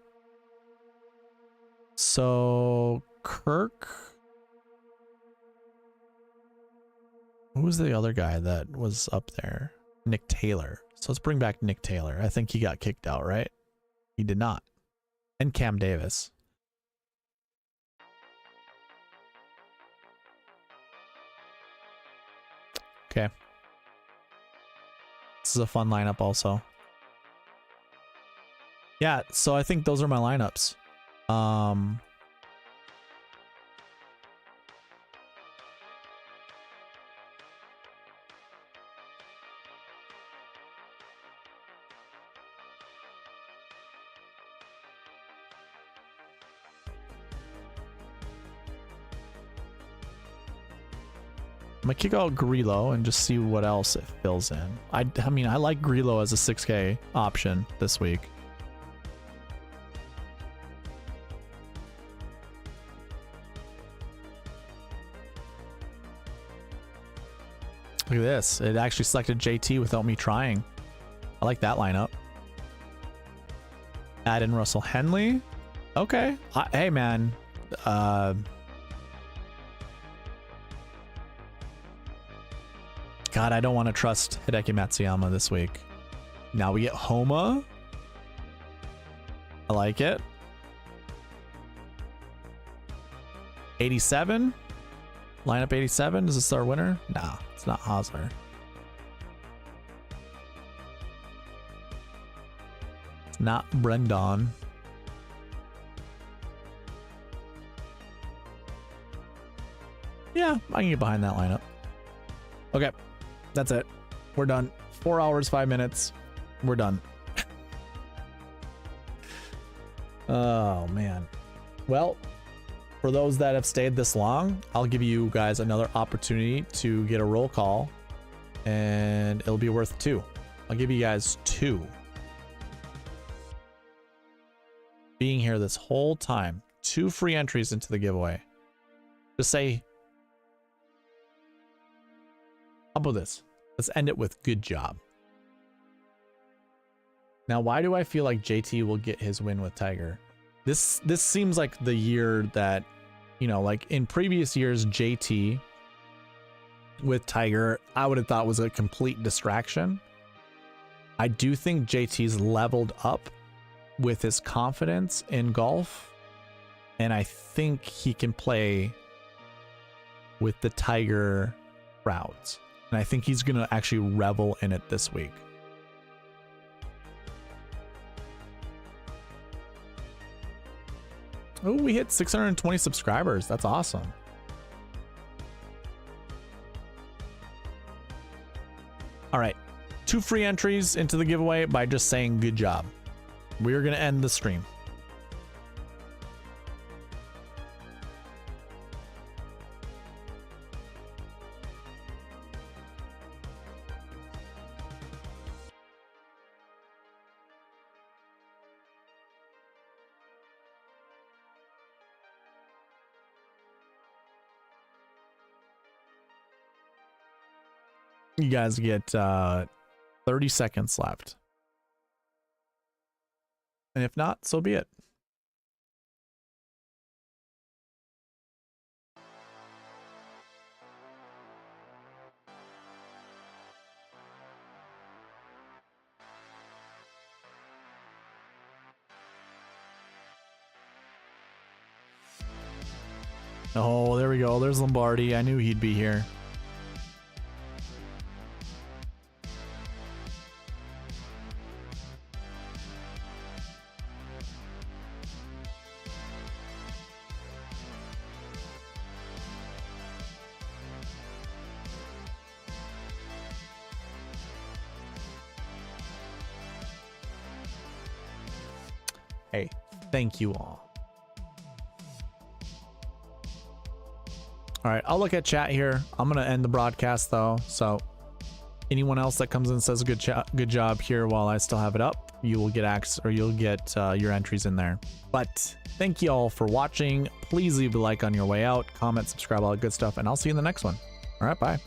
So Kirk. Who was the other guy that was up there? Nick Taylor. So let's bring back Nick Taylor. I think he got kicked out, right? He did not. And Cam Davis. Okay. This is a fun lineup also. Yeah, so I think those are my lineups. gonna kick out Grillo and just see what else it fills in. I mean, I like Grillo as a 6K option this week. Look at this. It actually selected JT without me trying. I like that lineup. Add in Russell Henley. Okay. Hey, man. God, I don't want to trust Hideki Matsuyama this week. Now we get Homa. I like it. 87. Lineup 87. Is this our winner? Nah, it's not Hosmer. It's not Brendan. Yeah, I can get behind that lineup. Okay, that's it. We're done. 4 hours, 5 minutes. We're done. Oh, man. Well, for those that have stayed this long, I'll give you guys another opportunity to get a roll call, and it'll be worth 2. I'll give you guys 2. Being here this whole time, 2 free entries into the giveaway. Just say, how about this? Let's end it with good job. Now, why do I feel like JT will get his win with Tiger? This seems like the year that, you know, like in previous years, JT with Tiger, I would have thought was a complete distraction. I do think JT's leveled up with his confidence in golf, and I think he can play with the Tiger crowds. And I think he's going to actually revel in it this week. Oh, we hit 620 subscribers. That's awesome. All right. 2 free entries into the giveaway by just saying good job. We are going to end the stream. You guys get 30 seconds left. And if not, so be it. Oh, there we go. There's Lombardi. I knew he'd be here. Hey, thank you all. All right, I'll look at chat here. I'm gonna end the broadcast though, so anyone else that comes in and says good job here while I still have it up, you will get access, or you'll get your entries in there. But thank you all for watching. Please leave a like on your way out, comment, subscribe, all that good stuff, and I'll see you in the next one. All right, bye.